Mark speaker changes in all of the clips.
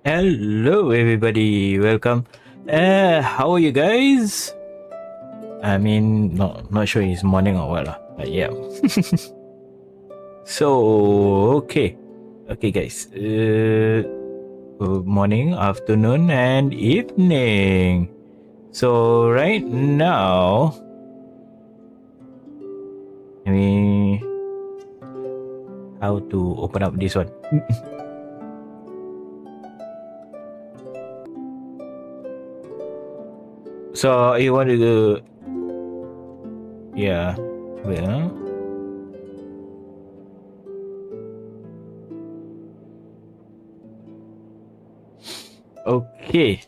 Speaker 1: Hello, everybody. Welcome. How are you guys? I mean, not sure it's morning or what, but yeah. So, okay, guys. Good morning, afternoon, and evening. So right now, I mean, how to open up this one? So you want to do, yeah, wait, huh? Okay.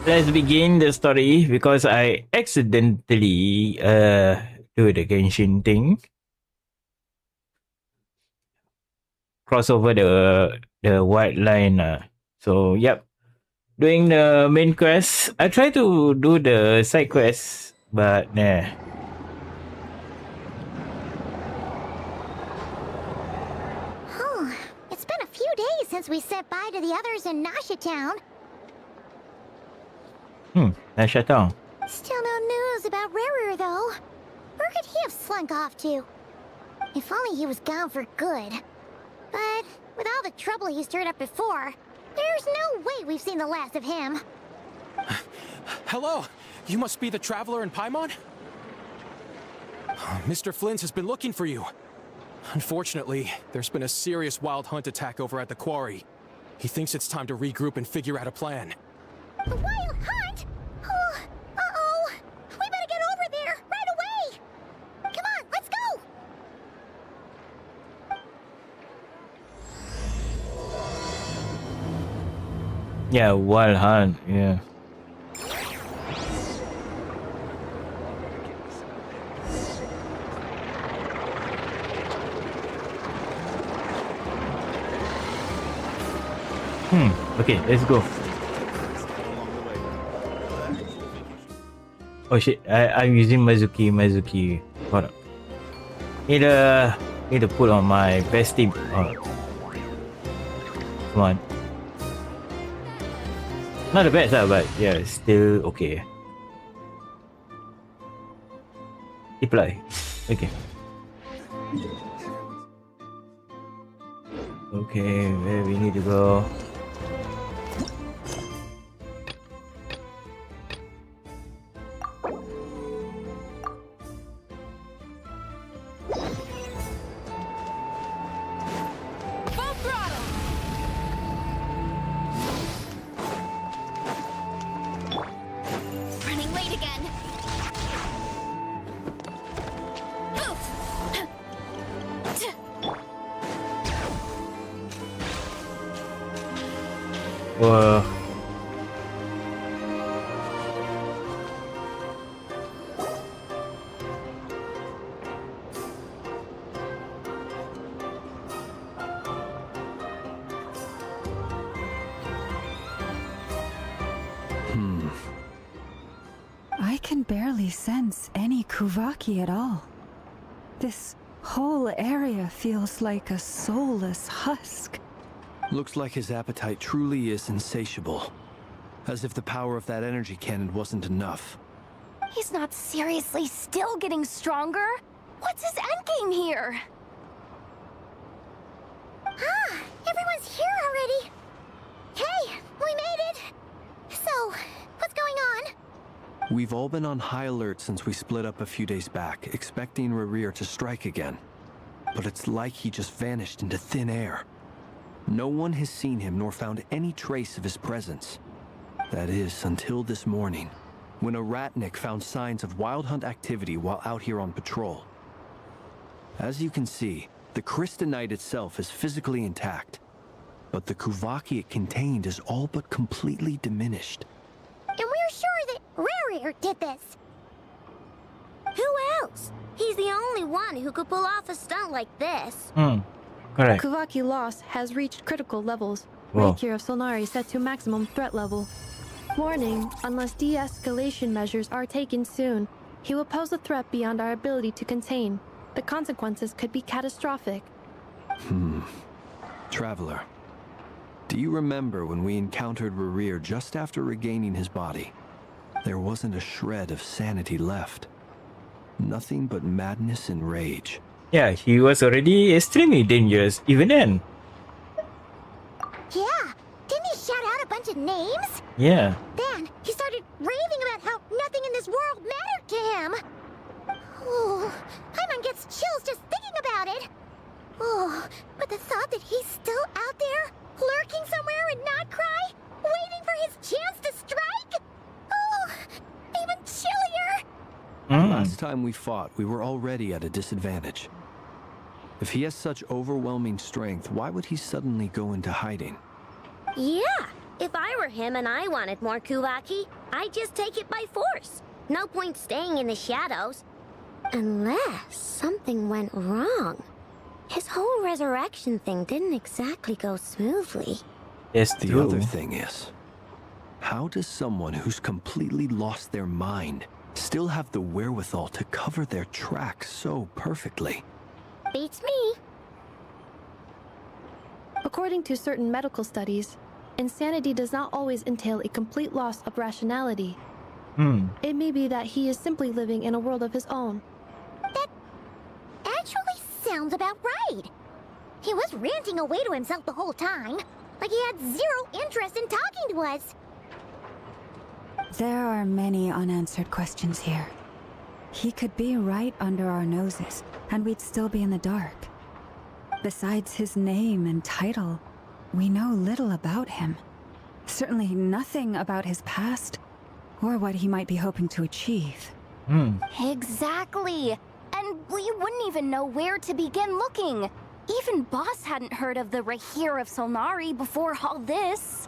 Speaker 1: Let's begin the story because I accidentally do the Genshin thing. Cross over the white line. So yep. Doing the main quest. I try to do the side quest, but nah.
Speaker 2: It's been a few days since we said bye to the others in Nasha Town.
Speaker 1: Nasha Town.
Speaker 2: Still no news about Rarer, though. Where could he have slunk off to? If only he was gone for good. But with all the trouble he stirred up before, there's no way we've seen the last of him.
Speaker 3: Hello! You must be the traveler in Paimon? Mr. Flint has been looking for you. Unfortunately, there's been a serious wild hunt attack over at the quarry. He thinks it's time to regroup and figure out a plan.
Speaker 2: The wild hunt? Oh, uh-oh! We better get over there, right away! Come on, let's go!
Speaker 1: Yeah, wild hunt. Yeah. Okay, let's go. Oh shit, I'm using Mazuki. Hold up. Need to put on my best team. Oh. Come on. Not the best, but yeah, it's still okay. Deploy. Okay. Okay, where we need to go? Whoa.
Speaker 4: I can barely sense any Kuvaki at all. This whole area feels like a soulless husk.
Speaker 5: Looks like his appetite truly is insatiable. As if the power of that energy cannon wasn't enough.
Speaker 2: He's not seriously still getting stronger? What's his endgame here? Ah, everyone's here already. Hey, we made it. So, what's going on?
Speaker 5: We've all been on high alert since we split up a few days back, expecting Rarir to strike again. But it's like he just vanished into thin air. No one has seen him nor found any trace of his presence. That is, until this morning, when a ratnik found signs of wild hunt activity while out here on patrol. As you can see, the Crystonite itself is physically intact, but the Kuvaki it contained is all but completely diminished.
Speaker 2: And we're sure that Rarir did this. Who else? He's the only one who could pull off a stunt like this.
Speaker 1: Correct.
Speaker 4: Kuvaki loss has reached critical levels.
Speaker 1: Whoa.
Speaker 4: Reiki of Solnari set to maximum threat level. Warning, unless de-escalation measures are taken soon, he will pose a threat beyond our ability to contain. The consequences could be catastrophic.
Speaker 5: Traveler, do you remember when we encountered Rerir just after regaining his body? There wasn't a shred of sanity left. Nothing but madness and rage.
Speaker 1: Yeah, he was already extremely dangerous even then.
Speaker 2: Yeah, didn't he shout out a bunch of names?
Speaker 1: Yeah.
Speaker 2: Then he started raving about how nothing in this world mattered to him. Oh, Paimon gets chills just thinking about it. Oh, but the thought that he's still out there, lurking somewhere in Notcry, waiting for his chance to strike? Oh, even chillier.
Speaker 5: Last time we fought, we were already at a disadvantage. If he has such overwhelming strength, why would he suddenly go into hiding?
Speaker 6: Yeah, if I were him and I wanted more Kuvaki, I'd just take it by force. No point staying in the shadows. Unless something went wrong. His whole resurrection thing didn't exactly go smoothly.
Speaker 1: Yes,
Speaker 5: The other thing is, how does someone who's completely lost their mind still have the wherewithal to cover their tracks so perfectly?
Speaker 6: Beats me.
Speaker 7: According to certain medical studies, insanity does not always entail a complete loss of rationality. It may be that he is simply living in a world of his own.
Speaker 2: That actually sounds about right. He was ranting away to himself the whole time, like he had zero interest in talking to us.
Speaker 4: There are many unanswered questions here. He could be right under our noses, and we'd still be in the dark. Besides his name and title, we know little about him. Certainly nothing about his past, or what he might be hoping to achieve.
Speaker 8: Exactly. And we wouldn't even know where to begin looking. Even Boss hadn't heard of the Rahir of Solnari before all this.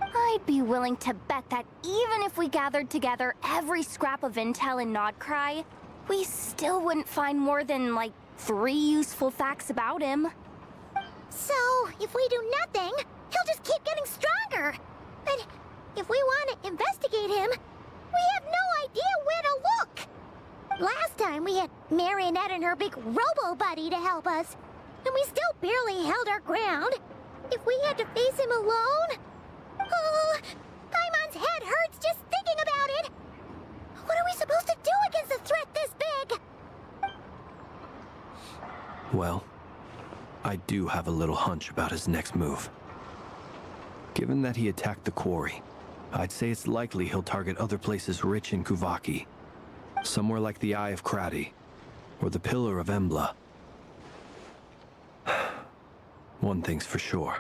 Speaker 8: I'd be willing to bet that even if we gathered together every scrap of intel in Nodcry, we still wouldn't find more than, like, 3 useful facts about him.
Speaker 2: So, if we do nothing, he'll just keep getting stronger. But if we want to investigate him, we have no idea where to look. Last time we had Marionette and her big robo-buddy to help us, and we still barely held our ground. If we had to face him alone... Oh, Paimon's head hurts just thinking about it. What are we supposed to do against a threat this big?
Speaker 5: Well, I do have a little hunch about his next move. Given that he attacked the quarry, I'd say it's likely he'll target other places rich in Kuvaki. Somewhere like the Eye of Krati, or the Pillar of Embla. One thing's for sure.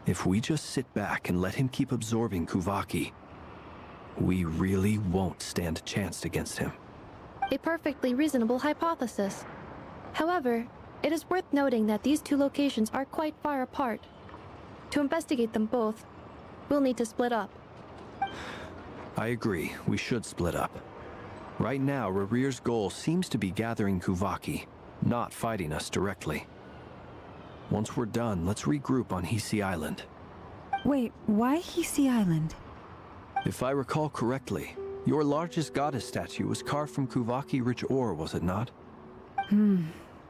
Speaker 5: If we just sit back and let him keep absorbing Kuvaki, we really won't stand a chance against him.
Speaker 7: A perfectly reasonable hypothesis. However, it is worth noting that these 2 locations are quite far apart. To investigate them both, we'll need to split up.
Speaker 5: I agree, we should split up. Right now, Rerir's goal seems to be gathering Kuvaki, not fighting us directly. Once we're done, let's regroup on Hisi Island.
Speaker 4: Wait, why Hisi Island?
Speaker 5: If I recall correctly, your largest goddess statue was carved from Kuvaki-rich ore, was it not?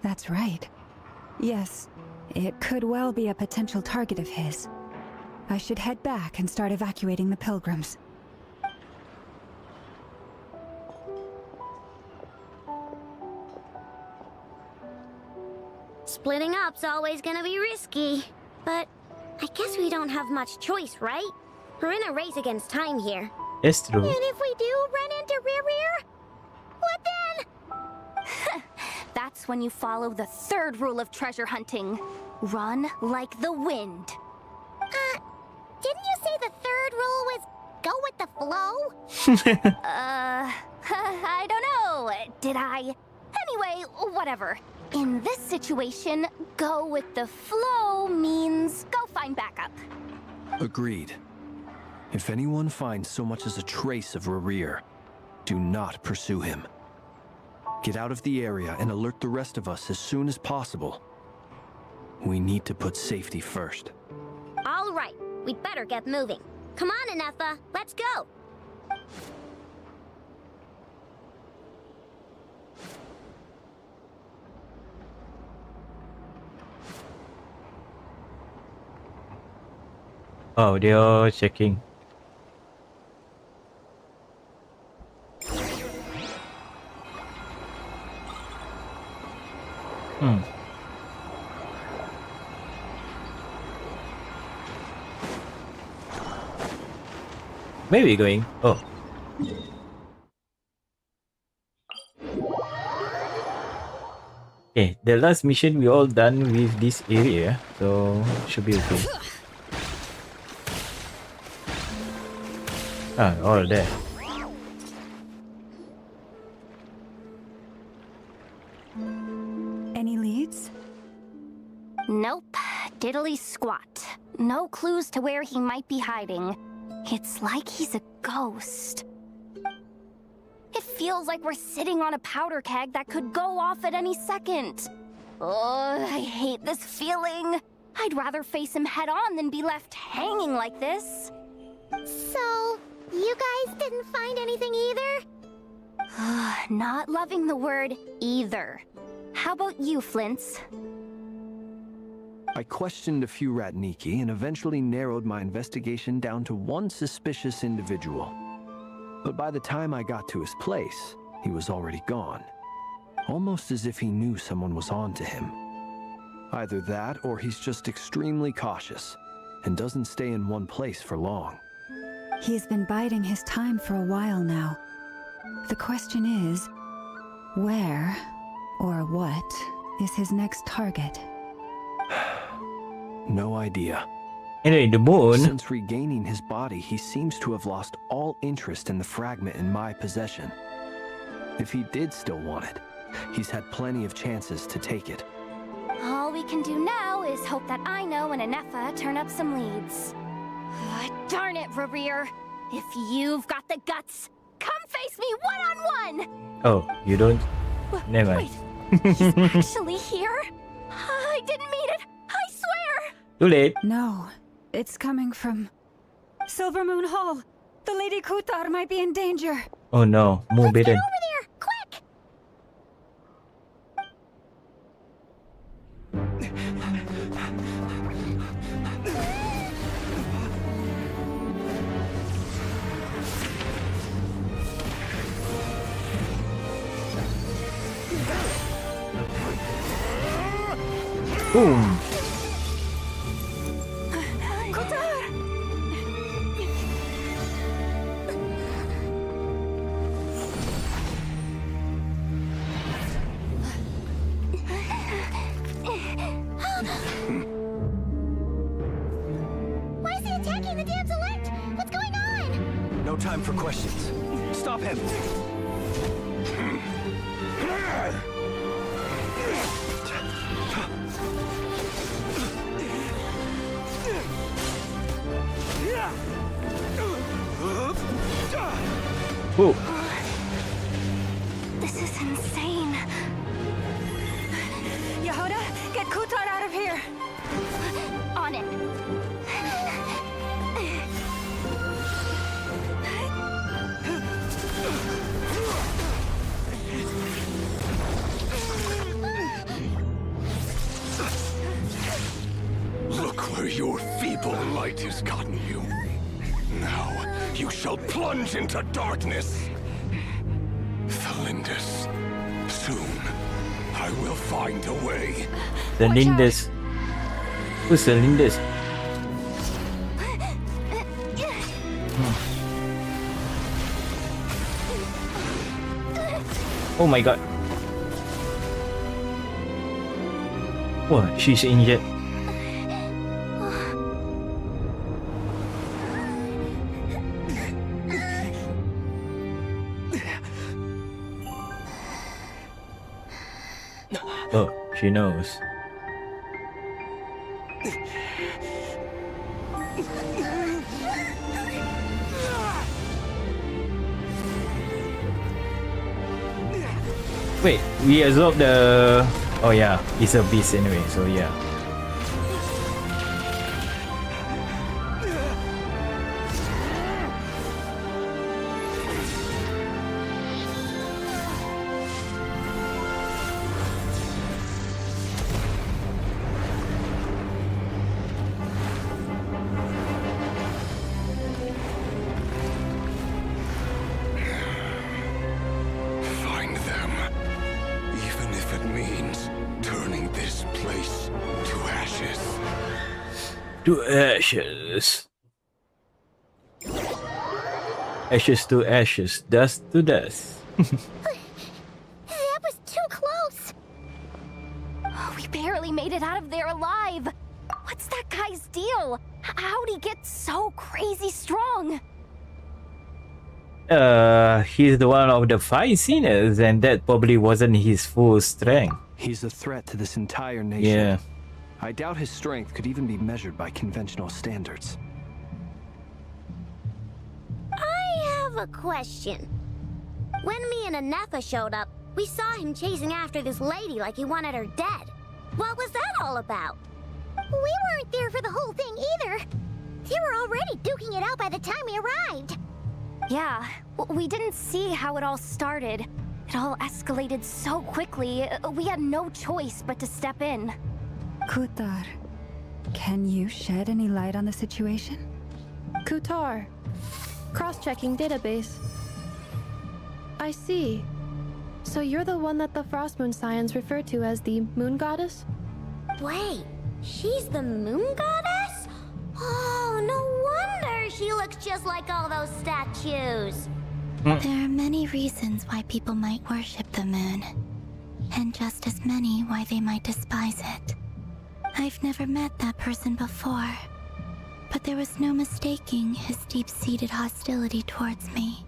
Speaker 4: That's right. Yes, it could well be a potential target of his. I should head back and start evacuating the pilgrims.
Speaker 6: Splitting up's always gonna be risky. But I guess we don't have much choice, right? We're in a race against time here.
Speaker 1: It's true.
Speaker 2: And if we do run into Rerir, what then?
Speaker 8: That's when you follow the 3rd rule of treasure hunting. Run like the wind.
Speaker 2: Didn't you say the 3rd rule was go with the flow?
Speaker 8: I don't know. Did I? Anyway, whatever. In this situation, go with the flow means go find backup.
Speaker 5: Agreed. If anyone finds so much as a trace of Rerir, do not pursue him. Get out of the area and alert the rest of us as soon as possible. We need to put safety first.
Speaker 6: All right, we'd better get moving. Come on, Ineffa, let's go.
Speaker 1: Oh, they are checking. Where are we going? Oh. Okay, the last mission we all done with this area, so should be okay. Ah, all there.
Speaker 4: Any leads?
Speaker 8: Nope. Diddly squat. No clues to where he might be hiding. It's like he's a ghost. It feels like we're sitting on a powder keg that could go off at any second. Oh, I hate this feeling. I'd rather face him head on than be left hanging like this.
Speaker 2: So, you guys didn't find anything either?
Speaker 8: Not loving the word either. How about you, Flints?
Speaker 5: I questioned a few Ratniki and eventually narrowed my investigation down to one suspicious individual. But by the time I got to his place, he was already gone. Almost as if he knew someone was on to him. Either that or he's just extremely cautious and doesn't stay in one place for long.
Speaker 4: He's been biding his time for a while now. The question is, where or what is his next target?
Speaker 5: No idea.
Speaker 1: Anyway, the moon.
Speaker 5: Since regaining his body, he seems to have lost all interest in the fragment in my possession. If he did still want it, he's had plenty of chances to take it.
Speaker 8: All we can do now is hope that Ino and Anefa turn up some leads. Darn it, Rarir. If you've got the guts, come face me one-on-one!
Speaker 1: Oh, you don't? Never mind.
Speaker 8: Wait, he's actually here? I didn't mean it, I swear!
Speaker 1: Too late.
Speaker 4: No, it's coming from Silver Moon Hall. The Lady Kutar might be in danger.
Speaker 1: Oh no,
Speaker 2: Let's get
Speaker 1: Moonbidden.
Speaker 2: over there, quick!
Speaker 1: Boom.
Speaker 2: Why is he attacking the damselette? What's going on?
Speaker 5: No time for questions. Stop him!
Speaker 1: Whoa.
Speaker 8: This is insane.
Speaker 4: Yehuda, get Kutar out of here!
Speaker 8: On it.
Speaker 9: Look where your feeble light has gotten you. Now, you shall plunge into darkness. Thalindus, soon, I will find a way.
Speaker 1: The Lindus. Who's the Lindus? Oh my god. Whoa, she's injured. Oh, she knows. Wait, we absorb the... Oh yeah, it's a beast anyway, so yeah. to ashes. Ashes to ashes, dust to dust.
Speaker 2: That was too close.
Speaker 8: Oh, we barely made it out of there alive. What's that guy's deal? How'd he get so crazy strong?
Speaker 1: He's the one of the 5 sinners, and that probably wasn't his full strength.
Speaker 5: He's a threat to this entire nation.
Speaker 1: Yeah.
Speaker 5: I doubt his strength could even be measured by conventional standards.
Speaker 6: I have a question. When me and Anefa showed up, we saw him chasing after this lady like he wanted her dead. What was that all about?
Speaker 2: We weren't there for the whole thing either. They were already duking it out by the time we arrived.
Speaker 8: Yeah, we didn't see how it all started. It all escalated so quickly, we had no choice but to step in.
Speaker 4: Kutar, can you shed any light on the situation?
Speaker 7: Kutar. Cross-checking database. I see. So you're the one that the Frost Moon Scions refer to as the Moon Goddess?
Speaker 6: Wait, she's the moon goddess? Oh, no wonder she looks just like all those statues.
Speaker 2: There are many reasons why people might worship the moon, and just as many why they might despise it. I've never met that person before, but there was no mistaking his deep-seated hostility towards me.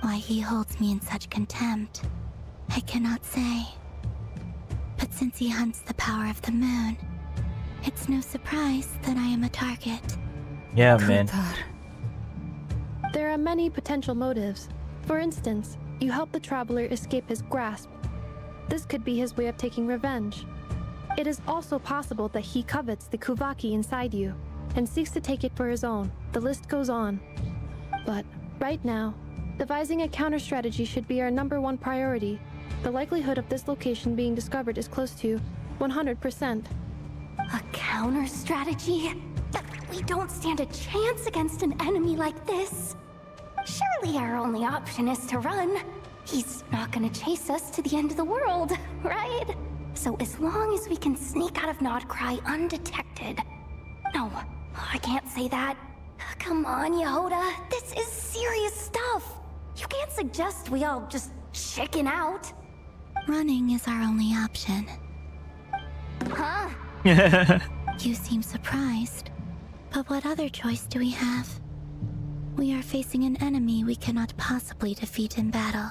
Speaker 2: Why he holds me in such contempt, I cannot say. But since he hunts the power of the moon, it's no surprise that I am a target.
Speaker 1: Yeah, man.
Speaker 4: Kutar.
Speaker 7: There are many potential motives. For instance, you help the traveler escape his grasp. This could be his way of taking revenge. It is also possible that he covets the Kuvaki inside you and seeks to take it for his own. The list goes on. But right now, devising a counter-strategy should be our #1 priority. The likelihood of this location being discovered is close to 100%.
Speaker 8: A counter strategy? We don't stand a chance against an enemy like this. Surely our only option is to run. He's not gonna chase us to the end of the world, right? So as long as we can sneak out of Nodcry undetected. No, I can't say that. Come on, Yehoda. This is serious stuff. You can't suggest we all just chicken out.
Speaker 2: Running is our only option.
Speaker 8: Huh?
Speaker 2: You seem surprised. But what other choice do we have? We are facing an enemy we cannot possibly defeat in battle.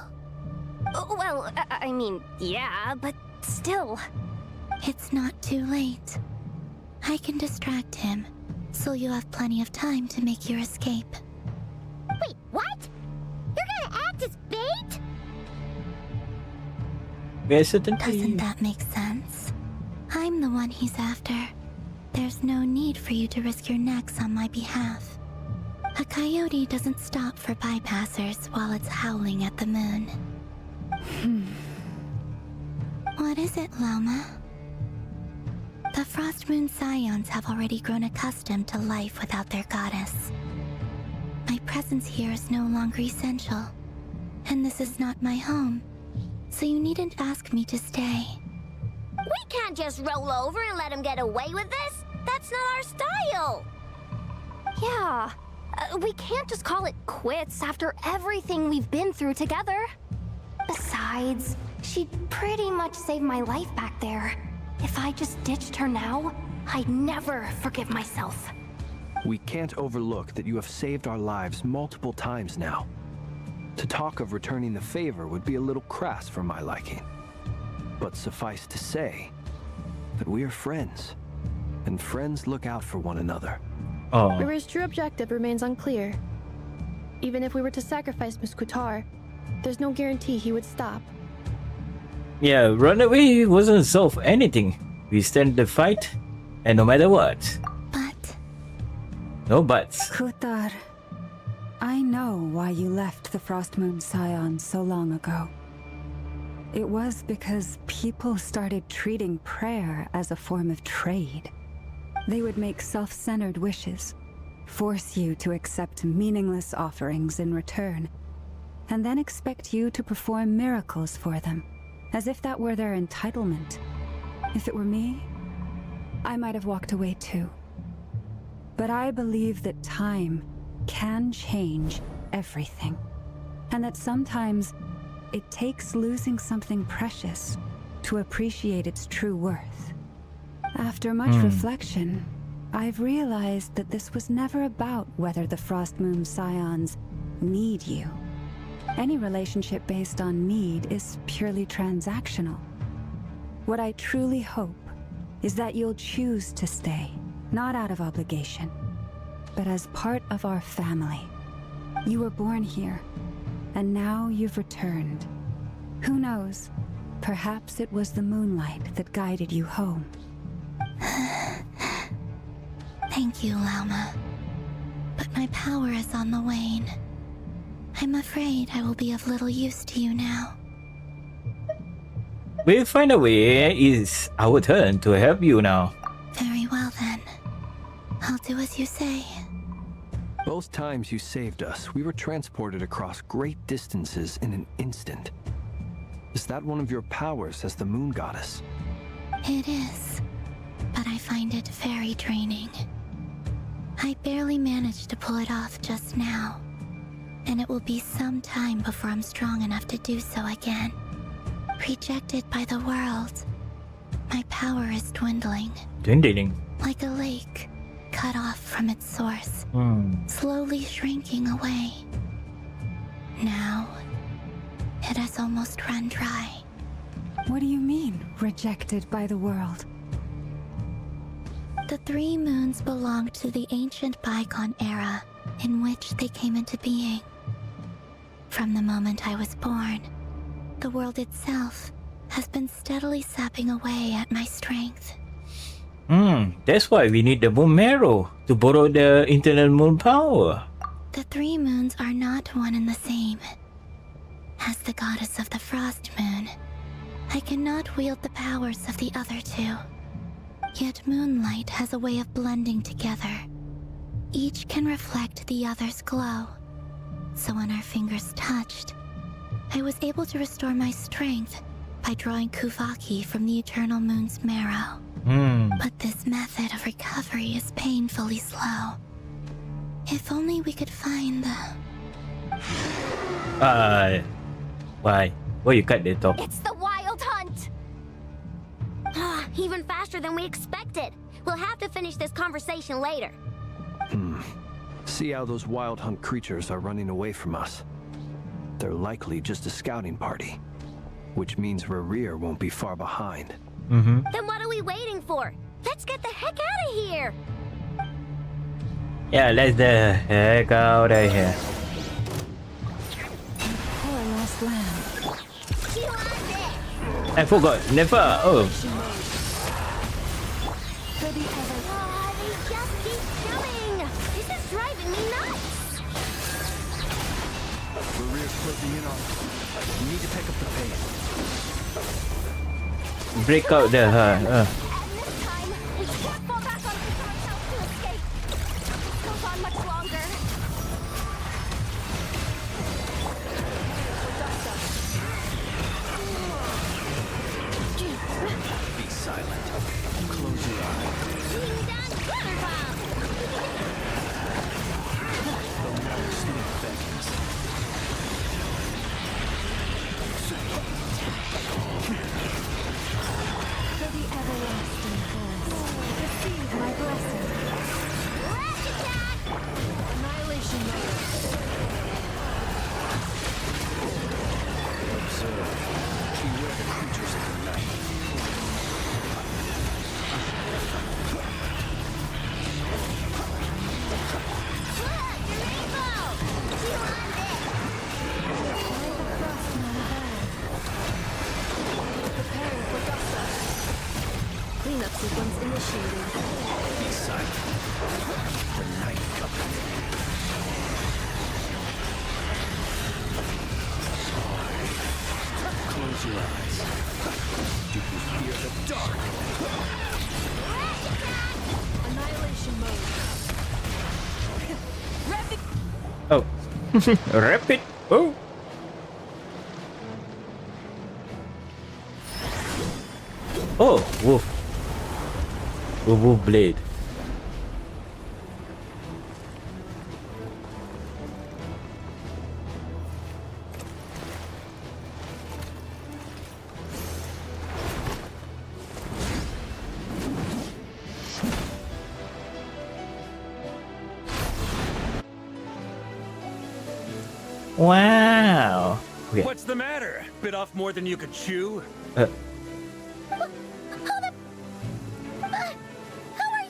Speaker 8: Well, I mean, yeah, but still.
Speaker 2: It's not too late. I can distract him, so you have plenty of time to make your escape. Wait, what? You're gonna act as bait? Doesn't that make sense? I'm the one he's after. There's no need for you to risk your necks on my behalf. A coyote doesn't stop for bypassers while it's howling at the moon. What is it, Loma? The Frost Moon Scions have already grown accustomed to life without their goddess. My presence here is no longer essential, and this is not my home, so you needn't ask me to stay.
Speaker 6: We can't just roll over and let him get away with this. That's not our style.
Speaker 8: Yeah, we can't just call it quits after everything we've been through together. Besides, she'd pretty much saved my life back there. If I just ditched her now, I'd never forgive myself.
Speaker 5: We can't overlook that you have saved our lives multiple times now. To talk of returning the favor would be a little crass for my liking. But suffice to say that we are friends, and friends look out for one another.
Speaker 1: Oh.
Speaker 7: River's true objective remains unclear. Even if we were to sacrifice Miss Kutar, there's no guarantee he would stop.
Speaker 1: Yeah, runaway wasn't solve anything. We stand the fight, and no matter what.
Speaker 2: But
Speaker 1: No buts.
Speaker 4: Kutar, I know why you left the Frost Moon Scions so long ago. It was because people started treating prayer as a form of trade. They would make self-centered wishes, force you to accept meaningless offerings in return, and then expect you to perform miracles for them, as if that were their entitlement. If it were me, I might have walked away too. But I believe that time can change everything. And that sometimes it takes losing something precious to appreciate its true worth. After much reflection, I've realized that this was never about whether the Frost Moon Scions need you. Any relationship based on need is purely transactional. What I truly hope is that you'll choose to stay, not out of obligation, but as part of our family. You were born here, and now you've returned. Who knows? Perhaps it was the moonlight that guided you home.
Speaker 2: Thank you, Lauma. But my power is on the wane. I'm afraid I will be of little use to you now.
Speaker 1: We'll find a way. It's our turn to help you now.
Speaker 2: Very well then. I'll do as you say.
Speaker 5: Both times you saved us, we were transported across great distances in an instant. Is that one of your powers as the Moon Goddess?
Speaker 2: It is, but I find it very draining. I barely managed to pull it off just now, and it will be some time before I'm strong enough to do so again. Rejected by the world, my power is dwindling.
Speaker 1: Dwindling.
Speaker 2: Like a lake, cut off from its source, slowly shrinking away. Now, it has almost run dry.
Speaker 4: What do you mean, rejected by the world?
Speaker 2: The three moons belonged to the ancient bygone era in which they came into being. From the moment I was born, the world itself has been steadily sapping away at my strength.
Speaker 1: That's why we need the moon marrow to borrow the internal moon power.
Speaker 2: The three moons are not one and the same. As the goddess of the Frost Moon, I cannot wield the powers of the other two. Yet moonlight has a way of blending together. Each can reflect the other's glow. So when our fingers touched, I was able to restore my strength by drawing Kuvaki from the eternal moon's marrow. But this method of recovery is painfully slow. If only we could find the...
Speaker 1: Why? Why you cut the top?
Speaker 8: It's the Wild Hunt!
Speaker 6: Even faster than we expected. We'll have to finish this conversation later.
Speaker 5: See how those Wild Hunt creatures are running away from us. They're likely just a scouting party, which means Rerir won't be far behind.
Speaker 6: Then what are we waiting for? Let's get the heck out of here!
Speaker 1: Yeah, let's the heck out of here.
Speaker 4: Poor lost land.
Speaker 1: I forgot. Never. Oh.
Speaker 6: They just keep coming! This is driving me nuts!
Speaker 5: Rerir's closing in on us. We need to pick up the pace.
Speaker 1: Break out the
Speaker 8: And this time, we can't fall back on ourselves to escape. This goes on much longer.
Speaker 5: Be silent. Close your eyes.
Speaker 6: Ding dong glitter bomb!
Speaker 5: They'll never sneak vengeance.
Speaker 4: For the everlasting forest, receive my blessing.
Speaker 7: Annihilation mode.
Speaker 5: Observe. Beware the creatures of the night.
Speaker 7: Cleanup sequence initiated.
Speaker 5: Be silent. The night cometh. Close your eyes. Do you fear the dark?
Speaker 7: Annihilation mode.
Speaker 1: Oh. Rapid. Oh. Oh, wolf. Wolf blade. Wow. Okay.
Speaker 10: What's the matter? Bit off more than you could chew?
Speaker 2: Who are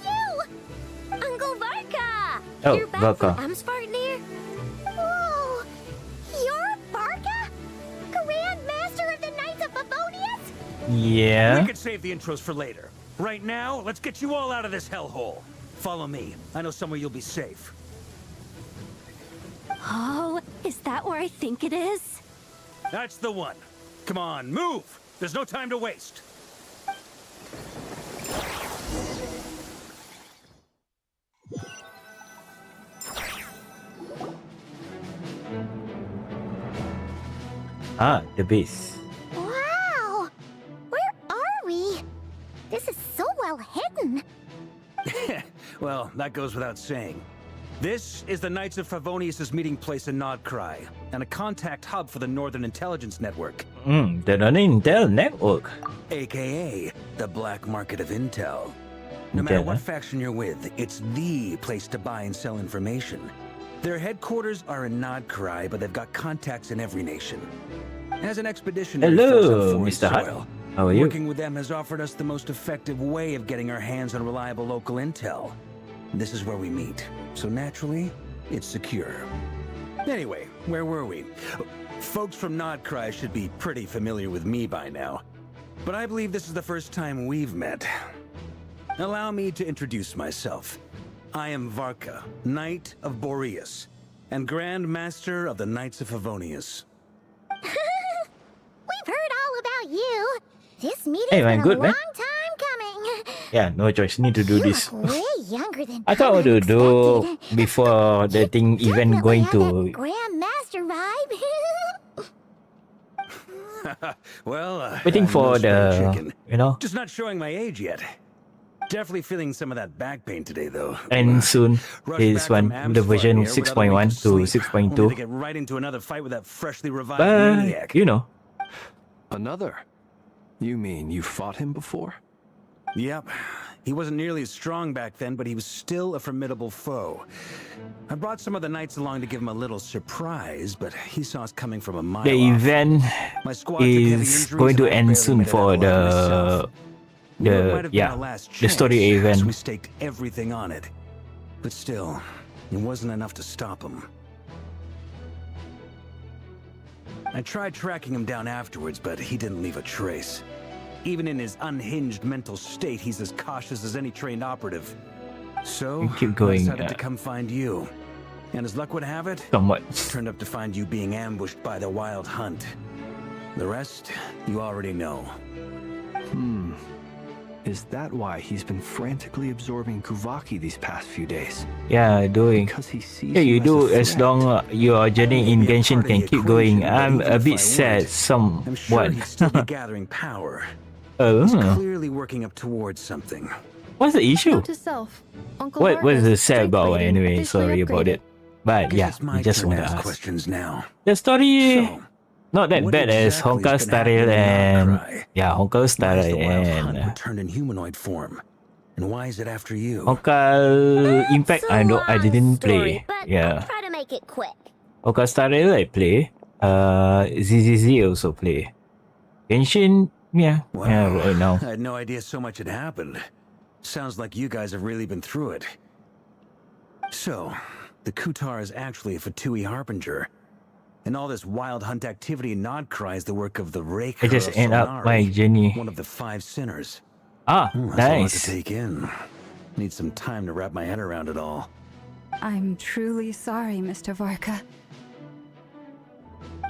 Speaker 2: you?
Speaker 6: Uncle Varka!
Speaker 1: Oh,
Speaker 6: You're back
Speaker 1: Varka.
Speaker 6: from Amspartnir?
Speaker 2: Whoa! You're Barca? Grand Master of the Knights of Favonius?
Speaker 1: Yeah.
Speaker 10: We could save the intros for later. Right now, let's get you all out of this hellhole. Follow me. I know somewhere you'll be safe.
Speaker 8: Oh, is that where I think it is?
Speaker 10: That's the one. Come on, move! There's no time to waste.
Speaker 1: Ah, the base.
Speaker 2: Wow! Where are we? This is so well hidden.
Speaker 10: Well, that goes without saying. This is the Knights of Favonius' meeting place in Nodcry, and a contact hub for the Northern Intelligence Network.
Speaker 1: The Intel Network.
Speaker 10: AKA the black market of intel. No matter
Speaker 1: Okay.
Speaker 10: what faction you're with, it's the place to buy and sell information. Their headquarters are in Nodcry, but they've got contacts in every nation. As an expeditionary
Speaker 1: Hello,
Speaker 10: force on foreign
Speaker 1: Mr. Hutt.
Speaker 10: soil,
Speaker 1: How are you?
Speaker 10: working with them has offered us the most effective way of getting our hands on reliable local intel. This is where we meet, so naturally, it's secure. Anyway, where were we? Folks from Nodcry should be pretty familiar with me by now, but I believe this is the first time we've met. Allow me to introduce myself. I am Varka, Knight of Boreas, and Grand Master of the Knights of Favonius.
Speaker 2: We've heard all about you. This meeting's
Speaker 1: Hey, man,
Speaker 2: been
Speaker 1: good,
Speaker 2: a
Speaker 1: man.
Speaker 2: long time coming.
Speaker 1: Yeah, no choice. Need to do
Speaker 2: You
Speaker 1: this.
Speaker 2: look way younger than
Speaker 1: I thought I would do
Speaker 2: expected.
Speaker 1: before the thing even
Speaker 2: Definitely
Speaker 1: going
Speaker 2: have
Speaker 1: to.
Speaker 2: that Grand Master vibe.
Speaker 10: Well,
Speaker 1: Waiting
Speaker 10: I'm
Speaker 1: for
Speaker 10: no spring
Speaker 1: the,
Speaker 10: chicken.
Speaker 1: you know,
Speaker 10: Just not showing my age yet. Definitely feeling some of that back pain today, though.
Speaker 1: and soon
Speaker 10: Rushed
Speaker 1: is
Speaker 10: back from
Speaker 1: one the version
Speaker 10: Amspartnir with
Speaker 1: 6.1
Speaker 10: another week
Speaker 1: to
Speaker 10: of sleep, only to
Speaker 1: 6.2.
Speaker 10: get right into another fight with that freshly revived
Speaker 1: But
Speaker 10: maniac.
Speaker 1: you know,
Speaker 5: Another? You mean you fought him before?
Speaker 10: Yep. He wasn't nearly as strong back then, but he was still a formidable foe. I brought some of the knights along to give him a little surprise, but he saw us coming from a mile
Speaker 1: the
Speaker 10: off.
Speaker 1: event
Speaker 10: My squad took heavy
Speaker 1: is
Speaker 10: injuries
Speaker 1: going to
Speaker 10: and I
Speaker 1: end
Speaker 10: barely
Speaker 1: soon
Speaker 10: made it
Speaker 1: for
Speaker 10: out alive myself. Knew it might have been our last
Speaker 1: the story
Speaker 10: chance,
Speaker 1: event.
Speaker 10: so we staked everything on it. But still, it wasn't enough to stop him. I tried tracking him down afterwards, but he didn't leave a trace. Even in his unhinged mental state, he's as cautious as any trained operative. So,
Speaker 1: You keep going,
Speaker 10: I decided to come find you. And as luck would have it,
Speaker 1: Somewhat.
Speaker 10: turned up to find you being ambushed by the Wild Hunt. The rest, you already know.
Speaker 5: Is that why he's been frantically absorbing Kuvaki these past few days?
Speaker 1: Yeah, doing.
Speaker 5: Because he sees
Speaker 1: Yeah, you
Speaker 5: you
Speaker 1: do
Speaker 5: as a
Speaker 1: as
Speaker 5: threat.
Speaker 1: long your journey in
Speaker 10: Maybe a
Speaker 1: Genshin
Speaker 10: part of
Speaker 1: can
Speaker 10: the
Speaker 1: keep going.
Speaker 10: equation, but
Speaker 1: I'm
Speaker 10: even
Speaker 1: a
Speaker 10: if
Speaker 1: bit
Speaker 10: I
Speaker 1: sad,
Speaker 10: weren't, I'm sure
Speaker 1: somewhat.
Speaker 10: he'd still be gathering power. He's
Speaker 1: Oh,
Speaker 10: clearly working up towards something.
Speaker 1: what's the issue?
Speaker 7: Note to self. Uncle
Speaker 1: What was
Speaker 7: Varka's
Speaker 1: the sad
Speaker 7: strength
Speaker 1: about
Speaker 7: rating
Speaker 1: anyway?
Speaker 7: officially
Speaker 1: Sorry about
Speaker 7: upgraded.
Speaker 1: it. But
Speaker 10: Guess
Speaker 1: yeah,
Speaker 10: it's my
Speaker 1: I just
Speaker 10: turn
Speaker 1: want
Speaker 10: to
Speaker 1: to
Speaker 10: ask
Speaker 1: ask.
Speaker 10: questions now.
Speaker 1: The story
Speaker 10: So,
Speaker 1: not that
Speaker 10: what
Speaker 1: bad as
Speaker 10: exactly
Speaker 1: Honka
Speaker 10: has been happening
Speaker 1: Staril
Speaker 10: in
Speaker 1: and
Speaker 10: Nodcry?
Speaker 1: yeah, Honka
Speaker 10: Why has
Speaker 1: Staril
Speaker 10: the Wild Hunt
Speaker 1: and
Speaker 10: returned in humanoid form? And why is it after you?
Speaker 1: Honka Impact.
Speaker 6: It's a
Speaker 1: I
Speaker 6: long
Speaker 1: didn't
Speaker 6: story,
Speaker 1: play.
Speaker 6: but I'll
Speaker 1: Yeah,
Speaker 6: try to make it quick.
Speaker 1: Honka Staril I play. ZZZ also play. Genshin, yeah,
Speaker 10: Wow.
Speaker 1: yeah, right now.
Speaker 10: I had no idea so much had happened. Sounds like you guys have really been through it. So, the Kutar is actually a Fatui Harbinger. And all this Wild Hunt activity in Nodcry is the work of the Raker
Speaker 1: I just
Speaker 10: of
Speaker 1: end up my
Speaker 10: Solnari,
Speaker 1: journey.
Speaker 10: one of the 5 sinners.
Speaker 1: Ah,
Speaker 10: That's a lot to
Speaker 1: nice.
Speaker 10: take in. Need some time to wrap my head around it all.
Speaker 4: I'm truly sorry, Mr. Varka.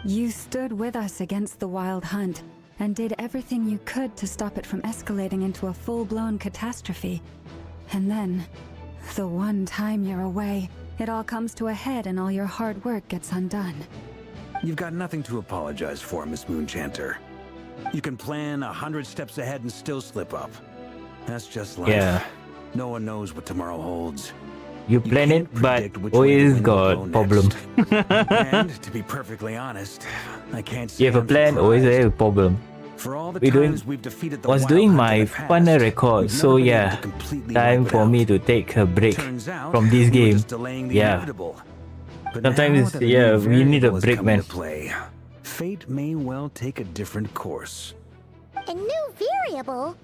Speaker 4: You stood with us against the Wild Hunt and did everything you could to stop it from escalating into a full-blown catastrophe. And then, the one time you're away, it all comes to a head and all your hard work gets undone.
Speaker 10: You've got nothing to apologize for, Miss Moonchanter. You can plan 100 steps ahead and still slip up. That's just life.
Speaker 1: Yeah.
Speaker 10: No one knows what tomorrow holds.
Speaker 1: You plan
Speaker 10: can't
Speaker 1: it, but
Speaker 10: predict which way the
Speaker 1: always
Speaker 10: wind will blow
Speaker 1: got problem.
Speaker 10: next. And to be perfectly honest, I can't say
Speaker 1: You have a
Speaker 10: I'm
Speaker 1: plan, always
Speaker 10: surprised.
Speaker 1: have a problem.
Speaker 10: For all the
Speaker 1: We doing-
Speaker 10: times we've defeated the
Speaker 1: Was
Speaker 10: Wild
Speaker 1: doing
Speaker 10: Hunt
Speaker 1: my
Speaker 10: in the past,
Speaker 1: final record,
Speaker 10: we've
Speaker 1: so
Speaker 10: never been able
Speaker 1: yeah,
Speaker 10: to completely
Speaker 1: time
Speaker 10: wipe it
Speaker 1: for
Speaker 10: out.
Speaker 1: me to take a break
Speaker 10: Turns out,
Speaker 1: from this
Speaker 10: we were
Speaker 1: game.
Speaker 10: just delaying the
Speaker 1: Yeah.
Speaker 10: inevitable. But
Speaker 1: Sometimes,
Speaker 10: now that a
Speaker 1: yeah,
Speaker 10: new
Speaker 1: we need a
Speaker 10: variable has
Speaker 1: break,
Speaker 10: come
Speaker 1: man.
Speaker 10: into play, fate may well take a different course.
Speaker 2: A new variable?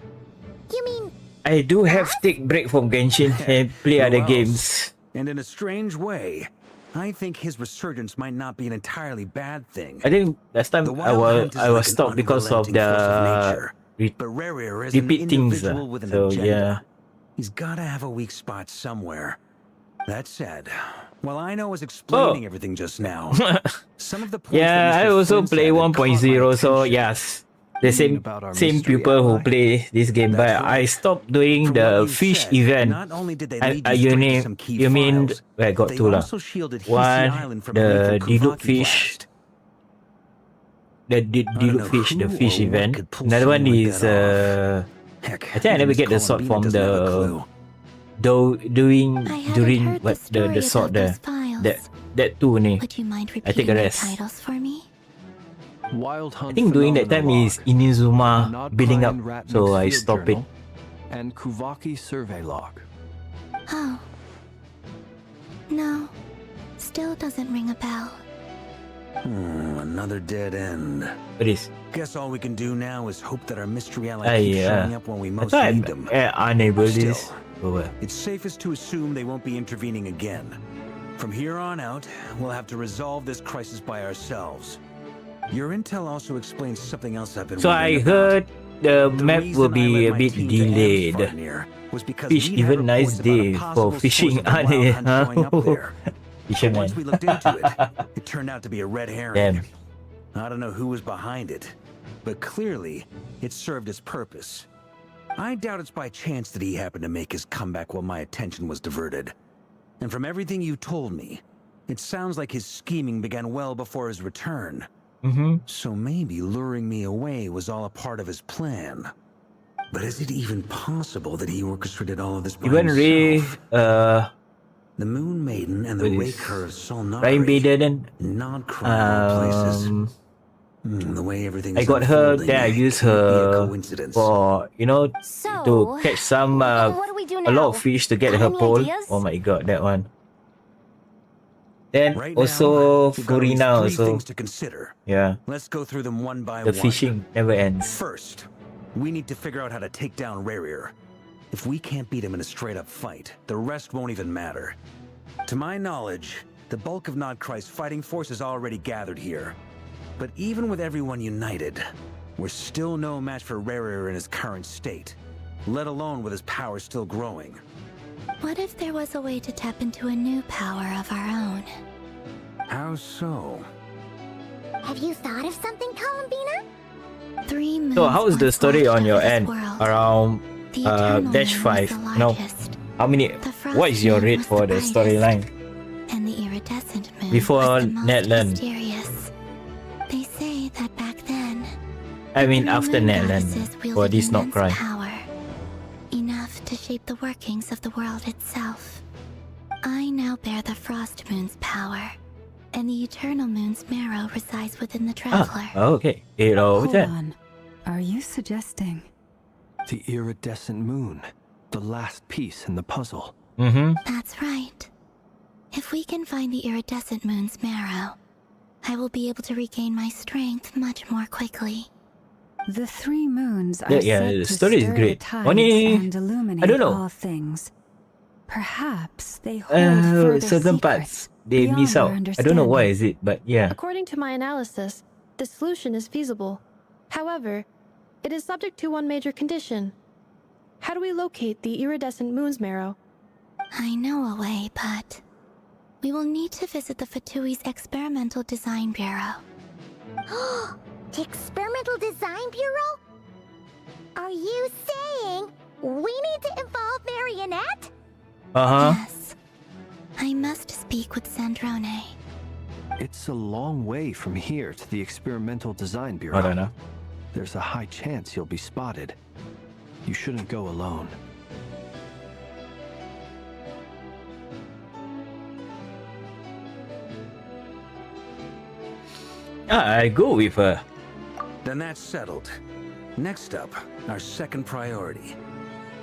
Speaker 2: You mean
Speaker 1: I do have take break from Genshin and play
Speaker 10: Who
Speaker 1: other
Speaker 10: else?
Speaker 1: games.
Speaker 10: And in a strange way, I think his resurgence might not be an entirely bad thing.
Speaker 1: I think last time
Speaker 10: The
Speaker 1: I
Speaker 10: Wild
Speaker 1: was
Speaker 10: Hunt is
Speaker 1: I was
Speaker 10: like an
Speaker 1: stopped because of
Speaker 10: unrelenting force of
Speaker 1: the
Speaker 10: nature. But Rarier is an
Speaker 1: repeat things.
Speaker 10: individual with an
Speaker 1: So
Speaker 10: agenda.
Speaker 1: yeah.
Speaker 10: He's gotta have a weak spot somewhere. That said, while I know I was explaining everything just now, some of the points
Speaker 1: Yeah,
Speaker 10: that
Speaker 1: I
Speaker 10: Mr.
Speaker 1: also
Speaker 10: Flynn
Speaker 1: play
Speaker 10: said had caught my
Speaker 1: 1.0, so
Speaker 10: attention.
Speaker 1: yes. The
Speaker 5: You mean
Speaker 1: same
Speaker 5: about our
Speaker 1: same
Speaker 5: mystery
Speaker 1: people who
Speaker 5: ally?
Speaker 1: play this game, but
Speaker 10: That's
Speaker 1: I
Speaker 10: right.
Speaker 1: stopped doing
Speaker 10: From
Speaker 1: the
Speaker 10: what you
Speaker 1: fish
Speaker 10: said,
Speaker 1: event.
Speaker 10: not only did they lead you
Speaker 1: You
Speaker 10: straight to
Speaker 1: name
Speaker 10: some key
Speaker 1: you mean
Speaker 10: files,
Speaker 1: where I got
Speaker 10: they
Speaker 1: to lah.
Speaker 10: also shielded Hisey
Speaker 1: One,
Speaker 10: Island from
Speaker 1: the
Speaker 10: anything
Speaker 1: Diluc
Speaker 10: Kuvaki
Speaker 1: fish,
Speaker 10: blast.
Speaker 1: the
Speaker 10: I don't
Speaker 1: Diluc
Speaker 10: know
Speaker 1: fish, the
Speaker 10: who
Speaker 1: fish
Speaker 10: or what
Speaker 1: event.
Speaker 10: could pull
Speaker 1: Another one
Speaker 10: something like
Speaker 1: is
Speaker 10: that off. Heck,
Speaker 1: I think I
Speaker 10: even
Speaker 1: never
Speaker 10: Miss
Speaker 1: get the sword
Speaker 10: Columbina
Speaker 1: from
Speaker 10: doesn't have a
Speaker 1: the
Speaker 10: clue.
Speaker 1: doing
Speaker 2: I haven't
Speaker 1: during
Speaker 2: heard
Speaker 1: what
Speaker 2: the story
Speaker 1: the sword
Speaker 2: about
Speaker 1: there.
Speaker 2: those files.
Speaker 1: That two ni.
Speaker 2: Would you mind
Speaker 1: I take
Speaker 2: repeating
Speaker 1: a
Speaker 2: the
Speaker 1: rest.
Speaker 2: titles for me?
Speaker 5: Wild Hunt
Speaker 1: I think during that time is
Speaker 5: Phenomenologue,
Speaker 1: Inizuma
Speaker 5: Nod
Speaker 1: building up,
Speaker 5: Crying Rat
Speaker 1: so
Speaker 5: Mix
Speaker 1: I
Speaker 5: Field
Speaker 1: stop it.
Speaker 5: Journal, and Kuvaki Survey Log.
Speaker 2: Oh. No. Still doesn't ring a bell.
Speaker 10: Another dead end.
Speaker 1: What is?
Speaker 10: Guess all we can do now is hope that our mystery ally
Speaker 1: I
Speaker 10: keeps showing up when we
Speaker 1: I
Speaker 10: most
Speaker 1: thought
Speaker 10: need them.
Speaker 1: unable
Speaker 10: Still,
Speaker 1: this. Oh, well.
Speaker 10: it's safest to assume they won't be intervening again. From here on out, we'll have to resolve this crisis by ourselves. Your intel also explains something else I've been
Speaker 1: So I
Speaker 10: wondering about.
Speaker 1: heard the
Speaker 10: The
Speaker 1: map
Speaker 10: reason
Speaker 1: will
Speaker 10: I
Speaker 1: be
Speaker 10: led
Speaker 1: a
Speaker 10: my
Speaker 1: bit
Speaker 10: team to
Speaker 1: delayed.
Speaker 10: Amfarnir was because
Speaker 1: Fish
Speaker 10: we'd had
Speaker 1: even nice
Speaker 10: reports about a
Speaker 1: day for
Speaker 10: possible
Speaker 1: fishing.
Speaker 10: source of the Wild Hunt
Speaker 1: Huh?
Speaker 10: showing up there.
Speaker 1: Fisherman.
Speaker 10: Once we looked into it, it turned out to be a red herring.
Speaker 1: Damn.
Speaker 10: I don't know who was behind it, but clearly it served its purpose. I doubt it's by chance that he happened to make his comeback while my attention was diverted. And from everything you told me, it sounds like his scheming began well before his return. So maybe luring me away was all a part of his plan. But is it even possible that he orchestrated all of this by
Speaker 1: Even Ray,
Speaker 10: himself? The Moon Maiden and the
Speaker 1: what is-
Speaker 10: Raker of Solnari.
Speaker 1: Ryan Baden.
Speaker 10: Not crime places. The way everything's
Speaker 1: I got her.
Speaker 10: unfolding,
Speaker 1: Then I
Speaker 10: it
Speaker 1: used
Speaker 10: can't be a
Speaker 1: her
Speaker 10: coincidence.
Speaker 1: for to
Speaker 8: So,
Speaker 1: catch some
Speaker 8: what do we do
Speaker 1: a lot of
Speaker 8: now?
Speaker 1: fish to get
Speaker 8: Got
Speaker 1: her
Speaker 8: any
Speaker 1: pole.
Speaker 8: ideas?
Speaker 1: Oh my god, that one. Then
Speaker 10: Right now,
Speaker 1: also
Speaker 10: we've got at least
Speaker 1: Furina
Speaker 10: three
Speaker 1: also.
Speaker 10: things to consider.
Speaker 1: Yeah,
Speaker 10: Let's go through them one by
Speaker 1: the
Speaker 10: one.
Speaker 1: fishing never ends.
Speaker 10: First, we need to figure out how to take down Rarier. If we can't beat him in a straight-up fight, the rest won't even matter. To my knowledge, the bulk of Nodcry's fighting force is already gathered here. But even with everyone united, we're still no match for Rarier in his current state, let alone with his power still growing.
Speaker 2: What if there was a way to tap into a new power of our own?
Speaker 10: How so?
Speaker 2: Have you thought of something, Columbina? 3 moons.
Speaker 1: So how's the
Speaker 2: once
Speaker 1: story
Speaker 2: washed
Speaker 1: on your
Speaker 2: out of this
Speaker 1: end
Speaker 2: world.
Speaker 1: around
Speaker 2: The eternal
Speaker 1: dash
Speaker 2: moon
Speaker 1: 5?
Speaker 2: was the
Speaker 1: No,
Speaker 2: largest,
Speaker 1: how many?
Speaker 2: The frost
Speaker 1: What is your
Speaker 2: moon
Speaker 1: rate
Speaker 2: was
Speaker 1: for
Speaker 2: the
Speaker 1: the
Speaker 2: brightest.
Speaker 1: storyline?
Speaker 2: and the iridescent moon
Speaker 1: Before
Speaker 2: was the most
Speaker 1: Netland.
Speaker 2: mysterious. They say that back then,
Speaker 1: I
Speaker 2: the
Speaker 1: mean
Speaker 2: 3
Speaker 1: after
Speaker 2: moon
Speaker 1: Netland
Speaker 2: goddesses
Speaker 1: for
Speaker 2: wielded
Speaker 1: this not
Speaker 2: immense
Speaker 1: cry.
Speaker 2: power, enough to shape the workings of the world itself. I now bear the frost moon's power, and the eternal moon's marrow resides within the traveler.
Speaker 1: Okay.
Speaker 4: Hold on. Are you suggesting?
Speaker 5: The iridescent moon. The last piece in the puzzle.
Speaker 2: That's right. If we can find the iridescent moon's marrow, I will be able to regain my strength much more quickly.
Speaker 4: The 3 moons are
Speaker 1: Yeah,
Speaker 4: said
Speaker 1: the
Speaker 4: to
Speaker 1: story is
Speaker 4: stir
Speaker 1: great.
Speaker 4: the tides
Speaker 1: Only-
Speaker 4: and illuminate
Speaker 1: I don't know.
Speaker 4: all things. Perhaps they hold further
Speaker 1: certain
Speaker 4: secrets
Speaker 1: parts they
Speaker 4: beyond
Speaker 1: miss
Speaker 4: our
Speaker 1: out. I don't know why
Speaker 4: understanding.
Speaker 1: is it, but yeah.
Speaker 7: According to my analysis, the solution is feasible. However, it is subject to one major condition. How do we locate the iridescent moon's marrow?
Speaker 2: I know a way, but we will need to visit the Fatui's Experimental Design Bureau. The Experimental Design Bureau? Are you saying we need to involve Marionette? Yes. I must speak with Sandrone.
Speaker 5: It's a long way from here to the Experimental Design Bureau.
Speaker 1: I don't know.
Speaker 5: There's a high chance you'll be spotted. You shouldn't go alone.
Speaker 1: I go with her.
Speaker 10: Then that's settled. Next up, our second priority.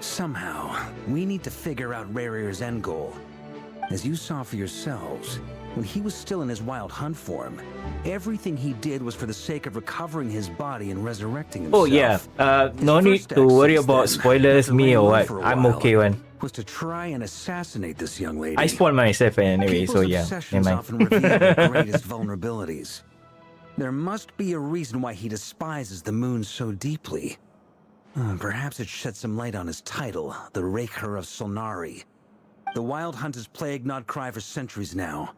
Speaker 10: Somehow, we need to figure out Rarier's end goal. As you saw for yourselves, When he was still in his wild hunt form, everything he did was for the sake of recovering his body and resurrecting himself.
Speaker 1: Oh yeah, no
Speaker 10: His
Speaker 1: need
Speaker 10: first
Speaker 1: to
Speaker 10: act
Speaker 1: worry
Speaker 10: since
Speaker 1: about
Speaker 10: then,
Speaker 1: spoilers,
Speaker 10: after
Speaker 1: me
Speaker 10: laying
Speaker 1: or
Speaker 10: low
Speaker 1: what.
Speaker 10: for a
Speaker 1: I'm
Speaker 10: while,
Speaker 1: okay one.
Speaker 10: was to try and assassinate this young lady.
Speaker 1: I spoiled myself anyway, so
Speaker 10: People's
Speaker 1: yeah.
Speaker 10: obsessions
Speaker 1: Never
Speaker 10: often
Speaker 1: mind.
Speaker 10: reveal their greatest vulnerabilities. There must be a reason why he despises the moon so deeply. Perhaps it sheds some light on his title, the Raker of Solnari. The Wild Hunt has plagued Nodcry for centuries now.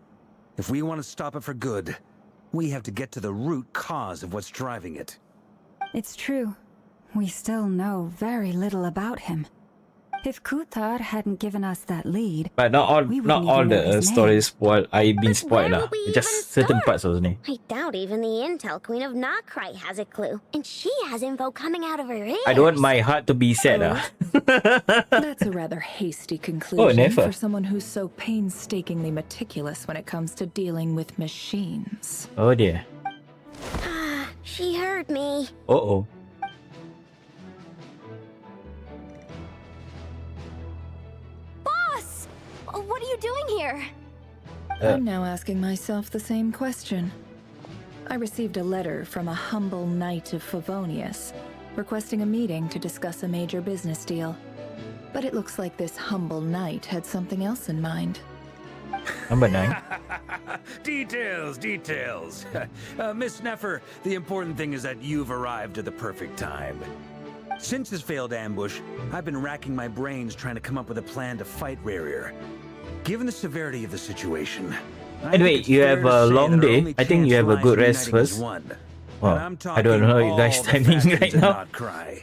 Speaker 10: If we want to stop it for good, we have to get to the root cause of what's driving it.
Speaker 4: It's true. We still know very little about him. If Kuthar hadn't given us that lead,
Speaker 1: But not all
Speaker 4: we
Speaker 1: not
Speaker 4: wouldn't
Speaker 1: all
Speaker 4: even know
Speaker 1: the
Speaker 4: his
Speaker 1: stories spoiled. I've been
Speaker 6: But
Speaker 1: spoiled
Speaker 6: where
Speaker 1: lah.
Speaker 6: would we
Speaker 1: Just
Speaker 6: even
Speaker 1: certain
Speaker 6: start?
Speaker 1: parts only.
Speaker 6: I doubt even the Intel Queen of Nokrai has a clue. And she has info coming out of her ears.
Speaker 1: I don't want my heart to be sad lah.
Speaker 11: That's a rather hasty conclusion
Speaker 1: never.
Speaker 11: for someone who's so painstakingly meticulous when it comes to dealing with machines.
Speaker 1: Oh dear.
Speaker 6: She heard me.
Speaker 1: Oh.
Speaker 8: Boss! What are you doing here?
Speaker 11: I'm now asking myself the same question. I received a letter from a humble knight of Favonius, requesting a meeting to discuss a major business deal. But it looks like this humble knight had something else in mind.
Speaker 1: Number 9.
Speaker 10: Details. Miss Neffer, the important thing is that you've arrived at the perfect time. Since his failed ambush, I've been racking my brains trying to come up with a plan to fight Rarier. Given the severity of the situation,
Speaker 1: Anyway, you have a long day. I think you have a good rest first. Well, I don't know you guys' timing right now.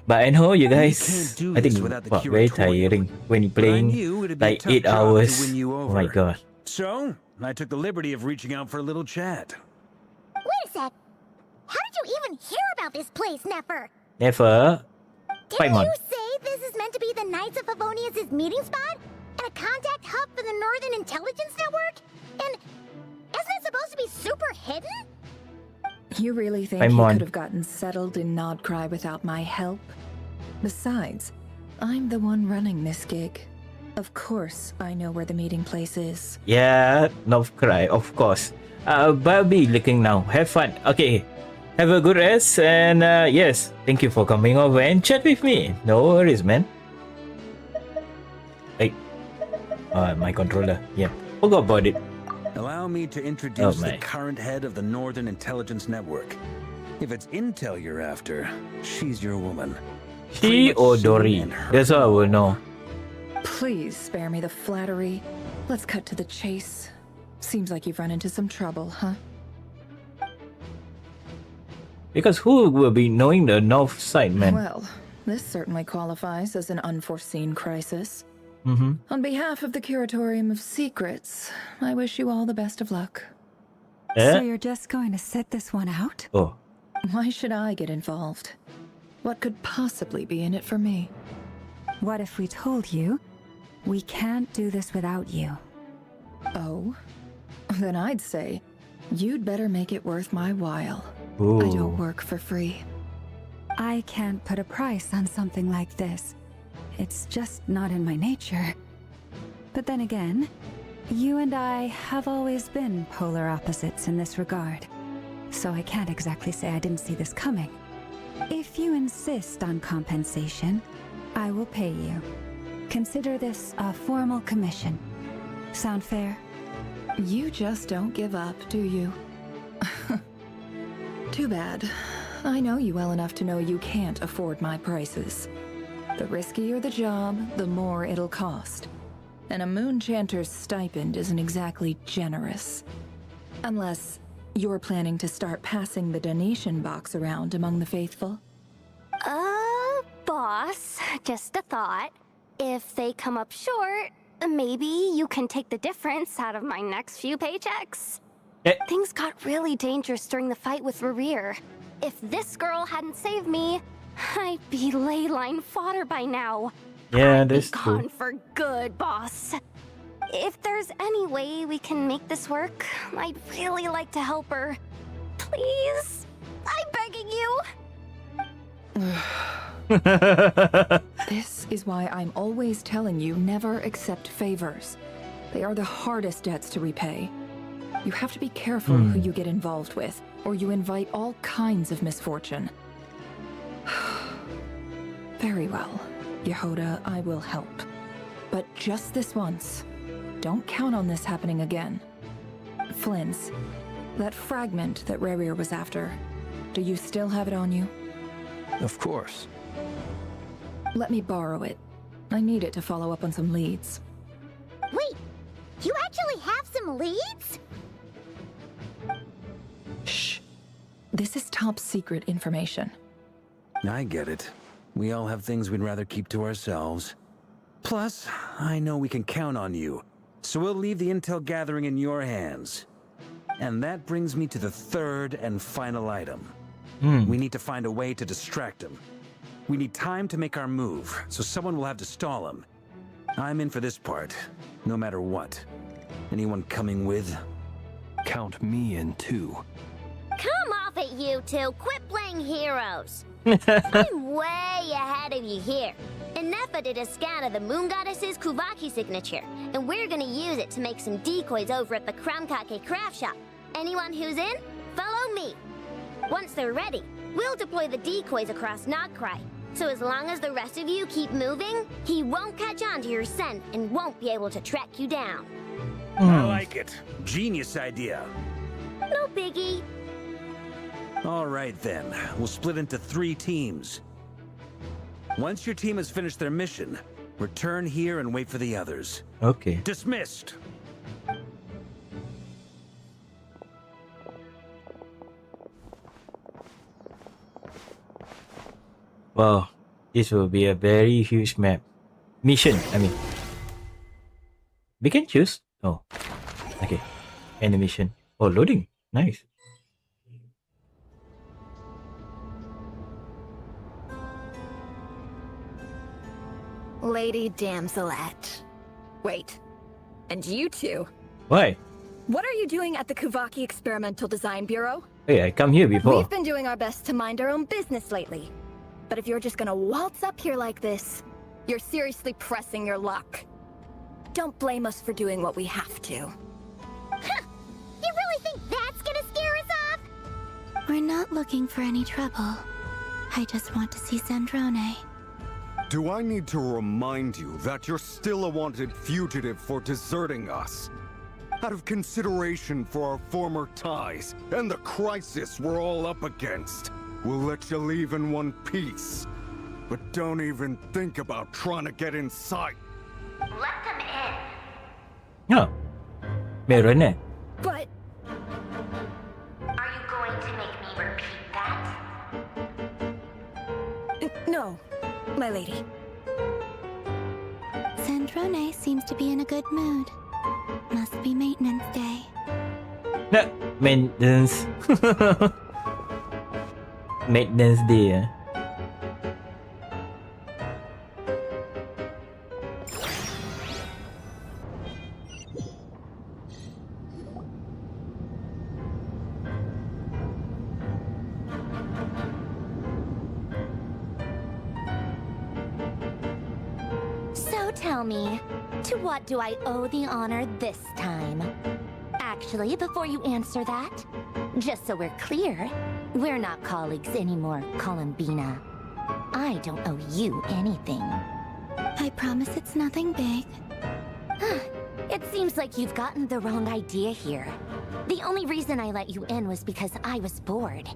Speaker 1: But I know you guys, I think, very tiring when you're playing like 8 hours. Oh my god.
Speaker 10: So, I took the liberty of reaching out for a little chat.
Speaker 2: Wait a sec. How did you even hear about this place, Neffer?
Speaker 1: Never.
Speaker 2: Didn't
Speaker 1: Paimon.
Speaker 2: you say this is meant to be the Knights of Favonius' meeting spot? And a contact hub for the Northern Intelligence Network? And isn't it supposed to be super hidden?
Speaker 11: You really think
Speaker 1: I'm
Speaker 11: he
Speaker 1: on.
Speaker 11: could have gotten settled in Nodcry without my help? Besides, I'm the one running this gig. Of course, I know where the meeting place is.
Speaker 1: Yeah, no cry, of course. But I'll be looking now. Have fun. Okay. Have a good rest and yes, thank you for coming over and chat with me. No worries, man. Hey. My controller. Yeah. Forgot about it.
Speaker 10: Allow me to introduce
Speaker 1: my.
Speaker 10: the current head of the Northern Intelligence Network. If it's intel you're after, she's your woman.
Speaker 1: She or Dory. That's all I will know.
Speaker 11: Please spare me the flattery. Let's cut to the chase. Seems like you've run into some trouble, huh?
Speaker 1: Because who will be knowing the north side, man?
Speaker 11: Well, this certainly qualifies as an unforeseen crisis.
Speaker 1: Mm-hmm.
Speaker 11: On behalf of the Curatorium of Secrets, I wish you all the best of luck.
Speaker 4: So you're just going to sit this one out?
Speaker 1: Oh.
Speaker 11: Why should I get involved? What could possibly be in it for me?
Speaker 4: What if we told you we can't do this without you?
Speaker 11: Oh? Then I'd say you'd better make it worth my while.
Speaker 1: Ooh.
Speaker 11: I don't work for free.
Speaker 4: I can't put a price on something like this. It's just not in my nature. But then again, you and I have always been polar opposites in this regard. So I can't exactly say I didn't see this coming. If you insist on compensation, I will pay you. Consider this a formal commission. Sound fair?
Speaker 11: You just don't give up, do you? Too bad. I know you well enough to know you can't afford my prices. The riskier the job, the more it'll cost. And a moon chanter's stipend isn't exactly generous. Unless you're planning to start passing the donation box around among the faithful.
Speaker 8: Boss, just a thought. If they come up short, maybe you can take the difference out of my next few paychecks. Things got really dangerous during the fight with Rarier. If this girl hadn't saved me, I'd be ley line fodder by now.
Speaker 1: Yeah,
Speaker 8: I'd be
Speaker 1: that's true.
Speaker 8: gone for good, boss. If there's any way we can make this work, I'd really like to help her. Please? I'm begging you.
Speaker 11: This is why I'm always telling you never accept favors. They are the hardest debts to repay. You have to be careful who you get involved with, or you invite all kinds of misfortune. Very well. Yehoda, I will help. But just this once. Don't count on this happening again. Flynn's, that fragment that Rerir was after, do you still have it on you?
Speaker 5: Of course.
Speaker 11: Let me borrow it. I need it to follow up on some leads.
Speaker 2: Wait, you actually have some leads?
Speaker 11: Shh. This is top secret information.
Speaker 10: I get it. We all have things we'd rather keep to ourselves. Plus, I know we can count on you, so we'll leave the intel gathering in your hands. And that brings me to the third and final item. We need to find a way to distract him. We need time to make our move, so someone will have to stall him. I'm in for this part, no matter what. Anyone coming with?
Speaker 5: Count me in too.
Speaker 6: Come off it, you two. Quit playing heroes. I'm way ahead of you here. Nefa did a scan of the Moon Goddess's Kuvaki signature, and we're gonna use it to make some decoys over at the Kramkake craft shop. Anyone who's in, follow me. Once they're ready, we'll deploy the decoys across Nagcry. So as long as the rest of you keep moving, he won't catch on to your scent and won't be able to track you down.
Speaker 10: I like it. Genius idea.
Speaker 6: No biggie.
Speaker 10: All right then, we'll split into 3 teams. Once your team has finished their mission, return here and wait for the others.
Speaker 1: Okay.
Speaker 10: Dismissed!
Speaker 1: Wow, this will be a very huge map. Mission, I mean. We can choose? Oh. Okay. Animation. Oh, loading. Nice.
Speaker 12: Lady Damselette. Wait. And you two?
Speaker 1: Why?
Speaker 12: What are you doing at the Kuvaki Experimental Design Bureau?
Speaker 1: Hey, I come here before.
Speaker 12: We've been doing our best to mind our own business lately. But if you're just gonna waltz up here like this, you're seriously pressing your luck. Don't blame us for doing what we have to.
Speaker 2: You really think that's gonna scare us off? We're not looking for any trouble. I just want to see Sandrone.
Speaker 9: Do I need to remind you that you're still a wanted fugitive for deserting us? Out of consideration for our former ties and the crisis we're all up against, we'll let you leave in one piece. But don't even think about trying to get inside.
Speaker 2: Let them in.
Speaker 1: Oh. Meron eh.
Speaker 12: But...
Speaker 2: Are you going to make me repeat that?
Speaker 12: No, my lady.
Speaker 2: Sandrone seems to be in a good mood. Must be maintenance day.
Speaker 1: Nah, maintenance. Maintenance day. Eh?
Speaker 8: So tell me, to what do I owe the honor this time? Actually, before you answer that, just so we're clear, we're not colleagues anymore, Columbina. I don't owe you anything.
Speaker 2: I promise it's nothing big.
Speaker 8: It seems like you've gotten the wrong idea here. The only reason I let you in was because I was bored.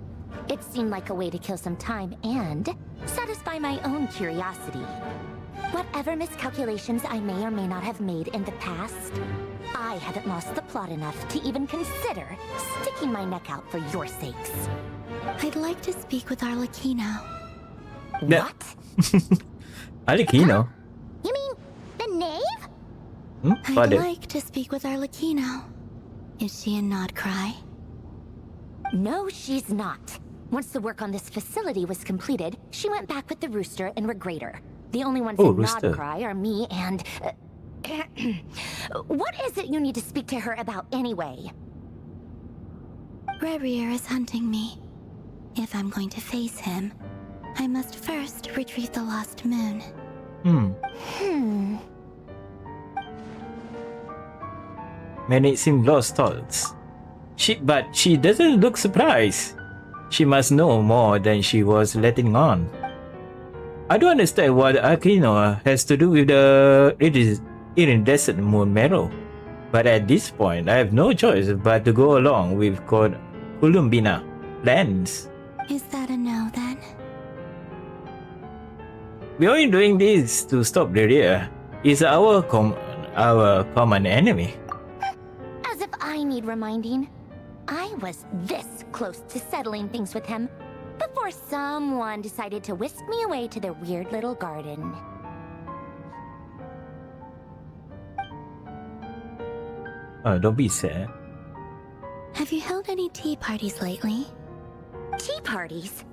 Speaker 8: It seemed like a way to kill some time and satisfy my own curiosity. Whatever miscalculations I may or may not have made in the past, I haven't lost the plot enough to even consider sticking my neck out for your sakes.
Speaker 2: I'd like to speak with Arlecchino.
Speaker 1: Yeah.
Speaker 8: What?
Speaker 1: Arlecchino?
Speaker 2: You mean the knave? I'd
Speaker 1: Pardon.
Speaker 2: like to speak with Arlecchino. Is she in Nodcry?
Speaker 8: No, she's not. Once the work on this facility was completed, she went back with the Rooster and Regrator. The only ones in
Speaker 1: Rooster.
Speaker 8: Nodcry are me and... what is it you need to speak to her about anyway?
Speaker 2: Rerir is hunting me. If I'm going to face him, I must first retrieve the lost moon.
Speaker 1: Manage some lost thoughts. But she doesn't look surprised. She must know more than she was letting on. I don't understand what Aquino has to do with the iridescent moon marrow. But at this point, I have no choice but to go along with Columbina plans.
Speaker 2: Is that a no then?
Speaker 1: We're only doing this to stop the rear. It's our common enemy.
Speaker 2: As if I need reminding. I was this close to settling things with him before someone decided to whisk me away to their weird little garden.
Speaker 1: Oh, don't be sad.
Speaker 2: Have you held any tea parties lately? Tea parties?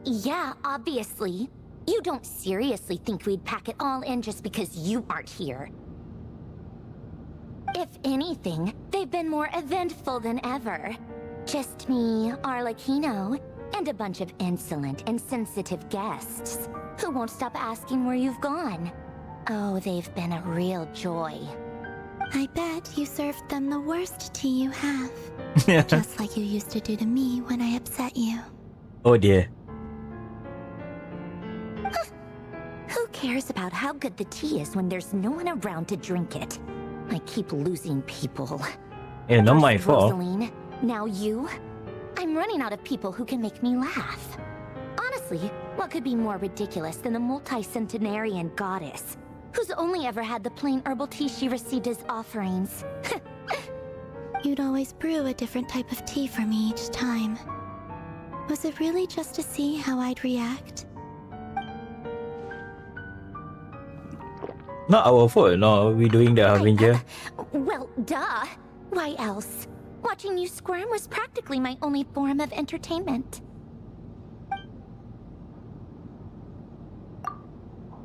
Speaker 2: Yeah, obviously. You don't seriously think we'd pack it all in just because you aren't here. If anything, they've been more eventful than ever. Just me, Arlecchino, and a bunch of insolent and sensitive guests who won't stop asking where you've gone. Oh, they've been a real joy. I bet you served them the worst tea you have. Just like you used to do to me when I upset you.
Speaker 1: Oh dear.
Speaker 2: Who cares about how good the tea is when there's no one around to drink it? I keep losing people.
Speaker 1: Yeah, not my fault.
Speaker 2: Rosaline, now you? I'm running out of people who can make me laugh. Honestly, what could be more ridiculous than the multi-centenarian goddess, who's only ever had the plain herbal tea she received as offerings? You'd always brew a different type of tea for me each time. Was it really just to see how I'd react?
Speaker 1: Not our fault, no. We're doing the Avenger.
Speaker 2: Well, duh. Why else? Watching you squirm was practically my only form of entertainment.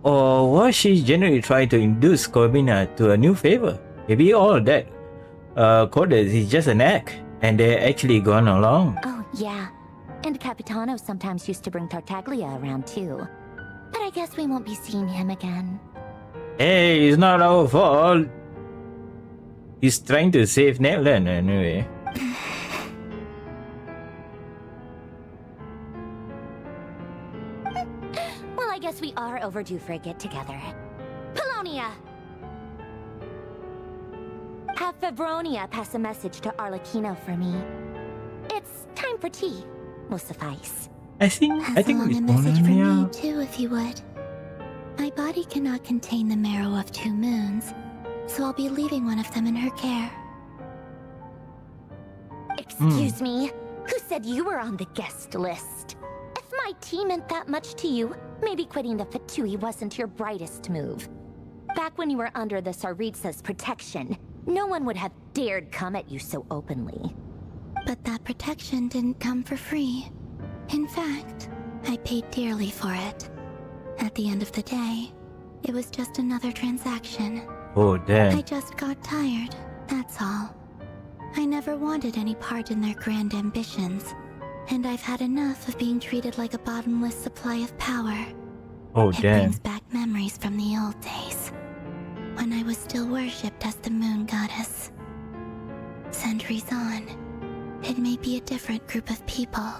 Speaker 1: Or was she genuinely trying to induce Corbina to a new favor? Maybe all that Cordes is just an act, and they're actually gone along.
Speaker 2: Oh, yeah. And Capitano sometimes used to bring Tartaglia around too. But I guess we won't be seeing him again.
Speaker 1: Hey, it's not our fault. He's trying to save Netland anyway.
Speaker 2: Well, I guess we are overdue for a get-together. Polonia! Have Febronia pass a message to Arlecchino for me. It's time for tea. Will suffice.
Speaker 1: I think
Speaker 2: a message for me too, if you would. My body cannot contain the marrow of 2 moons, so I'll be leaving one of them in her care. Excuse me? Who said you were on the guest list? If my tea meant that much to you, maybe quitting the Fatui wasn't your brightest move. Back when you were under the Tsaritsa's protection, no one would have dared come at you so openly. But that protection didn't come for free. In fact, I paid dearly for it. At the end of the day, it was just another transaction.
Speaker 1: Oh, damn.
Speaker 2: I just got tired, that's all. I never wanted any part in their grand ambitions, and I've had enough of being treated like a bottomless supply of power.
Speaker 1: Oh,
Speaker 2: it
Speaker 1: damn.
Speaker 2: brings back memories from the old days, when I was still worshipped as the moon goddess. Centuries on, it may be a different group of people,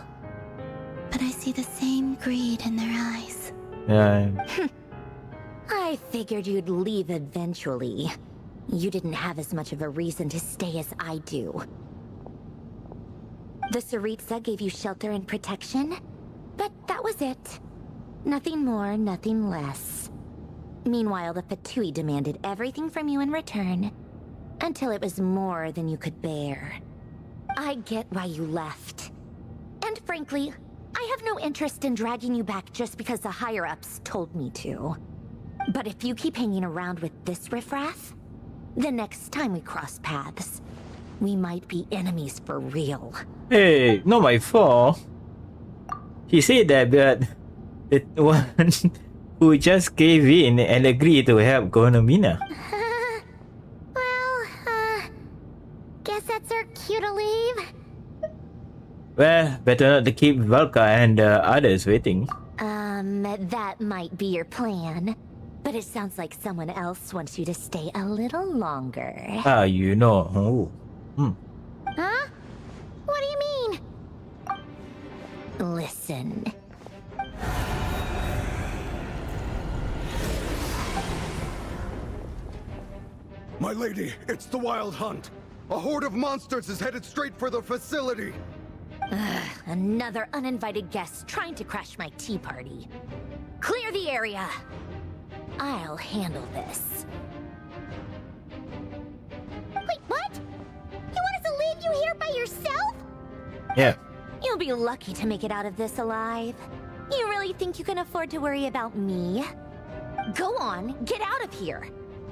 Speaker 2: but I see the same greed in their eyes.
Speaker 1: Yeah.
Speaker 2: I figured you'd leave eventually. You didn't have as much of a reason to stay as I do. The Tsaritsa gave you shelter and protection, but that was it. Nothing more, nothing less. Meanwhile, the Fatui demanded everything from you in return, until it was more than you could bear. I get why you left. And frankly, I have no interest in dragging you back just because the higher-ups told me to. But if you keep hanging around with this riffraff, the next time we cross paths, we might be enemies for real.
Speaker 1: Hey, not my fault. He said that, but the one who just gave in and agreed to help Gonomina.
Speaker 2: Guess that's our cue to leave.
Speaker 1: Well, better not to keep Valka and others waiting.
Speaker 2: That might be your plan. But it sounds like someone else wants you to stay a little longer.
Speaker 1: Ah, you know. Oh.
Speaker 2: Huh? Listen.
Speaker 9: My lady, it's the Wild Hunt. A horde of monsters is headed straight for the facility.
Speaker 2: Another uninvited guest trying to crash my tea party. Clear the area. I'll handle this. Wait, what? You want us to leave you here by yourself?
Speaker 1: Yeah.
Speaker 2: You'll be lucky to make it out of this alive. You really think you can afford to worry about me? Go on, get out of here.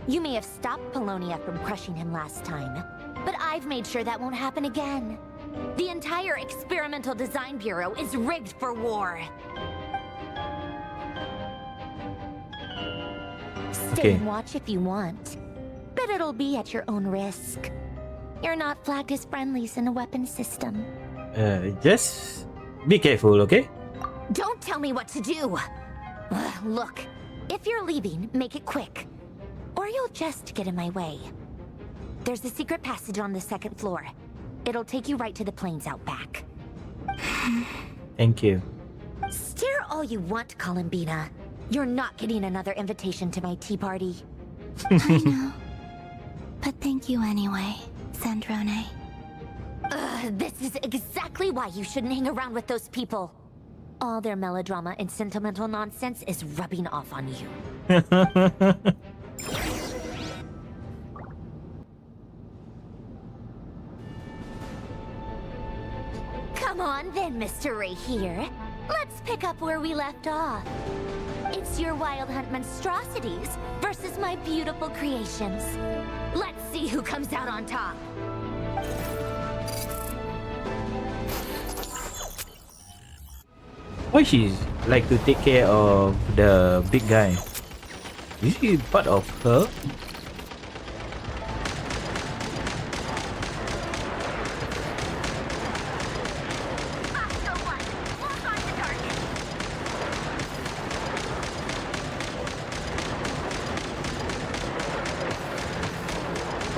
Speaker 2: You may have stopped Polonia from crushing him last time, but I've made sure that won't happen again. The entire Experimental Design Bureau is rigged for war. Stay and watch if you want, but it'll be at your own risk. You're not flagged as friendlies in a weapons system.
Speaker 1: Just be careful, okay?
Speaker 2: Don't tell me what to do! Look, if you're leaving, make it quick. Or you'll just get in my way. There's a secret passage on the second floor. It'll take you right to the plains out back.
Speaker 1: Thank you.
Speaker 2: Stare all you want, Columbina. You're not getting another invitation to my tea party.
Speaker 8: I know. But thank you anyway, Sandrone.
Speaker 2: This is exactly why you shouldn't hang around with those people. All their melodrama and sentimental nonsense is rubbing off on you. Come on then, Mr. Ray here. Let's pick up where we left off. It's your Wild Hunt monstrosities versus my beautiful creations. Let's see who comes out on top.
Speaker 1: Why she like to take care of the big guy? Is he part of her?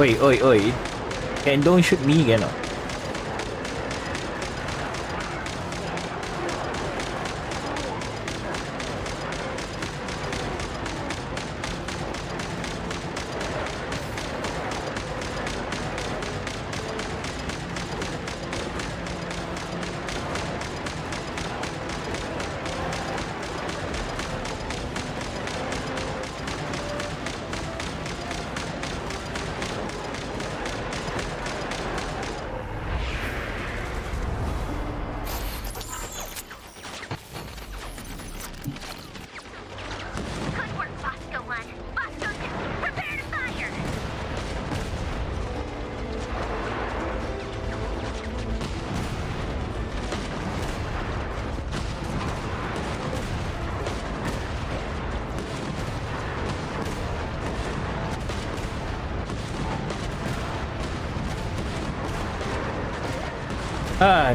Speaker 1: Oi. And don't shoot me again.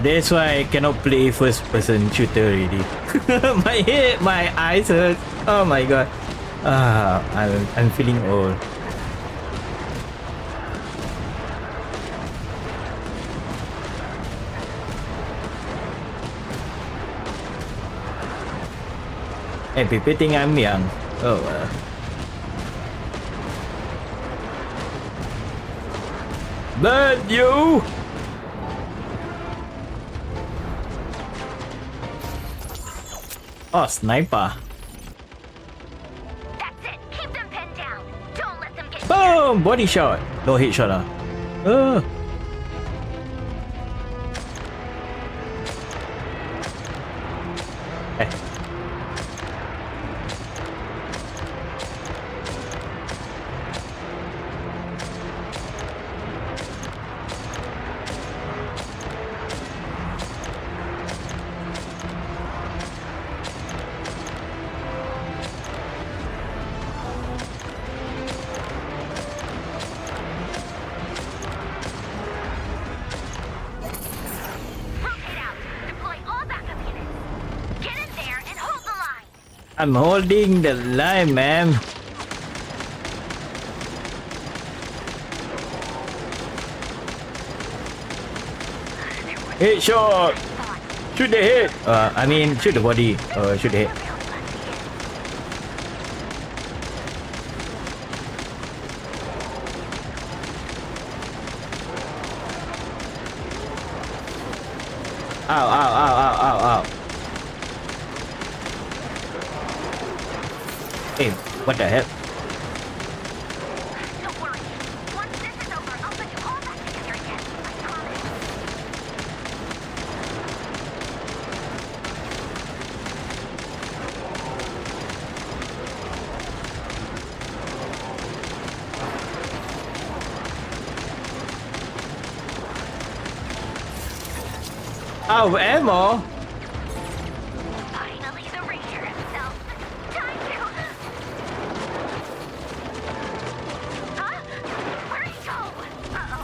Speaker 1: That's why I cannot play first-person shooter already. My eyes hurt. Oh my god. I'm feeling old. And people think I'm young. Oh well. But you! Oh, sniper.
Speaker 2: That's it. Keep them pinned down. Don't let them get
Speaker 1: Boom! Body shot. No headshot. I'm holding the line, man. Headshot. Shoot the head! I mean, shoot the body. Shoot the head. Ow, ow, ow, ow, ow, ow. Hey, what the hell?
Speaker 2: Don't worry. Once this is over, I'll put you all back together again. I promise.
Speaker 1: Oh, ammo!
Speaker 2: Finally, the Ranger himself. Time to... Huh? Where'd he go? Uh-oh.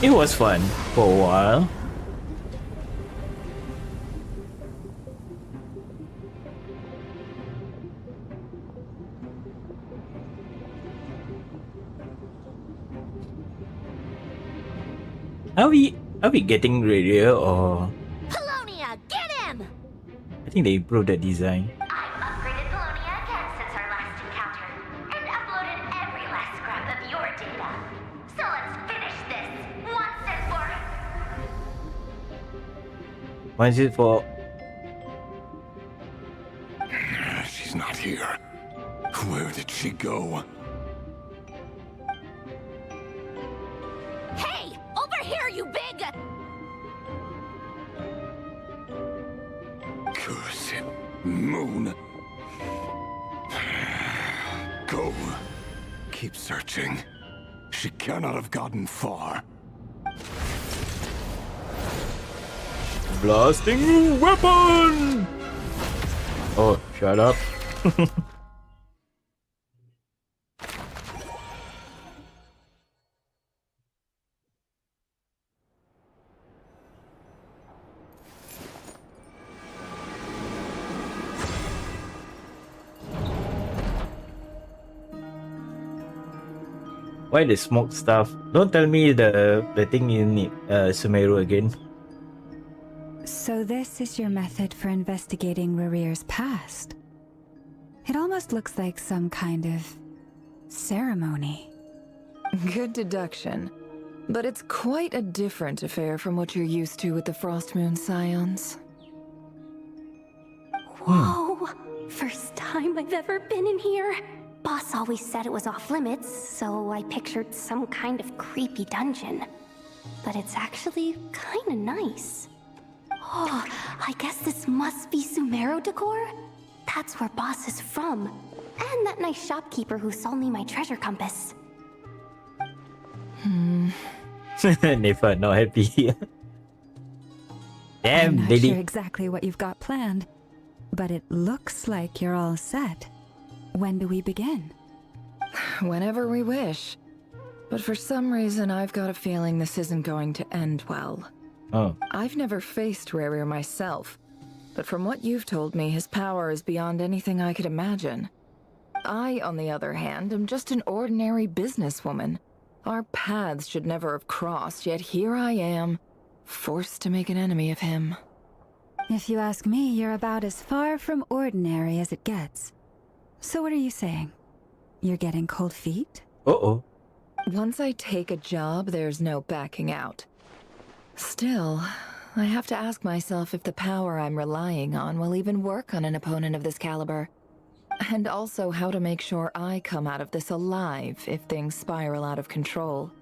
Speaker 1: It was fun for a while. Are we getting radio or
Speaker 6: Polonia, get him!
Speaker 1: I think they improved the design.
Speaker 2: I've upgraded Polonia again since our last encounter, and uploaded every last scrap of your data. So let's finish this once and for...
Speaker 1: What is it for?
Speaker 9: She's not here. Where did she go?
Speaker 6: Hey! Over here, you big...
Speaker 9: Curse it, Moon. Go. Keep searching. She cannot have gotten far.
Speaker 1: Blasting weapon! Oh, shut up. Why the smoke stuff? Don't tell me the thing in Sumeru again.
Speaker 4: So this is your method for investigating Rarir's past? It almost looks like some kind of ceremony.
Speaker 11: Good deduction. But it's quite a different affair from what you're used to with the Frost Moon Scions.
Speaker 8: Whoa! First time I've ever been in here. Boss always said it was off limits, so I pictured some kind of creepy dungeon. But it's actually kinda nice. Oh, I guess this must be Sumeru decor? That's where Boss is from. And that nice shopkeeper who sold me my treasure compass.
Speaker 1: Never not happy. Damn,
Speaker 4: I'm not
Speaker 1: lady.
Speaker 4: sure exactly what you've got planned, but it looks like you're all set. When do we begin?
Speaker 11: Whenever we wish. But for some reason, I've got a feeling this isn't going to end well.
Speaker 1: Oh.
Speaker 11: I've never faced Rarir myself, but from what you've told me, his power is beyond anything I could imagine. I, on the other hand, am just an ordinary businesswoman. Our paths should never have crossed, yet here I am, forced to make an enemy of him.
Speaker 4: If you ask me, you're about as far from ordinary as it gets. So what are you saying? You're getting cold feet?
Speaker 1: Uh-oh.
Speaker 11: Once I take a job, there's no backing out. Still, I have to ask myself if the power I'm relying on will even work on an opponent of this caliber. And also how to make sure I come out of this alive if things spiral out of control.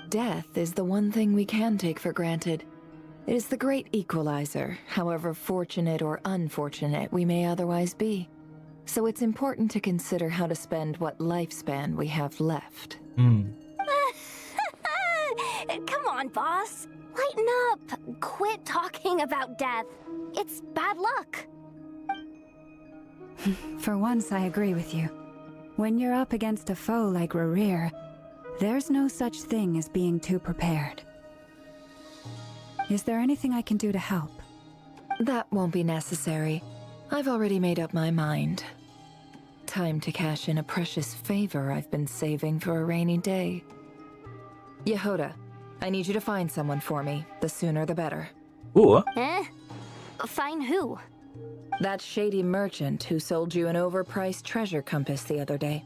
Speaker 11: Death is the one thing we can take for granted. It is the great equalizer, however fortunate or unfortunate we may otherwise be. So it's important to consider how to spend what lifespan we have left.
Speaker 8: Come on, boss. Lighten up. Quit talking about death. It's bad luck.
Speaker 4: For once, I agree with you. When you're up against a foe like Rarir, there's no such thing as being too prepared. Is there anything I can do to help?
Speaker 11: That won't be necessary. I've already made up my mind. Time to cash in a precious favor I've been saving for a rainy day. Yehoda, I need you to find someone for me. The sooner the better.
Speaker 1: Ooh.
Speaker 8: Find who?
Speaker 11: That shady merchant who sold you an overpriced treasure compass the other day.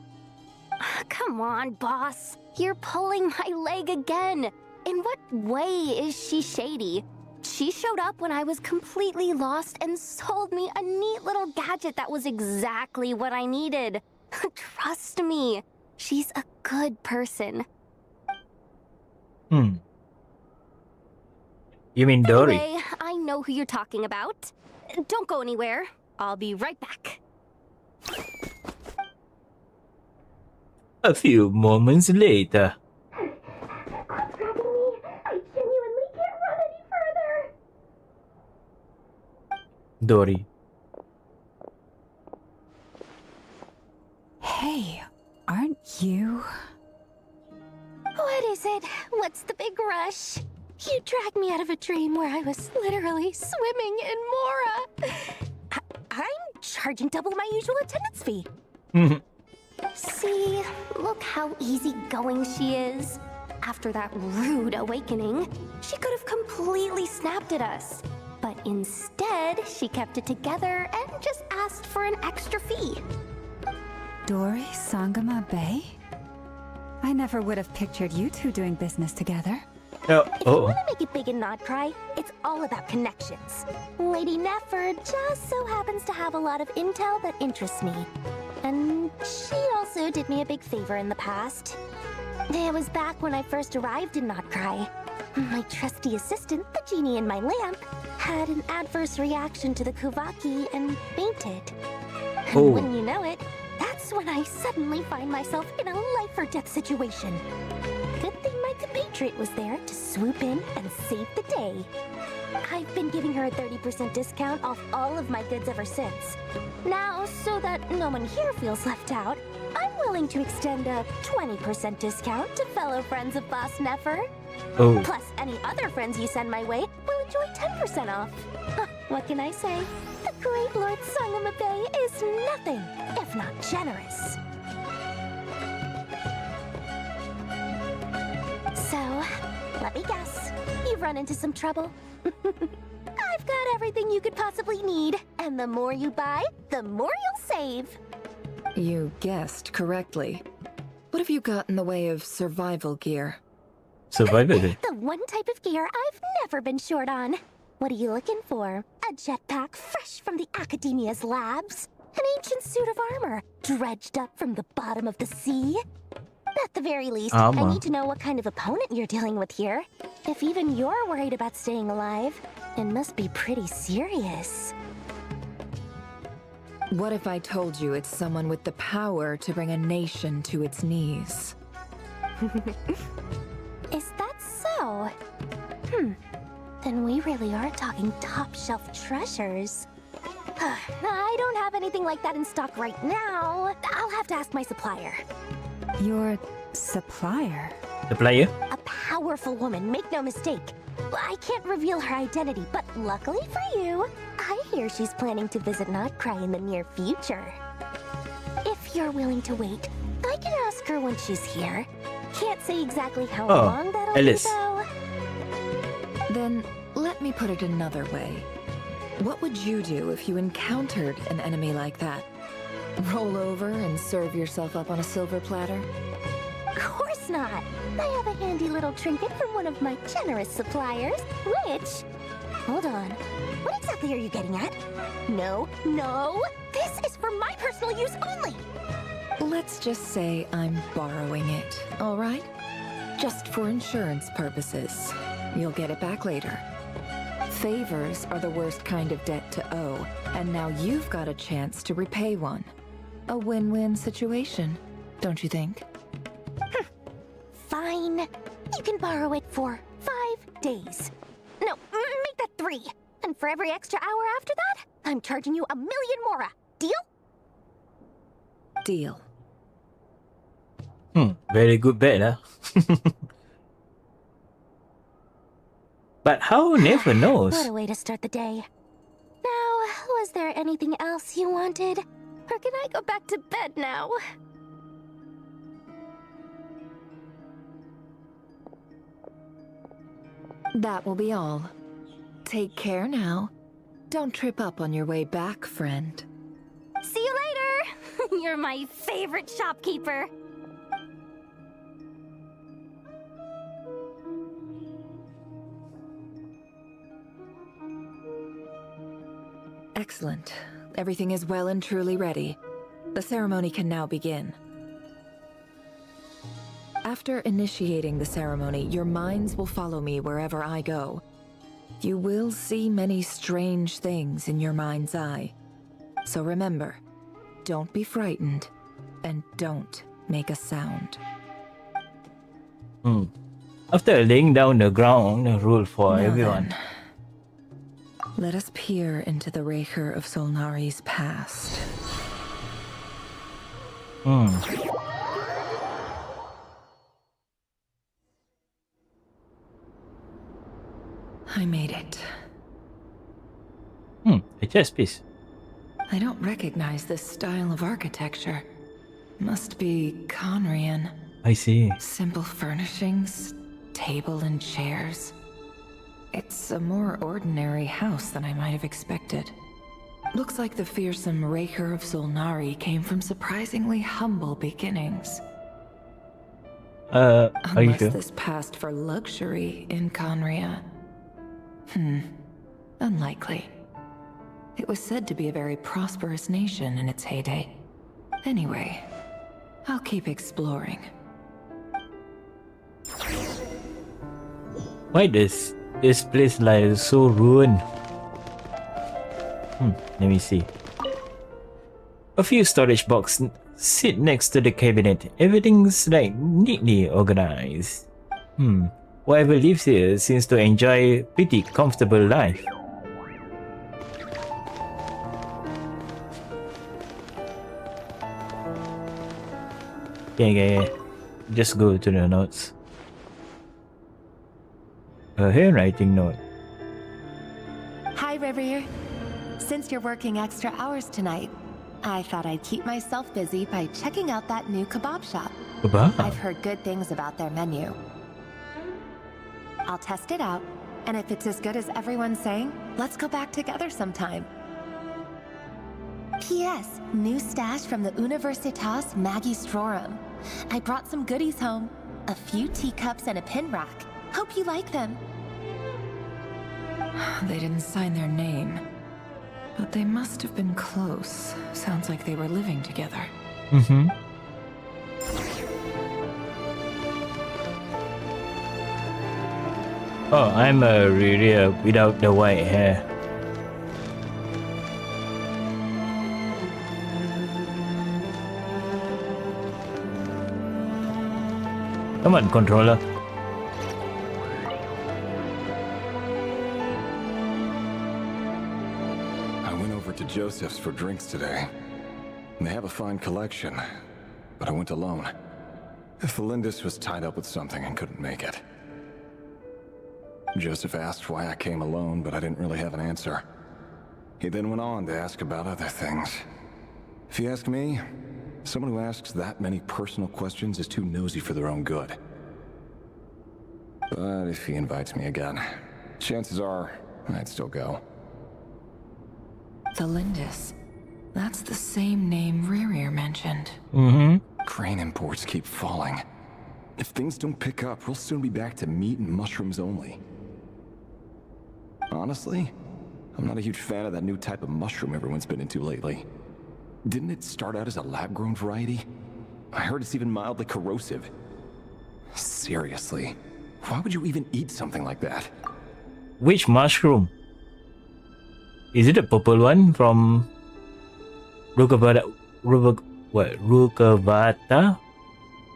Speaker 8: Come on, boss. You're pulling my leg again. In what way is she shady? She showed up when I was completely lost and sold me a neat little gadget that was exactly what I needed. Trust me, she's a good person.
Speaker 1: You mean Dory?
Speaker 8: Anyway, I know who you're talking about. Don't go anywhere. I'll be right back.
Speaker 1: A few moments later.
Speaker 2: What's grabbing me? I genuinely can't run any further.
Speaker 1: Dory.
Speaker 4: Hey, aren't you?
Speaker 8: What is it? What's the big rush? You dragged me out of a dream where I was literally swimming in Mora. I'm charging double my usual attendance fee. See, look how easygoing she is. After that rude awakening, she could have completely snapped at us. But instead, she kept it together and just asked for an extra fee.
Speaker 4: Dory Sangama Bay? I never would have pictured you two doing business together.
Speaker 8: If you want to make it big and not cry, it's all about connections. Lady Nefer just so happens to have a lot of intel that interests me. And she also did me a big favor in the past. It was back when I first arrived in Not Cry. My trusty assistant, the genie in my lamp, had an adverse reaction to the Kuvaki and fainted. And when you know it, that's when I suddenly find myself in a life-or-death situation. Good thing my compatriot was there to swoop in and save the day. I've been giving her a 30% discount off all of my goods ever since. Now, so that no one here feels left out, I'm willing to extend a 20% discount to fellow friends of Boss Nefer. Plus, any other friends you send my way will enjoy 10% off. What can I say? The great Lord Sangama Bay is nothing if not generous. So, let me guess. You've run into some trouble? I've got everything you could possibly need. And the more you buy, the more you'll save.
Speaker 11: You guessed correctly. What have you got in the way of survival gear?
Speaker 1: Survival gear?
Speaker 8: The one type of gear I've never been short on. What are you looking for? A jetpack fresh from the Academia's labs? An ancient suit of armor dredged up from the bottom of the sea? At the very least, I need to know what kind of opponent you're dealing with here. If even you're worried about staying alive, it must be pretty serious.
Speaker 11: What if I told you it's someone with the power to bring a nation to its knees?
Speaker 8: Is that so? Then we really are talking top-shelf treasures. I don't have anything like that in stock right now. I'll have to ask my supplier.
Speaker 4: Your supplier?
Speaker 1: Supplier?
Speaker 8: A powerful woman, make no mistake. I can't reveal her identity, but luckily for you, I hear she's planning to visit Not Cry in the near future. If you're willing to wait, I can ask her when she's here. Can't say exactly how long that'll be, though.
Speaker 11: Then, let me put it another way. What would you do if you encountered an enemy like that? Roll over and serve yourself up on a silver platter?
Speaker 8: Of course not. I have a handy little trinket from one of my generous suppliers, which... Hold on. What exactly are you getting at? No. This is for my personal use only.
Speaker 11: Let's just say I'm borrowing it, all right? Just for insurance purposes. You'll get it back later. Favors are the worst kind of debt to owe, and now you've got a chance to repay one. A win-win situation, don't you think?
Speaker 8: Fine. You can borrow it for 5 days. No, make that 3. And for every extra hour after that, I'm charging you 1,000,000 mora. Deal?
Speaker 11: Deal.
Speaker 1: Very good bet, huh? But how never knows?
Speaker 8: What a way to start the day. Now, was there anything else you wanted? Or can I go back to bed now?
Speaker 11: That will be all. Take care now. Don't trip up on your way back, friend.
Speaker 8: See you later! You're my favorite shopkeeper.
Speaker 11: Excellent. Everything is well and truly ready. The ceremony can now begin. After initiating the ceremony, your minds will follow me wherever I go. You will see many strange things in your mind's eye. So remember, don't be frightened, and don't make a sound.
Speaker 1: After laying down the ground rule for
Speaker 11: Now
Speaker 1: everyone.
Speaker 11: then, let us peer into the Raker of Solnari's past. I made it.
Speaker 1: A chess piece.
Speaker 11: I don't recognize this style of architecture. Must be Conrian.
Speaker 1: I see.
Speaker 11: Simple furnishings, table and chairs. It's a more ordinary house than I might have expected. Looks like the fearsome Raker of Solnari came from surprisingly humble beginnings.
Speaker 1: Are you
Speaker 11: Unless
Speaker 1: sure?
Speaker 11: this passed for luxury in Conria. Unlikely. It was said to be a very prosperous nation in its heyday. Anyway, I'll keep exploring.
Speaker 1: Why does this place like so ruined? Let me see. A few storage boxes sit next to the cabinet. Everything's like neatly organized. Whoever lives here seems to enjoy pretty comfortable life. Yeah. Just go to the notes. A handwriting note.
Speaker 13: Hi, Rivier. Since you're working extra hours tonight, I thought I'd keep myself busy by checking out that new kebab shop.
Speaker 1: Kebab?
Speaker 13: I've heard good things about their menu. I'll test it out, and if it's as good as everyone's saying, let's go back together sometime. P.S. New stash from the Universitas Magistrorum. I brought some goodies home. A few teacups and a pin rack. Hope you like them.
Speaker 11: They didn't sign their name. But they must have been close. Sounds like they were living together.
Speaker 1: Oh, I'm a Riria without the white hair. Come on, controller.
Speaker 9: I went over to Joseph's for drinks today. They have a fine collection, but I went alone. Felindis was tied up with something and couldn't make it. Joseph asked why I came alone, but I didn't really have an answer. He then went on to ask about other things. If you ask me, someone who asks that many personal questions is too nosy for their own good. But if he invites me again, chances are I'd still go.
Speaker 11: The Lindis. That's the same name Ririr mentioned.
Speaker 9: Crane imports keep falling. If things don't pick up, we'll soon be back to meat and mushrooms only. Honestly, I'm not a huge fan of that new type of mushroom everyone's been into lately. Didn't it start out as a lab-grown variety? I heard it's even mildly corrosive. Seriously, why would you even eat something like that?
Speaker 1: Which mushroom? Is it the purple one from Rukavata? Rukavata?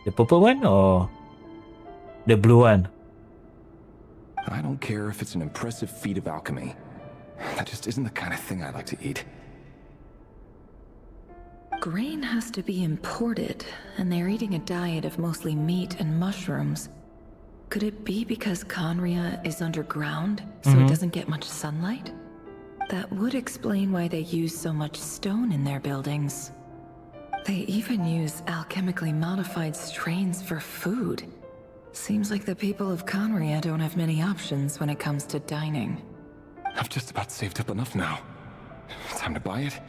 Speaker 1: The purple one or the blue one?
Speaker 9: I don't care if it's an impressive feat of alchemy. That just isn't the kind of thing I like to eat.
Speaker 11: Grain has to be imported, and they're eating a diet of mostly meat and mushrooms. Could it be because Conria is underground, so it doesn't get much sunlight? That would explain why they use so much stone in their buildings. They even use alchemically modified strains for food. Seems like the people of Conria don't have many options when it comes to dining.
Speaker 14: I've just about saved up enough now. Time to buy it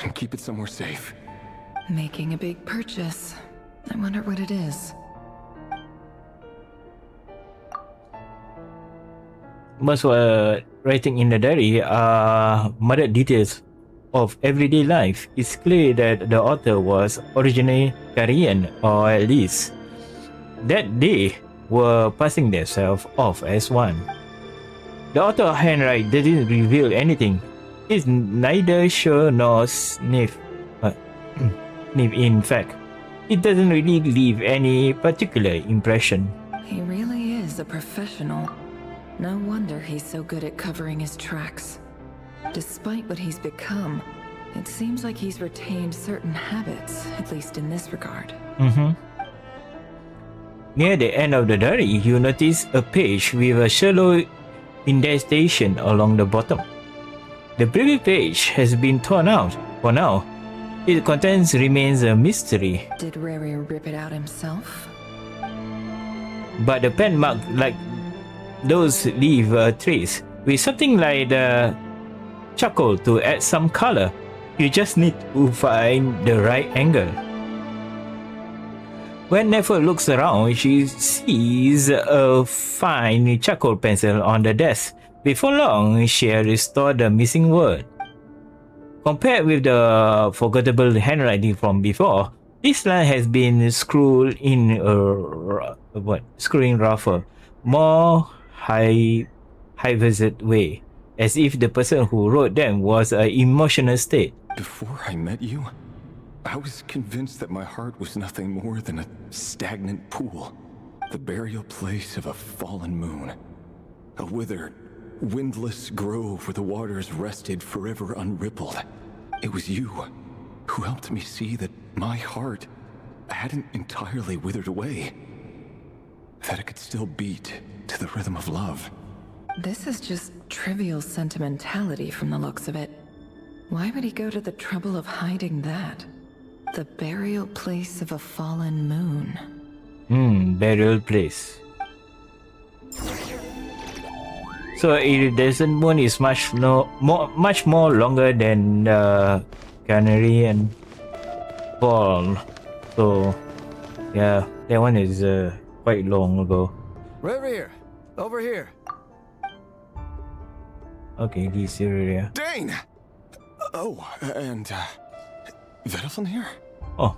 Speaker 14: and keep it somewhere safe.
Speaker 11: Making a big purchase. I wonder what it is.
Speaker 1: Most were writing in the diary are muddled details of everyday life. It's clear that the author was originally Korean, or at least that they were passing themselves off as one. The author's handwriting didn't reveal anything. It's neither sure nor sniff. In fact, it doesn't really leave any particular impression.
Speaker 11: He really is a professional. No wonder he's so good at covering his tracks. Despite what he's become, it seems like he's retained certain habits, at least in this regard.
Speaker 1: Near the end of the diary, you notice a page with a shallow indentation along the bottom. The previous page has been torn out. For now, its contents remains a mystery.
Speaker 11: Did Rary rip it out himself?
Speaker 1: But the pen mark like those leave a trace with something like the charcoal to add some color. You just need to find the right angle. When Nefer looks around, she sees a fine charcoal pencil on the desk. Before long, she has restored the missing word. Compared with the forgettable handwriting from before, this line has been screwed in a screwing rougher, more high-vised way, as if the person who wrote them was an emotional state.
Speaker 14: Before I met you, I was convinced that my heart was nothing more than a stagnant pool, the burial place of a fallen moon, a withered, windless grove where the waters rested forever unrippled. It was you who helped me see that my heart hadn't entirely withered away, that it could still beat to the rhythm of love.
Speaker 11: This is just trivial sentimentality from the looks of it. Why would he go to the trouble of hiding that? The burial place of a fallen moon.
Speaker 1: Burial place. So iridescent moon is much more longer than Canary and Ball. So yeah, that one is quite long ago.
Speaker 5: Right over here.
Speaker 1: Okay, this area.
Speaker 14: Dane! Oh, and Vedelfin here?
Speaker 1: Oh.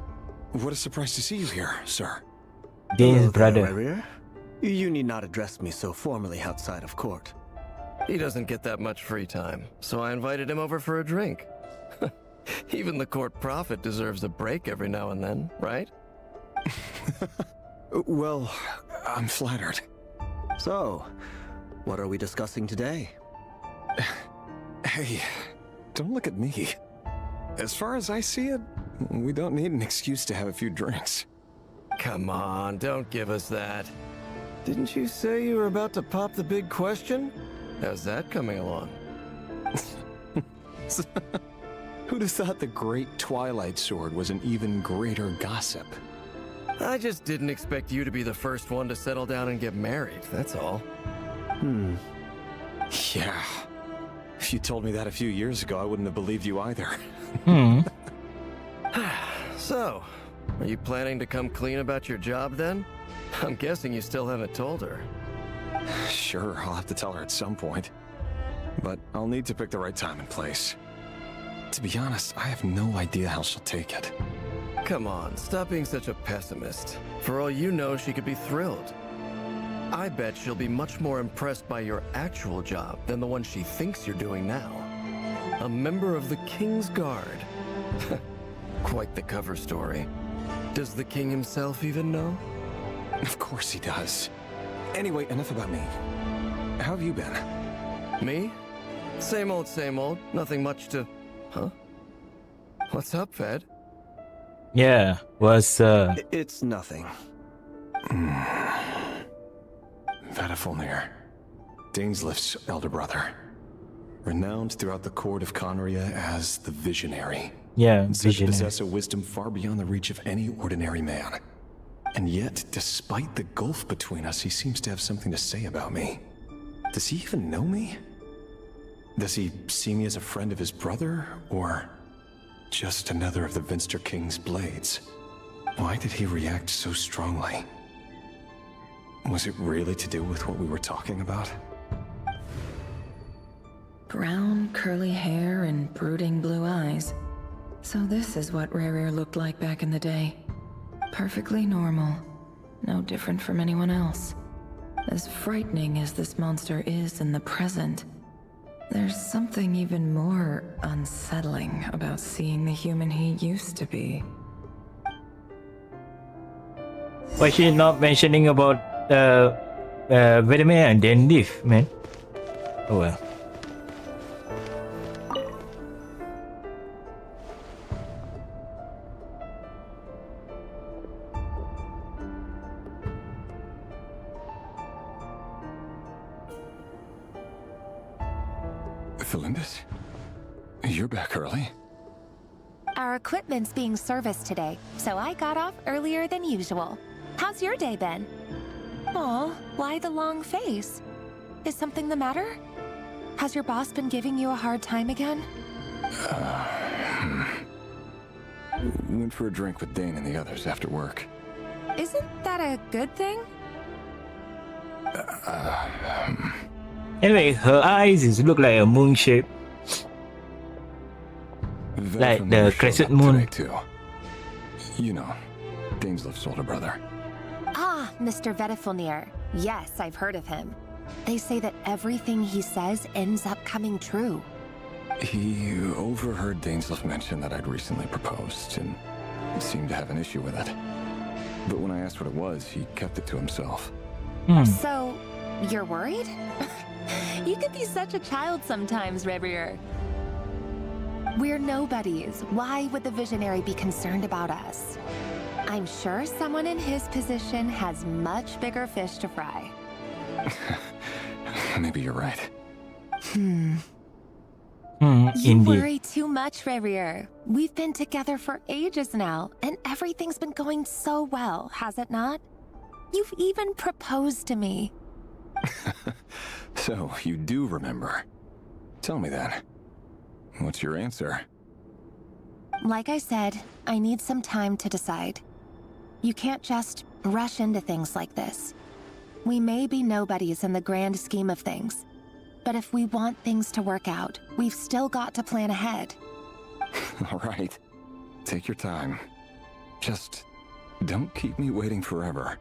Speaker 14: What a surprise to see you here, sir.
Speaker 1: Dane's brother.
Speaker 5: Rerir. You need not address me so formally outside of court. He doesn't get that much free time, so I invited him over for a drink. Even the court prophet deserves a break every now and then, right?
Speaker 14: Well, I'm flattered.
Speaker 5: So, what are we discussing today?
Speaker 14: Hey, don't look at me. As far as I see it, we don't need an excuse to have a few drinks.
Speaker 5: Come on, don't give us that. Didn't you say you were about to pop the big question? How's that coming along?
Speaker 14: Who'd have thought the great Twilight Sword was an even greater gossip?
Speaker 5: I just didn't expect you to be the first one to settle down and get married, that's all.
Speaker 14: Yeah. If you told me that a few years ago, I wouldn't have believed you either.
Speaker 5: So, are you planning to come clean about your job then? I'm guessing you still haven't told her.
Speaker 14: Sure, I'll have to tell her at some point. But I'll need to pick the right time and place. To be honest, I have no idea how she'll take it.
Speaker 5: Come on, stop being such a pessimist. For all you know, she could be thrilled. I bet she'll be much more impressed by your actual job than the one she thinks you're doing now. A member of the King's Guard. Quite the cover story. Does the king himself even know?
Speaker 14: Of course he does. Anyway, enough about me. How have you been?
Speaker 5: Me? Same old, same old. Nothing much to... Huh? What's up, Fed?
Speaker 1: Yeah, was
Speaker 5: It's nothing.
Speaker 14: Vedifulnir, Dainslift's elder brother. Renowned throughout the court of Conria as the Visionary.
Speaker 1: Yeah,
Speaker 14: said to
Speaker 1: visionary.
Speaker 14: possess a wisdom far beyond the reach of any ordinary man. And yet, despite the gulf between us, he seems to have something to say about me. Does he even know me? Does he see me as a friend of his brother, or just another of the Vinster King's blades? Why did he react so strongly? Was it really to do with what we were talking about?
Speaker 11: Brown, curly hair and brooding blue eyes. So this is what Rerir looked like back in the day. Perfectly normal. No different from anyone else. As frightening as this monster is in the present, there's something even more unsettling about seeing the human he used to be.
Speaker 1: Why she not mentioning about Vedemir and Dendif, man? Oh well.
Speaker 14: Felindis? You're back early?
Speaker 13: Our equipment's being serviced today, so I got off earlier than usual. How's your day been? Aw, why the long face? Is something the matter? Has your boss been giving you a hard time again?
Speaker 14: Went for a drink with Dane and the others after work.
Speaker 13: Isn't that a good thing?
Speaker 1: Anyway, her eyes look like a moon shape. Like the crescent moon.
Speaker 14: Too. You know, Dainslift's older brother.
Speaker 13: Ah, Mr. Vedifulnir. Yes, I've heard of him. They say that everything he says ends up coming true.
Speaker 14: He overheard Dainslift mention that I'd recently proposed, and seemed to have an issue with it. But when I asked what it was, he kept it to himself.
Speaker 13: So, you're worried? You could be such a child sometimes, Revier. We're nobodies. Why would the Visionary be concerned about us? I'm sure someone in his position has much bigger fish to fry.
Speaker 14: Maybe you're right.
Speaker 13: You
Speaker 1: Indeed.
Speaker 13: worry too much, Revier. We've been together for ages now, and everything's been going so well, has it not? You've even proposed to me.
Speaker 14: So, you do remember. Tell me then. What's your answer?
Speaker 13: Like I said, I need some time to decide. You can't just rush into things like this. We may be nobodies in the grand scheme of things, but if we want things to work out, we've still got to plan ahead.
Speaker 14: All right. Take your time. Just don't keep me waiting forever.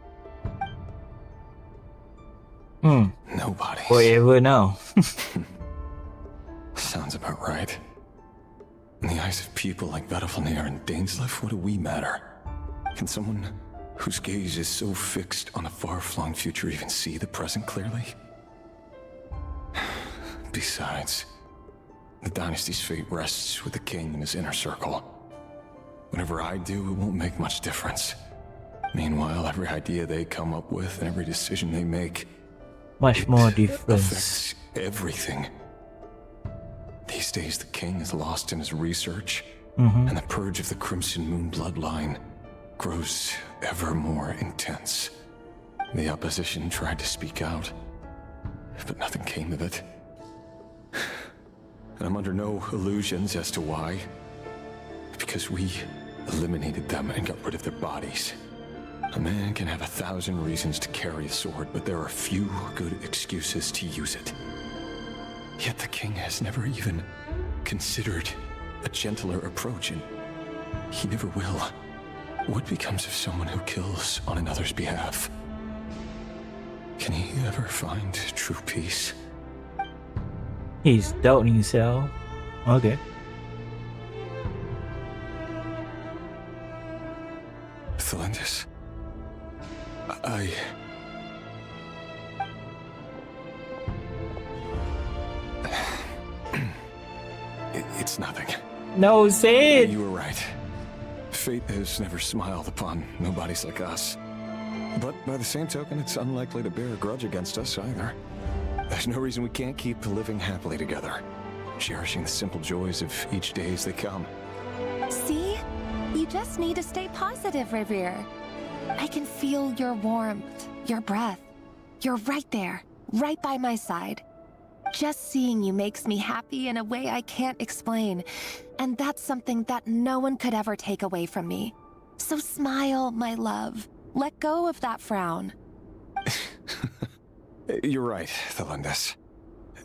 Speaker 14: Nobodies.
Speaker 1: Forever now.
Speaker 14: Sounds about right. In the eyes of people like Vedifulnir and Dainslift, what do we matter? Can someone whose gaze is so fixed on a far-flung future even see the present clearly? Besides, the dynasty's fate rests with the king and his inner circle. Whatever I do, it won't make much difference. Meanwhile, every idea they come up with and every decision they make
Speaker 1: Much more difference.
Speaker 14: affects everything. These days, the king is lost in his research, and the purge of the Crimson Moon bloodline grows ever more intense. The opposition tried to speak out, but nothing came of it. And I'm under no illusions as to why. Because we eliminated them and got rid of their bodies. A man can have 1,000 reasons to carry a sword, but there are few good excuses to use it. Yet the king has never even considered a gentler approach, and he never will. What becomes of someone who kills on another's behalf? Can he ever find true peace?
Speaker 1: He's doubting himself. Okay.
Speaker 14: Felindis, It's nothing.
Speaker 1: No, say it.
Speaker 14: You were right. Fate has never smiled upon nobodies like us. But by the same token, it's unlikely to bear a grudge against us either. There's no reason we can't keep living happily together, cherishing the simple joys of each day as they come.
Speaker 13: See? You just need to stay positive, Revere. I can feel your warmth, your breath. You're right there, right by my side. Just seeing you makes me happy in a way I can't explain. And that's something that no one could ever take away from me. So smile, my love. Let go of that frown.
Speaker 14: You're right, Thelindis.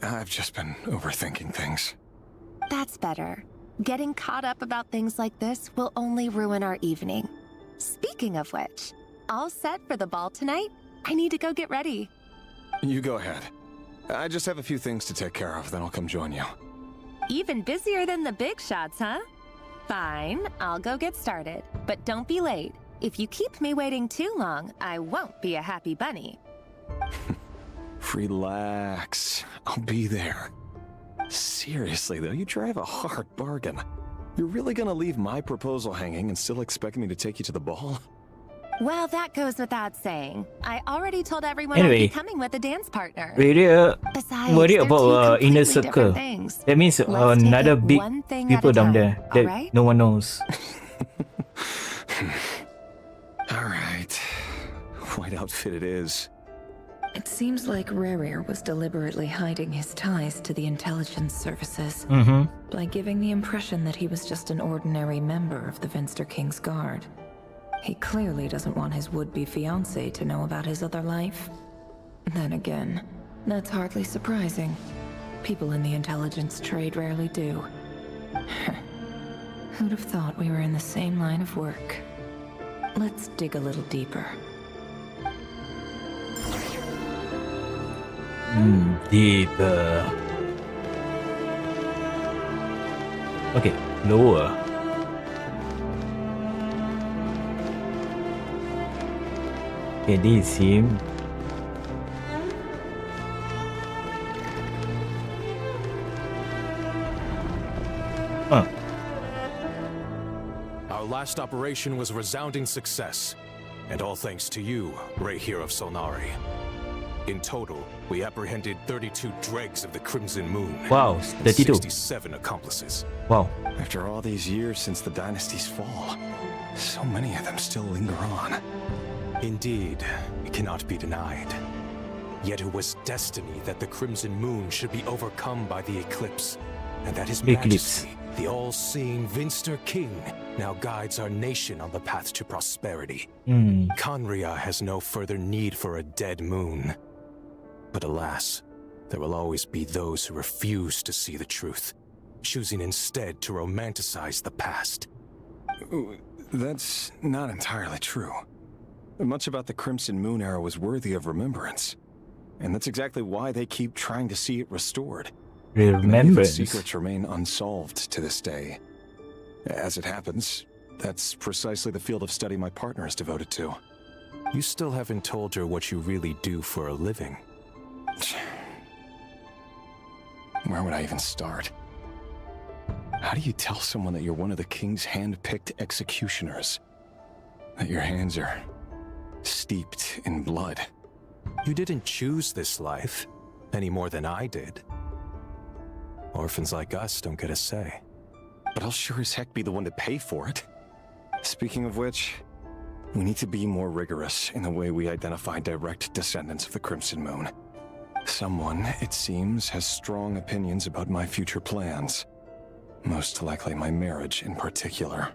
Speaker 14: I've just been overthinking things.
Speaker 13: That's better. Getting caught up about things like this will only ruin our evening. Speaking of which, all set for the ball tonight? I need to go get ready.
Speaker 14: You go ahead. I just have a few things to take care of, then I'll come join you.
Speaker 13: Even busier than the big shots, huh? Fine, I'll go get started. But don't be late. If you keep me waiting too long, I won't be a happy bunny.
Speaker 14: Relax. I'll be there. Seriously, though, you drive a hard bargain. You're really gonna leave my proposal hanging and still expect me to take you to the ball?
Speaker 13: Well, that goes without saying. I already told everyone
Speaker 1: Anyway,
Speaker 13: I'll be coming with a dance partner.
Speaker 1: Really
Speaker 13: Besides,
Speaker 1: worried
Speaker 13: they're
Speaker 1: about
Speaker 13: two
Speaker 1: inner
Speaker 13: completely
Speaker 1: circle.
Speaker 13: different things.
Speaker 1: That means
Speaker 13: Let's take
Speaker 1: another
Speaker 13: it
Speaker 1: big
Speaker 13: one thing at
Speaker 1: people
Speaker 13: a
Speaker 1: down
Speaker 13: time,
Speaker 1: there that
Speaker 13: alright?
Speaker 1: no one knows.
Speaker 14: Alright. White outfit it is.
Speaker 11: It seems like Rerir was deliberately hiding his ties to the intelligence services by giving the impression that he was just an ordinary member of the Vinster King's Guard. He clearly doesn't want his would-be fiancée to know about his other life. Then again, that's hardly surprising. People in the intelligence trade rarely do. Who'd have thought we were in the same line of work? Let's dig a little deeper.
Speaker 1: Deeper. Okay, lower. Okay, this is him.
Speaker 3: Our last operation was a resounding success, and all thanks to you, Rehir of Solnari. In total, we apprehended 32 dregs of the Crimson Moon.
Speaker 1: Wow,
Speaker 3: and
Speaker 1: 32.
Speaker 3: 67 accomplices.
Speaker 1: Wow.
Speaker 14: After all these years since the dynasty's fall, so many of them still linger on.
Speaker 3: Indeed, it cannot be denied. Yet it was destiny that the Crimson Moon should be overcome by the eclipse, and that His Majesty, the all-seeing Vinster King, now guides our nation on the path to prosperity. Conria has no further need for a dead moon. But alas, there will always be those who refuse to see the truth, choosing instead to romanticize the past.
Speaker 14: That's not entirely true. Much about the Crimson Moon era was worthy of remembrance. And that's exactly why they keep trying to see it restored.
Speaker 1: Remembrance?
Speaker 14: Many of the secrets remain unsolved to this day. As it happens, that's precisely the field of study my partner is devoted to.
Speaker 3: You still haven't told her what you really do for a living.
Speaker 14: Where would I even start? How do you tell someone that you're one of the king's hand-picked executioners? That your hands are steeped in blood?
Speaker 3: You didn't choose this life, any more than I did. Orphans like us don't get a say.
Speaker 14: But I'll sure as heck be the one to pay for it. Speaking of which, we need to be more rigorous in the way we identify direct descendants of the Crimson Moon. Someone, it seems, has strong opinions about my future plans. Most likely my marriage in particular.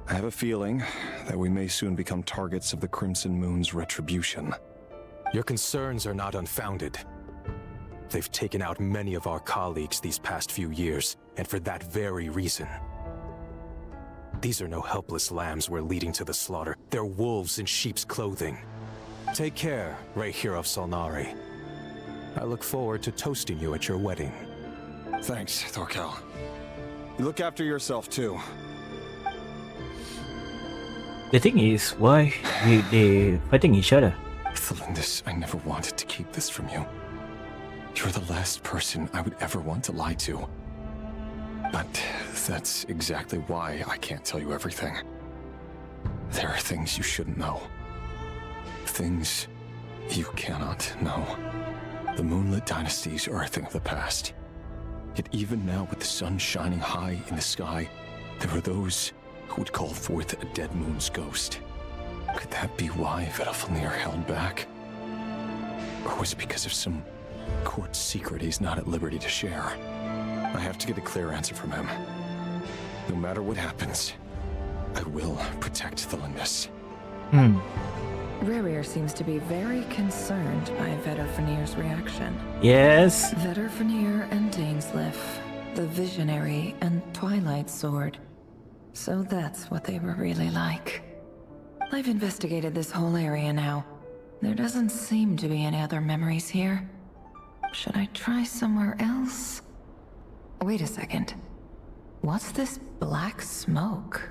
Speaker 14: I have a feeling that we may soon become targets of the Crimson Moon's retribution.
Speaker 3: Your concerns are not unfounded. They've taken out many of our colleagues these past few years, and for that very reason. These are no helpless lambs we're leading to the slaughter. They're wolves in sheep's clothing. Take care, Rehir of Solnari. I look forward to toasting you at your wedding.
Speaker 14: Thanks, Thorkel. You look after yourself, too.
Speaker 1: The thing is, why they fighting each other?
Speaker 14: Thelindis, I never wanted to keep this from you. You're the last person I would ever want to lie to. But that's exactly why I can't tell you everything. There are things you shouldn't know. things you cannot know. The moonlit dynasties are a thing of the past. Yet even now, with the sun shining high in the sky, there are those who would call forth a dead moon's ghost. Could that be why Vedalfnir held back? Or was it because of some court secret he's not at liberty to share? I have to get a clear answer from him. No matter what happens, I will protect the Lindis.
Speaker 11: Rerir seems to be very concerned by Vedalfnir's reaction.
Speaker 1: Yes.
Speaker 11: Vedalfnir and Dainsleif, the Visionary and Twilight Sword. So that's what they were really like. I've investigated this whole area now. There doesn't seem to be any other memories here. Should I try somewhere else? Wait a second. What's this black smoke?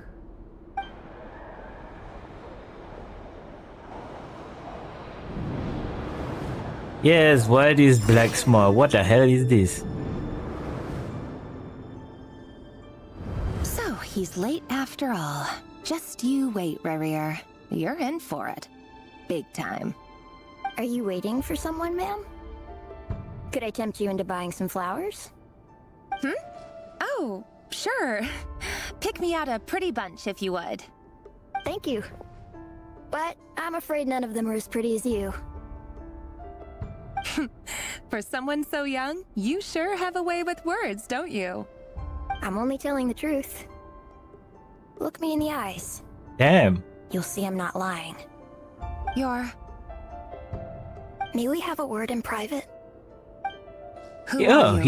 Speaker 1: Yes, what is black smoke? What the hell is this?
Speaker 13: So, he's late after all. Just you wait, Rerir. You're in for it. Big time.
Speaker 8: Are you waiting for someone, ma'am? Could I tempt you into buying some flowers?
Speaker 13: Oh, sure. Pick me out a pretty bunch if you would.
Speaker 8: Thank you. But I'm afraid none of them are as pretty as you.
Speaker 13: For someone so young, you sure have a way with words, don't you?
Speaker 8: I'm only telling the truth. Look me in the eyes.
Speaker 1: Damn.
Speaker 8: You'll see I'm not lying. May we have a word in private?
Speaker 1: Yeah,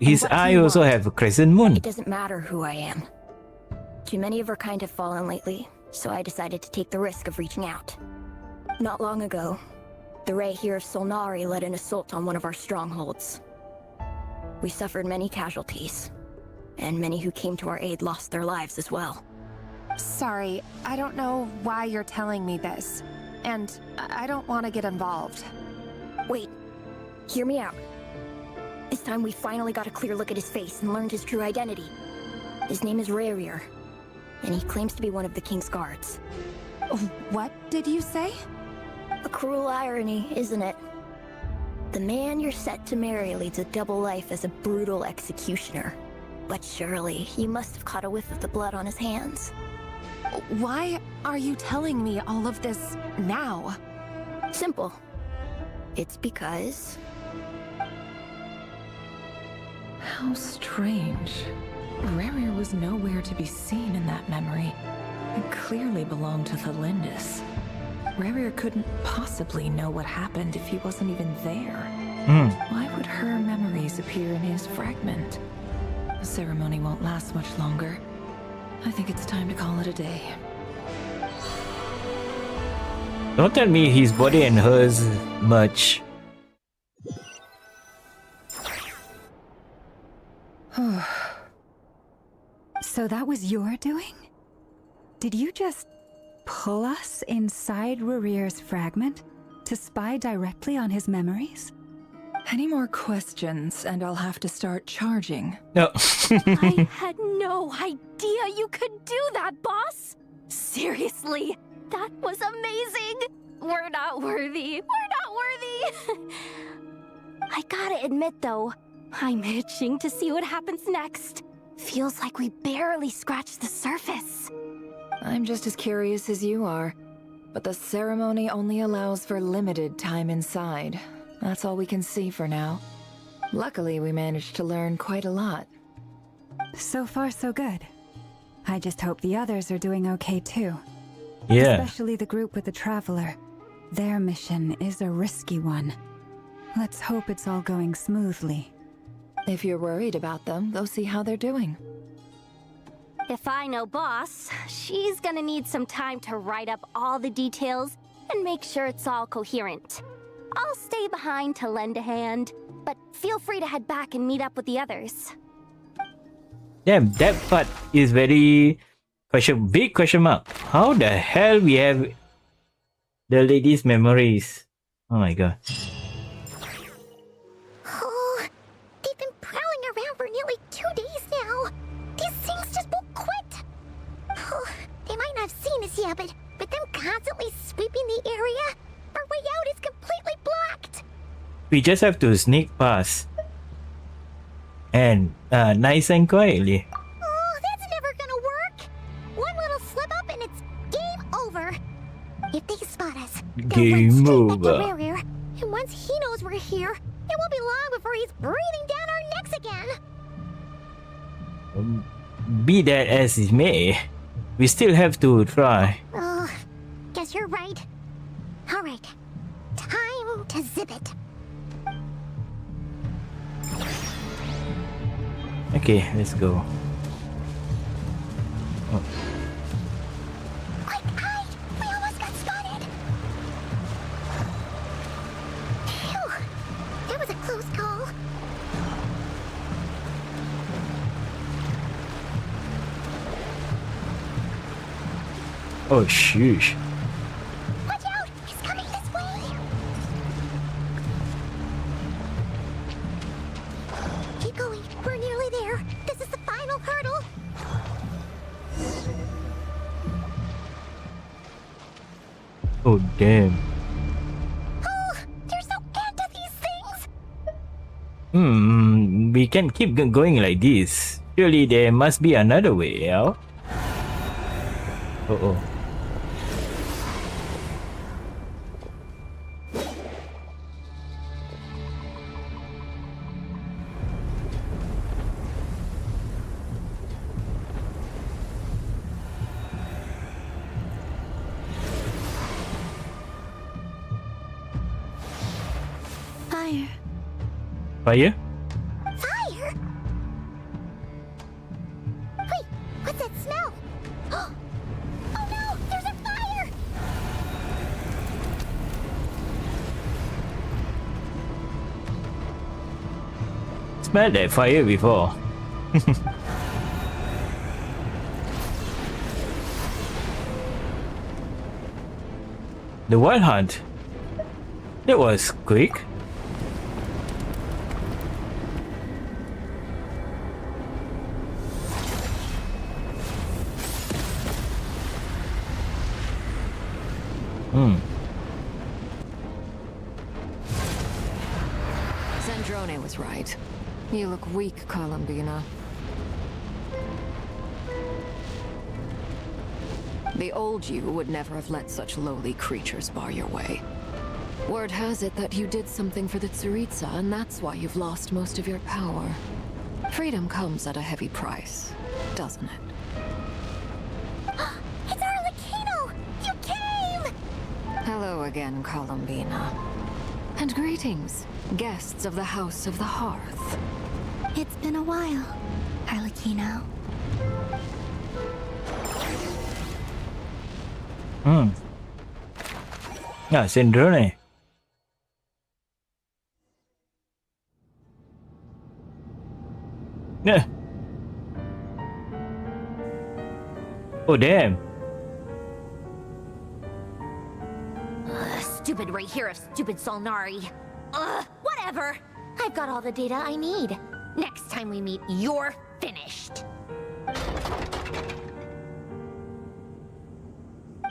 Speaker 1: his eye also have a crescent moon.
Speaker 8: It doesn't matter who I am. Too many of our kind have fallen lately, so I decided to take the risk of reaching out. Not long ago, the Rehir of Solnari led an assault on one of our strongholds. We suffered many casualties, and many who came to our aid lost their lives as well.
Speaker 13: Sorry, I don't know why you're telling me this, and I don't want to get involved.
Speaker 8: Wait, hear me out. This time we finally got a clear look at his face and learned his true identity. His name is Rerir, and he claims to be one of the King's guards.
Speaker 13: What did you say?
Speaker 8: A cruel irony, isn't it? The man you're set to marry leads a double life as a brutal executioner. But surely, you must have caught a whiff of the blood on his hands.
Speaker 13: Why are you telling me all of this now?
Speaker 8: Simple. It's because...
Speaker 11: How strange. Rerir was nowhere to be seen in that memory. It clearly belonged to the Lindis. Rerir couldn't possibly know what happened if he wasn't even there. Why would her memories appear in his fragment? The ceremony won't last much longer. I think it's time to call it a day.
Speaker 1: Don't tell me his body and hers merge.
Speaker 4: So that was your doing? Did you just pull us inside Rerir's fragment to spy directly on his memories?
Speaker 11: Any more questions and I'll have to start charging.
Speaker 1: No.
Speaker 12: I had no idea you could do that, boss! Seriously, that was amazing! We're not worthy. We're not worthy! I gotta admit, though, I'm itching to see what happens next. Feels like we barely scratched the surface.
Speaker 11: I'm just as curious as you are, but the ceremony only allows for limited time inside. That's all we can see for now. Luckily, we managed to learn quite a lot.
Speaker 4: So far, so good. I just hope the others are doing okay too.
Speaker 1: Yeah.
Speaker 4: Especially the group with the Traveler. Their mission is a risky one. Let's hope it's all going smoothly.
Speaker 11: If you're worried about them, go see how they're doing.
Speaker 6: If I know Boss, she's gonna need some time to write up all the details and make sure it's all coherent. I'll stay behind to lend a hand, but feel free to head back and meet up with the others.
Speaker 1: Damn, that part is very big question mark. How the hell we have the lady's memories? Oh my god.
Speaker 2: Oh, they've been prowling around for nearly 2 days now. These things just won't quit. Oh, they might not have seen us yet, but with them constantly sweeping the area, our
Speaker 1: We just have to sneak past. And nice and quietly.
Speaker 2: Oh, that's never gonna work. One little slip up and it's game over. If they spot us, they'll run
Speaker 1: Game
Speaker 2: straight back
Speaker 1: over.
Speaker 2: to Rare. And once he knows we're here, it won't be long before he's breathing down our necks again.
Speaker 1: Be that as it may, we still have to try.
Speaker 2: Oh, guess you're right. All right, time to zip it.
Speaker 1: Okay, let's go. Oh.
Speaker 2: Quick, hide! We almost got spotted. Phew, that was a close call.
Speaker 1: Oh, sheesh.
Speaker 2: Watch out! He's coming this way! Keep going. We're nearly there. This is the final hurdle.
Speaker 1: Oh, damn.
Speaker 2: Oh, there's no end to these things.
Speaker 1: We can't keep going like this. Surely there must be another way out. Uh-oh.
Speaker 2: Fire.
Speaker 1: Fire?
Speaker 2: Fire? Wait, what's that smell? Oh no, there's a fire!
Speaker 1: Smelled that fire before. The wild hunt. That was quick.
Speaker 11: Zandrone was right. You look weak, Columbina. The old you would never have let such lowly creatures bar your way. Word has it that you did something for the Tsaritsa, and that's why you've lost most of your power. Freedom comes at a heavy price, doesn't it?
Speaker 2: It's Arlecchino! You came!
Speaker 11: Hello again, Columbina. And greetings, guests of the House of the Hearth.
Speaker 2: It's been a while, Arlecchino.
Speaker 1: Ah, Zandrone. Yeah. Oh, damn.
Speaker 6: Stupid right here of stupid Solnari. Whatever. I've got all the data I need. Next time we meet, you're finished.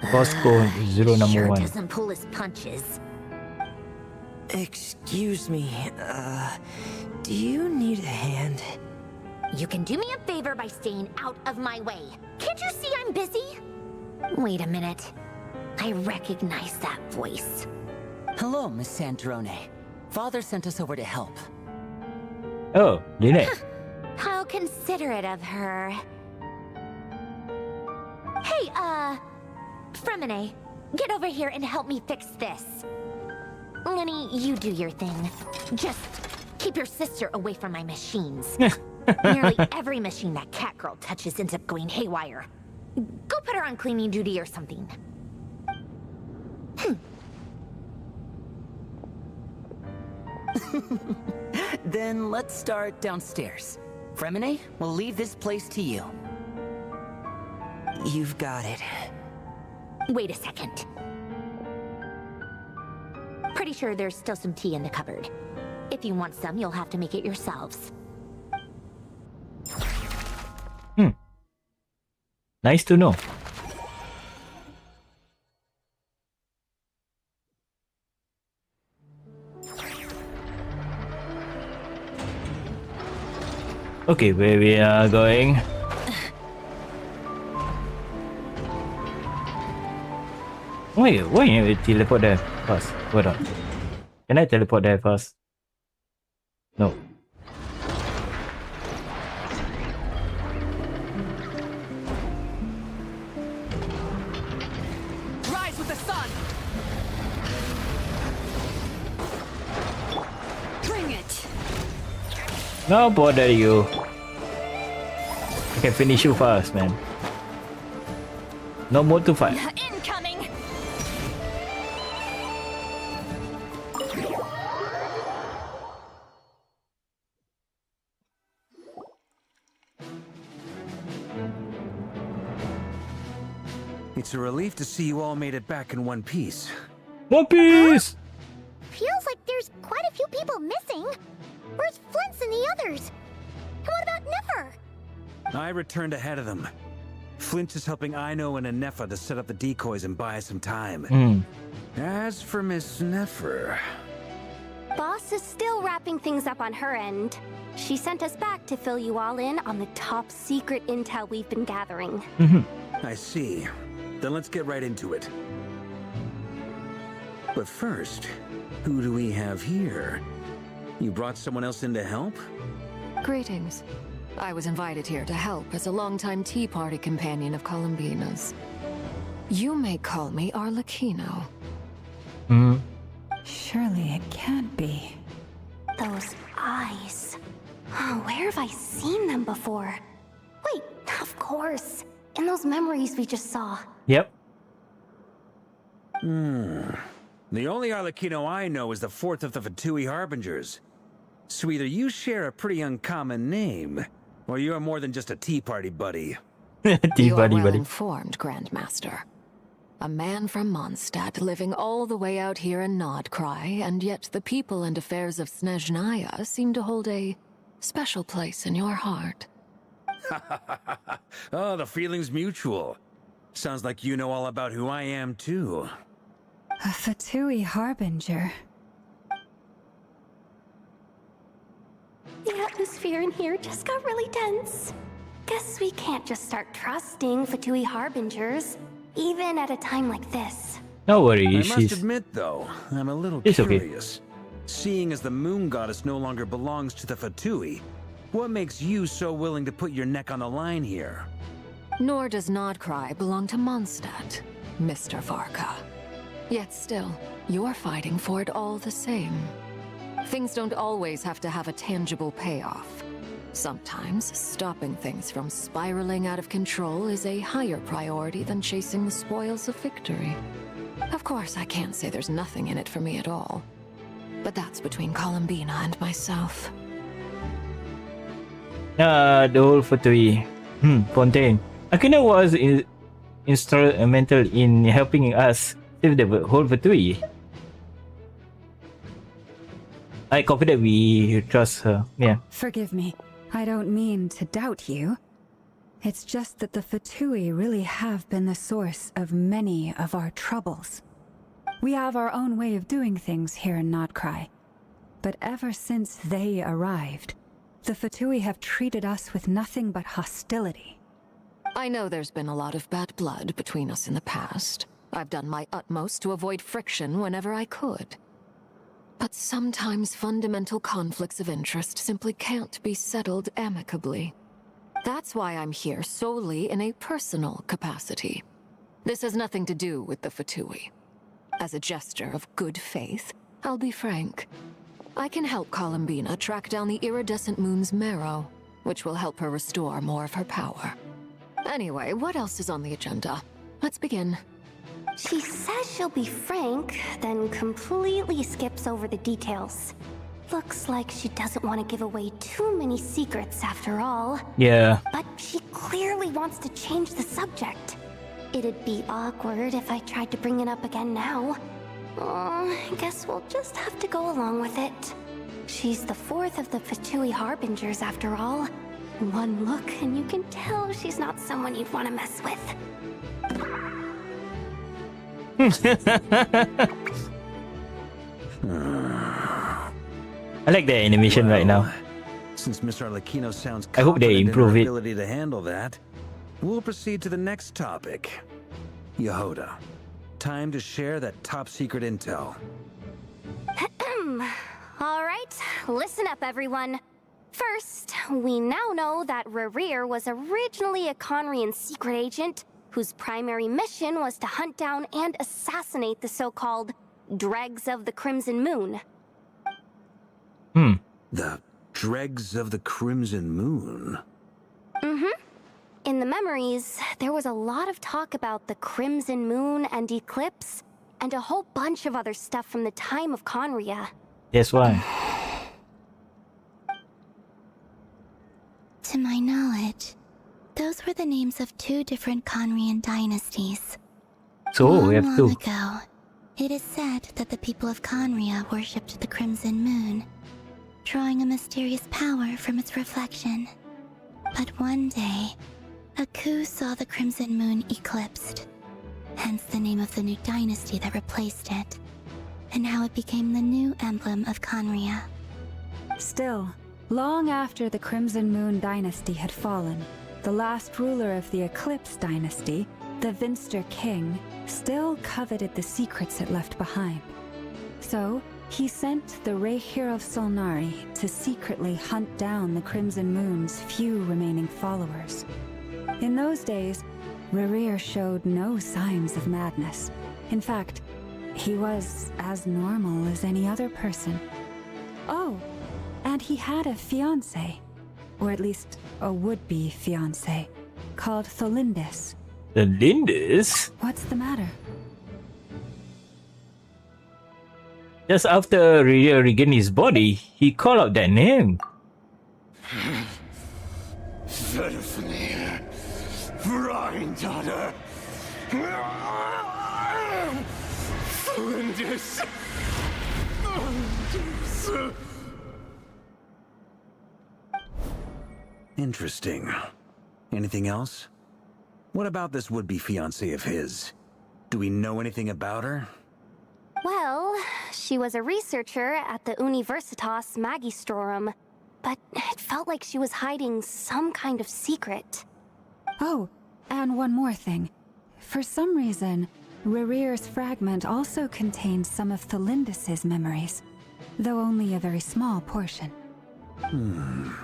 Speaker 1: Costco Zero number
Speaker 6: Sure
Speaker 1: 1.
Speaker 6: doesn't pull his punches.
Speaker 15: Excuse me, do you need a hand?
Speaker 6: You can do me a favor by staying out of my way. Can't you see I'm busy? Wait a minute. I recognize that voice.
Speaker 15: Hello, Miss Zandrone. Father sent us over to help.
Speaker 1: Oh, Lynette.
Speaker 6: How considerate of her. Hey, Fremine, get over here and help me fix this. Lenny, you do your thing. Just keep your sister away from my machines. Nearly every machine that Catgirl touches ends up going haywire. Go put her on cleaning duty or something.
Speaker 15: Then let's start downstairs. Fremine, we'll leave this place to you. You've got it.
Speaker 6: Wait a second. Pretty sure there's still some tea in the cupboard. If you want some, you'll have to make it yourselves.
Speaker 1: Nice to know. Okay, where we are going? Wait, why can't we teleport there first? Hold on. Can I teleport there first? No.
Speaker 13: Rise with the sun! Bring it!
Speaker 1: No bother you. I can finish you first, man. No more to fight.
Speaker 12: Incoming!
Speaker 10: It's a relief to see you all made it back in one piece.
Speaker 1: One Piece!
Speaker 2: Feels like there's quite a few people missing. Where's Flint's and the others? And what about Nefer?
Speaker 10: I returned ahead of them. Flint is helping Aino and Anefa to set up the decoys and buy us some time. As for Miss Nefer...
Speaker 8: Boss is still wrapping things up on her end. She sent us back to fill you all in on the top secret intel we've been gathering.
Speaker 10: I see. Then let's get right into it. But first, who do we have here? You brought someone else in to help?
Speaker 16: Greetings. I was invited here to help as a longtime Tea Party companion of Columbina's. You may call me Arlecchino.
Speaker 4: Surely it can't be.
Speaker 8: Those eyes. Oh, where have I seen them before? Wait, of course. In those memories we just saw.
Speaker 1: Yep.
Speaker 10: The only Arlecchino I know is the fourth of the Fatui Harbingers. So either you share a pretty uncommon name, or you're more than just a Tea Party buddy.
Speaker 16: You are well informed, Grandmaster. A man from Mondstadt living all the way out here in Nodcry, and yet the people and affairs of Snezhnaya seem to hold a special place in your heart.
Speaker 10: Oh, the feeling's mutual. Sounds like you know all about who I am, too.
Speaker 4: A Fatui Harbinger.
Speaker 8: The atmosphere in here just got really tense. Guess we can't just start trusting Fatui Harbingers, even at a time like this.
Speaker 1: No worries.
Speaker 10: I must admit, though, I'm a little
Speaker 1: It's okay.
Speaker 10: curious. Seeing as the moon goddess no longer belongs to the Fatui, what makes you so willing to put your neck on the line here?
Speaker 16: Nor does Nodcry belong to Mondstadt, Mr. Varka. Yet still, you're fighting for it all the same. Things don't always have to have a tangible payoff. Sometimes, stopping things from spiraling out of control is a higher priority than chasing the spoils of victory. Of course, I can't say there's nothing in it for me at all. But that's between Columbina and myself.
Speaker 1: The whole Fatui Fontaine. Akina was instrumental in helping us save the whole Fatui. I confident we trust her. Yeah.
Speaker 4: Forgive me. I don't mean to doubt you. It's just that the Fatui really have been the source of many of our troubles. We have our own way of doing things here in Nodcry. But ever since they arrived, the Fatui have treated us with nothing but hostility.
Speaker 16: I know there's been a lot of bad blood between us in the past. I've done my utmost to avoid friction whenever I could. But sometimes fundamental conflicts of interest simply can't be settled amicably. That's why I'm here solely in a personal capacity. This has nothing to do with the Fatui. As a gesture of good faith, I'll be frank. I can help Columbina track down the iridescent moon's marrow, which will help her restore more of her power. Anyway, what else is on the agenda? Let's begin.
Speaker 8: She says she'll be frank, then completely skips over the details. Looks like she doesn't want to give away too many secrets after all.
Speaker 1: Yeah.
Speaker 8: But she clearly wants to change the subject. It'd be awkward if I tried to bring it up again now. I guess we'll just have to go along with it. She's the fourth of the Fatui Harbingers after all. One look and you can tell she's not someone you'd want to mess with.
Speaker 1: I like the animation right now.
Speaker 10: Since Miss Arlecchino sounds
Speaker 1: I hope they
Speaker 10: confident in her
Speaker 1: improve it.
Speaker 10: ability to handle that, we'll proceed to the next topic. Yehoda, time to share that top secret intel.
Speaker 8: All right, listen up, everyone. First, we now know that Rerir was originally a Conrian secret agent whose primary mission was to hunt down and assassinate the so-called Dregs of the Crimson Moon.
Speaker 10: The Dregs of the Crimson Moon?
Speaker 8: Mm-hmm. In the memories, there was a lot of talk about the Crimson Moon and Eclipse, and a whole bunch of other stuff from the time of Conria.
Speaker 1: That's why.
Speaker 2: To my knowledge, those were the names of 2 different Conrian dynasties.
Speaker 1: So we have
Speaker 2: long
Speaker 1: to.
Speaker 2: ago, it is said that the people of Conria worshipped the Crimson Moon, drawing a mysterious power from its reflection. But one day, a coup saw the Crimson Moon eclipsed, hence the name of the new dynasty that replaced it, and how it became the new emblem of Conria.
Speaker 4: Still, long after the Crimson Moon dynasty had fallen, the last ruler of the Eclipse dynasty, the Vinster King, still coveted the secrets it left behind. So, he sent the Rehir of Solnari to secretly hunt down the Crimson Moon's few remaining followers. In those days, Rerir showed no signs of madness. In fact, he was as normal as any other person. Oh, and he had a fiancé, or at least a would-be fiancé, called Tholindis.
Speaker 1: Tholindis?
Speaker 4: What's the matter?
Speaker 1: Just after Ria regained his body, he called out that name.
Speaker 9: Verifany, Granddaughter, Flinders.
Speaker 10: Interesting. Anything else? What about this would-be fiancé of his? Do we know anything about her?
Speaker 8: Well, she was a researcher at the Universitas Magistrorum, but it felt like she was hiding some kind of secret.
Speaker 4: Oh, and one more thing. For some reason, Rerir's fragment also contained some of Tholindis' memories, though only a very small portion.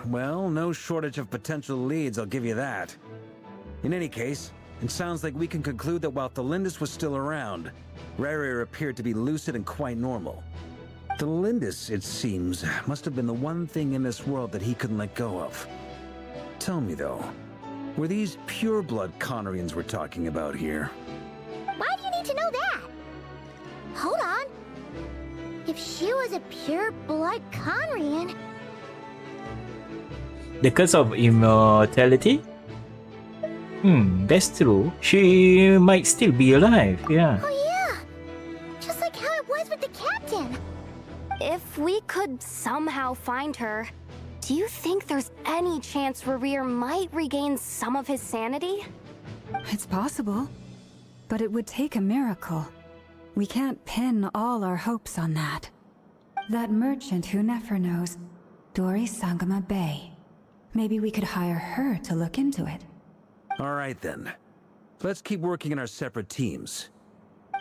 Speaker 10: Well, no shortage of potential leads, I'll give you that. In any case, it sounds like we can conclude that while Tholindis was still around, Rerir appeared to be lucid and quite normal. Tholindis, it seems, must have been the one thing in this world that he couldn't let go of. Tell me though, were these pure-blood Conrians we're talking about here?
Speaker 2: Why do you need to know that? Hold on. If she was a pure-blood Conrian...
Speaker 1: The curse of immortality? That's true. She might still be alive, yeah.
Speaker 2: Oh yeah! Just like how it was with the captain!
Speaker 8: If we could somehow find her, do you think there's any chance Rerir might regain some of his sanity?
Speaker 4: It's possible, but it would take a miracle. We can't pin all our hopes on that. That merchant who Nefer knows, Dori Sangama Bay. Maybe we could hire her to look into it.
Speaker 10: All right then. Let's keep working in our separate teams.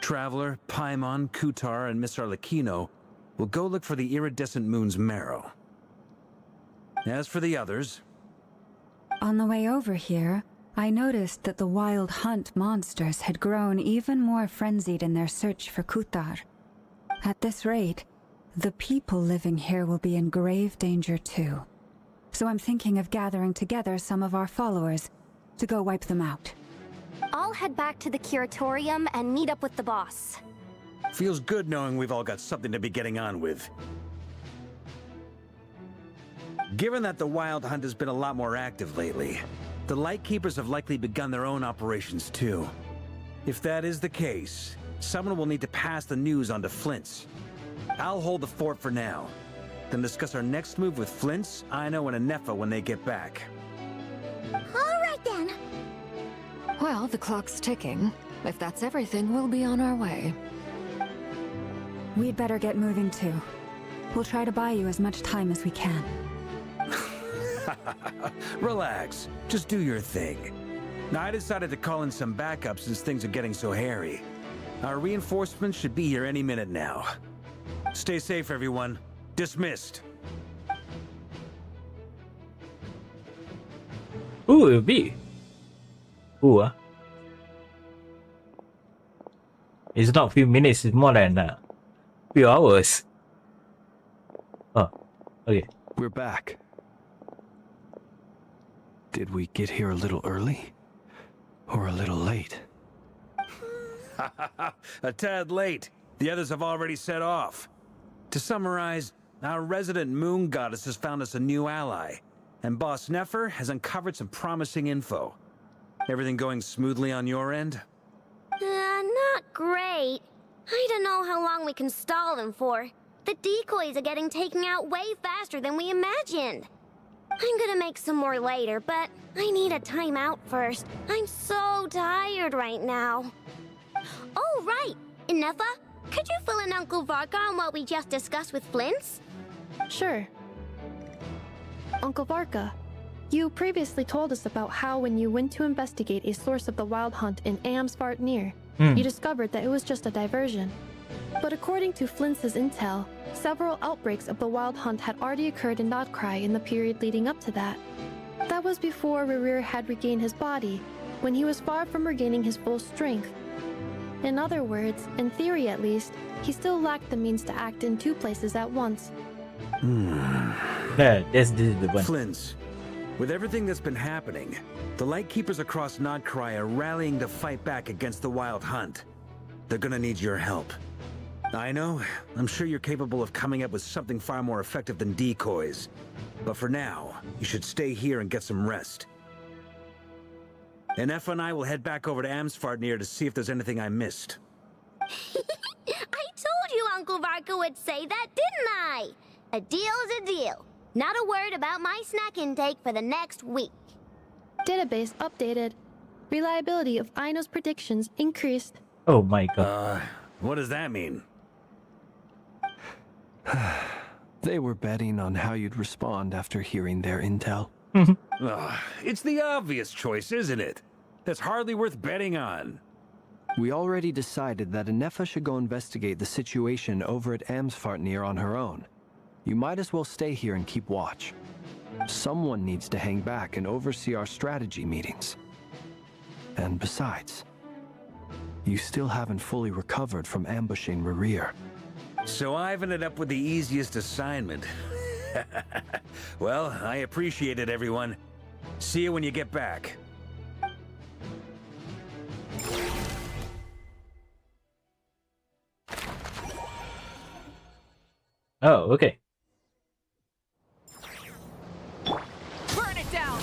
Speaker 10: Traveler, Paimon, Kutar, and Miss Arlecchino will go look for the iridescent moon's marrow. As for the others...
Speaker 4: On the way over here, I noticed that the wild hunt monsters had grown even more frenzied in their search for Kutar. At this rate, the people living here will be in grave danger too. So I'm thinking of gathering together some of our followers to go wipe them out.
Speaker 8: I'll head back to the curatorium and meet up with the boss.
Speaker 10: Feels good knowing we've all got something to be getting on with. Given that the Wild Hunt has been a lot more active lately, the Lightkeepers have likely begun their own operations too. If that is the case, someone will need to pass the news on to Flint's. I'll hold the fort for now, then discuss our next move with Flint's, Aino, and Anefa when they get back.
Speaker 2: Alright then!
Speaker 16: Well, the clock's ticking. If that's everything, we'll be on our way.
Speaker 4: We'd better get moving too. We'll try to buy you as much time as we can.
Speaker 10: Relax. Just do your thing. Now, I decided to call in some backup since things are getting so hairy. Our reinforcements should be here any minute now. Stay safe, everyone. Dismissed.
Speaker 1: Who will be? Who? It's not a few minutes, it's more than a few hours. Oh, okay.
Speaker 5: We're back. Did we get here a little early? Or a little late?
Speaker 10: A tad late. The others have already set off. To summarize, our resident moon goddess has found us a new ally, and Boss Nefer has uncovered some promising info. Everything going smoothly on your end?
Speaker 6: Not great. I don't know how long we can stall them for. The decoys are getting taken out way faster than we imagined. I'm gonna make some more later, but I need a timeout first. I'm so tired right now. Oh, right! Nefa, could you fill in Uncle Varka on what we just discussed with Flints?
Speaker 7: Sure. Uncle Varka, you previously told us about how when you went to investigate a source of the Wild Hunt in Amsvartnir, you discovered that it was just a diversion. But according to Flints' intel, several outbreaks of the Wild Hunt had already occurred in Nodcry in the period leading up to that. That was before Rerir had regained his body, when he was far from regaining his full strength. In other words, in theory at least, he still lacked the means to act in two places at once.
Speaker 1: Yeah, this is the one.
Speaker 10: Flints, with everything that's been happening, the Lightkeepers across Nodcry are rallying to fight back against the Wild Hunt. They're gonna need your help. I know, I'm sure you're capable of coming up with something far more effective than decoys. But for now, you should stay here and get some rest. And Effa and I will head back over to Amsvartnir to see if there's anything I missed.
Speaker 6: I told you Uncle Varka would say that, didn't I? A deal is a deal. Not a word about my snack intake for the next week.
Speaker 7: Database updated. Reliability of Aino's predictions increased.
Speaker 1: Oh my god.
Speaker 10: What does that mean?
Speaker 5: They were betting on how you'd respond after hearing their intel.
Speaker 10: It's the obvious choice, isn't it? That's hardly worth betting on.
Speaker 5: We already decided that Nefa should go investigate the situation over at Amsvartnir on her own. You might as well stay here and keep watch. Someone needs to hang back and oversee our strategy meetings. And besides, you still haven't fully recovered from ambushing Rerir.
Speaker 10: So I've ended up with the easiest assignment. Well, I appreciate it, everyone. See you when you get back.
Speaker 1: Oh, okay.
Speaker 13: Burn it down!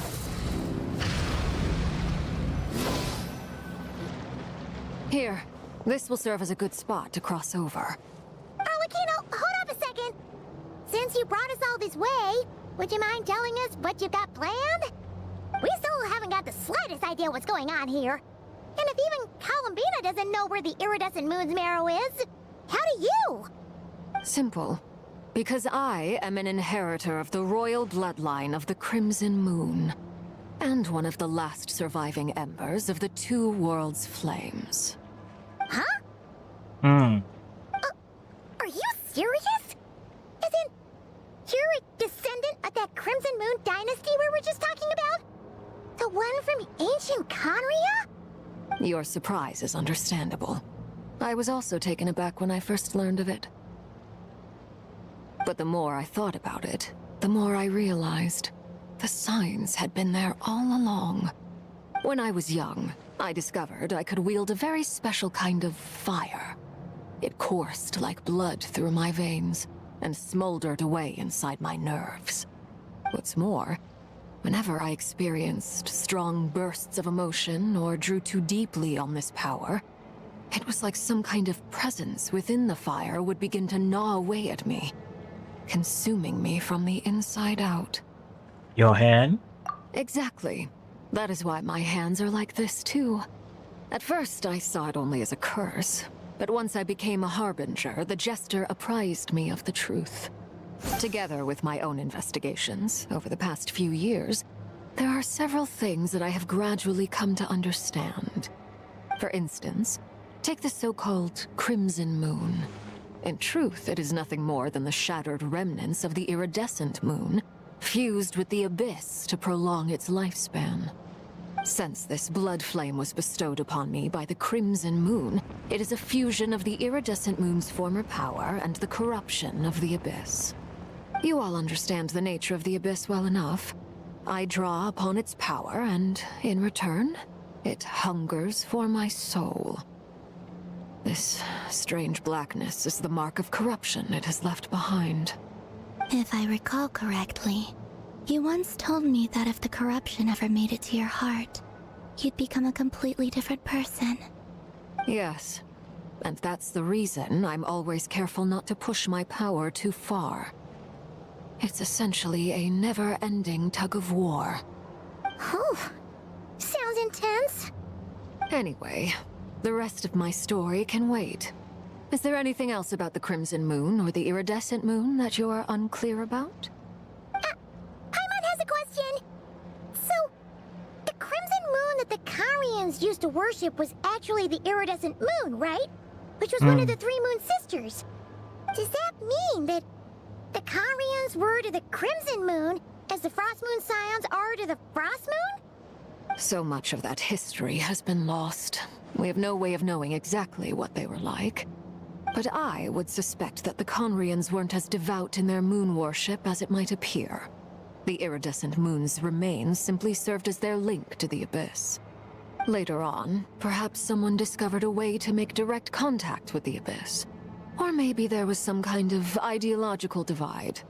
Speaker 16: Here, this will serve as a good spot to cross over.
Speaker 2: Arlecchino, hold up a second. Since you brought us all this way, would you mind telling us what you've got planned? We still haven't got the slightest idea what's going on here. And if even Columbina doesn't know where the iridescent moon's marrow is, how do you?
Speaker 16: Simple. Because I am an inheritor of the royal bloodline of the Crimson Moon, and one of the last surviving embers of the Two Worlds' flames.
Speaker 2: Huh?
Speaker 1: Hmm.
Speaker 2: Are you serious? Isn't you're a descendant of that Crimson Moon dynasty we were just talking about? The one from ancient Conria?
Speaker 16: Your surprise is understandable. I was also taken aback when I first learned of it. But the more I thought about it, the more I realized the signs had been there all along. When I was young, I discovered I could wield a very special kind of fire. It coursed like blood through my veins and smoldered away inside my nerves. What's more, whenever I experienced strong bursts of emotion or drew too deeply on this power, it was like some kind of presence within the fire would begin to gnaw away at me, consuming me from the inside out.
Speaker 1: Your hand?
Speaker 16: Exactly. That is why my hands are like this too. At first I saw it only as a curse, but once I became a harbinger, the jester apprised me of the truth. Together with my own investigations over the past few years, there are several things that I have gradually come to understand. For instance, take the so-called Crimson Moon. In truth, it is nothing more than the shattered remnants of the iridescent moon, fused with the abyss to prolong its lifespan. Since this blood flame was bestowed upon me by the Crimson Moon, it is a fusion of the iridescent moon's former power and the corruption of the abyss. You all understand the nature of the abyss well enough. I draw upon its power, and in return, it hungers for my soul. This strange blackness is the mark of corruption it has left behind.
Speaker 2: If I recall correctly, you once told me that if the corruption ever made it to your heart, you'd become a completely different person.
Speaker 16: Yes, and that's the reason I'm always careful not to push my power too far. It's essentially a never-ending tug of war.
Speaker 2: Oh, sounds intense.
Speaker 16: Anyway, the rest of my story can wait. Is there anything else about the Crimson Moon or the Iridescent Moon that you're unclear about?
Speaker 2: Paimon has a question. So, the Crimson Moon that the Karians used to worship was actually the Iridescent Moon, right? Which was one of the three Moon sisters. Does that mean that the Karians were to the Crimson Moon as the Frost Moon Scions are to the Frost Moon?
Speaker 16: So much of that history has been lost. We have no way of knowing exactly what they were like. But I would suspect that the Conrians weren't as devout in their moon worship as it might appear. The iridescent moon's remains simply served as their link to the Abyss. Later on, perhaps someone discovered a way to make direct contact with the Abyss. Or maybe there was some kind of ideological divide.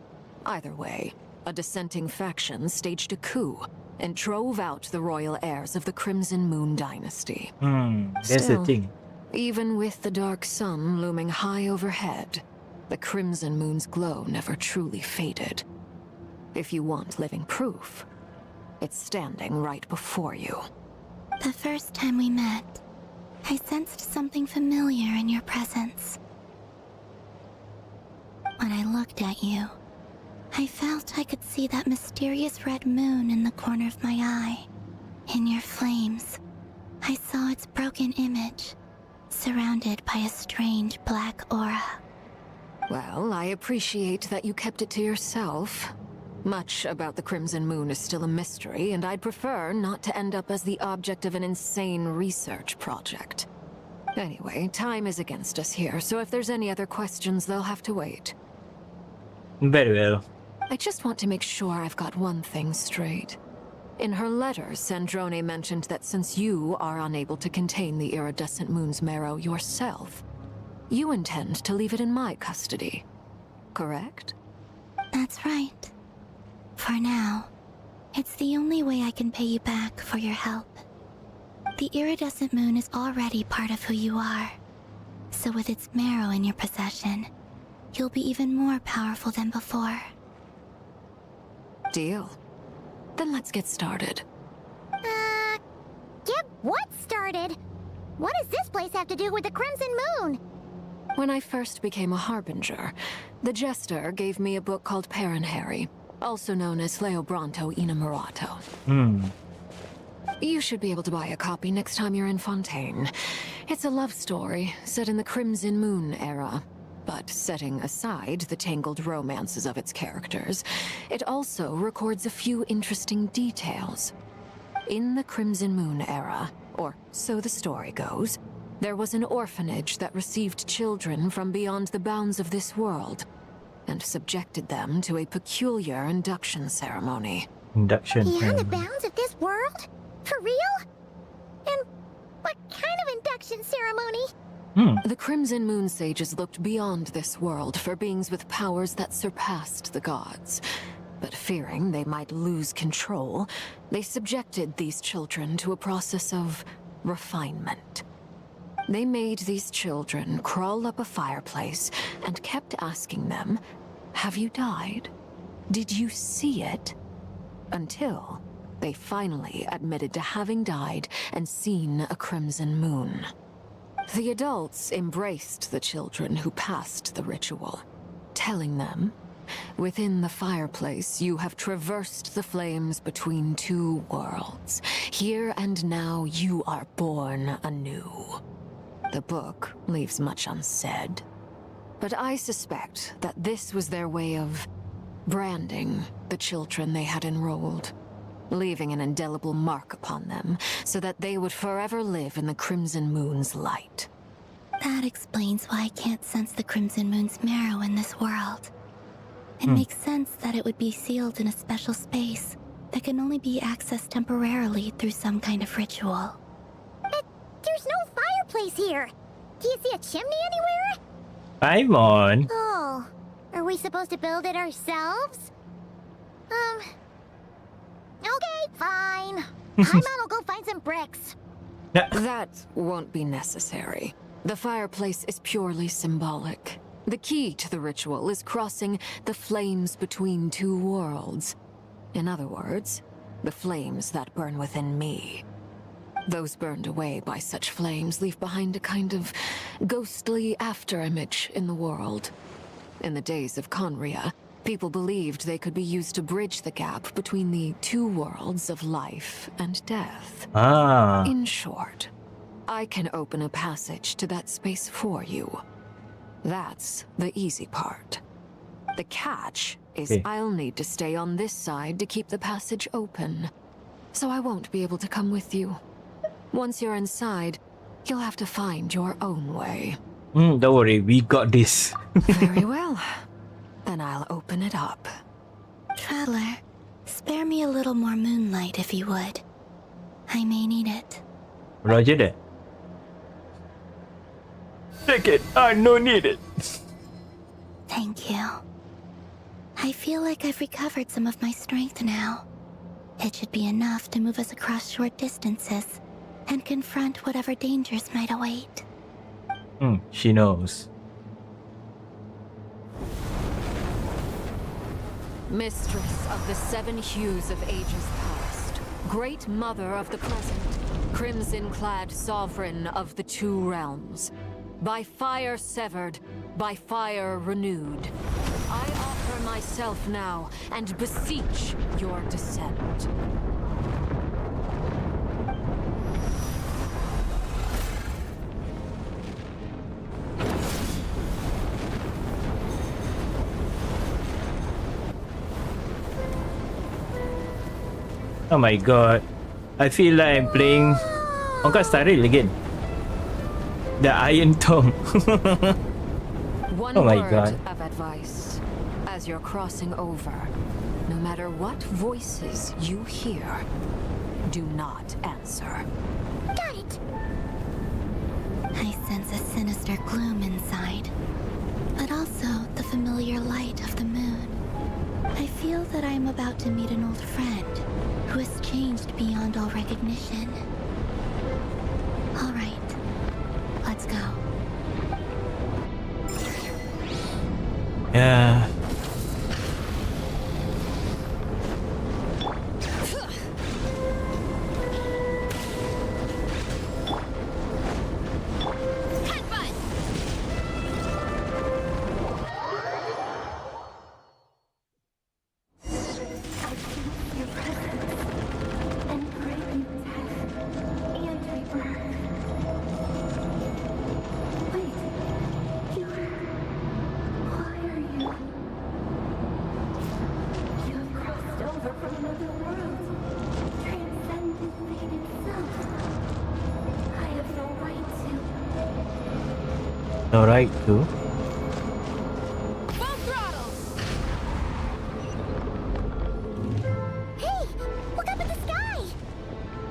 Speaker 16: Either way, a dissenting faction staged a coup and drove out the royal heirs of the Crimson Moon dynasty.
Speaker 1: That's the thing.
Speaker 16: Even with the dark sun looming high overhead, the Crimson Moon's glow never truly faded. If you want living proof, it's standing right before you.
Speaker 2: The first time we met, I sensed something familiar in your presence. When I looked at you, I felt I could see that mysterious red moon in the corner of my eye. In your flames, I saw its broken image, surrounded by a strange black aura.
Speaker 16: Well, I appreciate that you kept it to yourself. Much about the Crimson Moon is still a mystery, and I'd prefer not to end up as the object of an insane research project. Anyway, time is against us here, so if there's any other questions, they'll have to wait.
Speaker 1: Very well.
Speaker 16: I just want to make sure I've got one thing straight. In her letter, Sandrone mentioned that since you are unable to contain the iridescent moon's marrow yourself, you intend to leave it in my custody. Correct?
Speaker 2: That's right. For now, it's the only way I can pay you back for your help. The iridescent moon is already part of who you are, so with its marrow in your possession, you'll be even more powerful than before.
Speaker 16: Deal. Then let's get started.
Speaker 2: Get what started? What does this place have to do with the Crimson Moon?
Speaker 16: When I first became a Harbinger, the Jester gave me a book called Paranhari, also known as Leobranto Innamorato. You should be able to buy a copy next time you're in Fontaine. It's a love story set in the Crimson Moon era. But setting aside the tangled romances of its characters, it also records a few interesting details. In the Crimson Moon era, or so the story goes, there was an orphanage that received children from beyond the bounds of this world, and subjected them to a peculiar induction ceremony.
Speaker 2: Beyond the bounds of this world? For real? And what kind of induction ceremony?
Speaker 16: The Crimson Moon sages looked beyond this world for beings with powers that surpassed the gods. But fearing they might lose control, they subjected these children to a process of refinement. They made these children crawl up a fireplace and kept asking them, "Have you died? Did you see it?" Until they finally admitted to having died and seen a crimson moon. The adults embraced the children who passed the ritual, telling them, Within the fireplace, you have traversed the flames between two worlds. Here and now, you are born anew. The book leaves much unsaid, but I suspect that this was their way of branding the children they had enrolled, leaving an indelible mark upon them so that they would forever live in the Crimson Moon's light.
Speaker 2: That explains why I can't sense the Crimson Moon's marrow in this world. It makes sense that it would be sealed in a special space that can only be accessed temporarily through some kind of ritual. There's no fireplace here! Do you see a chimney anywhere?
Speaker 1: I'm on.
Speaker 2: Oh, are we supposed to build it ourselves? Okay, fine. Paimon will go find some bricks.
Speaker 16: That won't be necessary. The fireplace is purely symbolic. The key to the ritual is crossing the flames between two worlds. In other words, the flames that burn within me. Those burned away by such flames leave behind a kind of ghostly afterimage in the world. In the days of Conria, people believed they could be used to bridge the gap between the two worlds of life and death. In short, I can open a passage to that space for you. That's the easy part. The catch is I'll need to stay on this side to keep the passage open, so I won't be able to come with you. Once you're inside, you'll have to find your own way.
Speaker 1: Don't worry, we got this.
Speaker 16: Very well. Then I'll open it up.
Speaker 2: Traveler, spare me a little more moonlight if you would. I may need it.
Speaker 1: Roger that. Take it. I no need it.
Speaker 2: Thank you. I feel like I've recovered some of my strength now. It should be enough to move us across short distances and confront whatever dangers might await.
Speaker 1: She knows.
Speaker 16: Mistress of the seven hues of ages past, great mother of the present, crimson-clad sovereign of the two realms, by fire severed, by fire renewed, I offer myself now and beseech your descent.
Speaker 1: Oh my god. I feel like I'm playing Ongkat Staril again. The Iron Tome.
Speaker 16: One
Speaker 1: oh my
Speaker 16: word
Speaker 1: god.
Speaker 16: of advice. As you're crossing over, no matter what voices you hear, do not answer.
Speaker 2: Got it! I sense a sinister gloom inside, but also the familiar light of the moon. I feel that I am about to meet an old friend who has changed beyond all recognition. All right, let's go.
Speaker 1: Yeah. No right to.
Speaker 2: Hey, look up at the sky!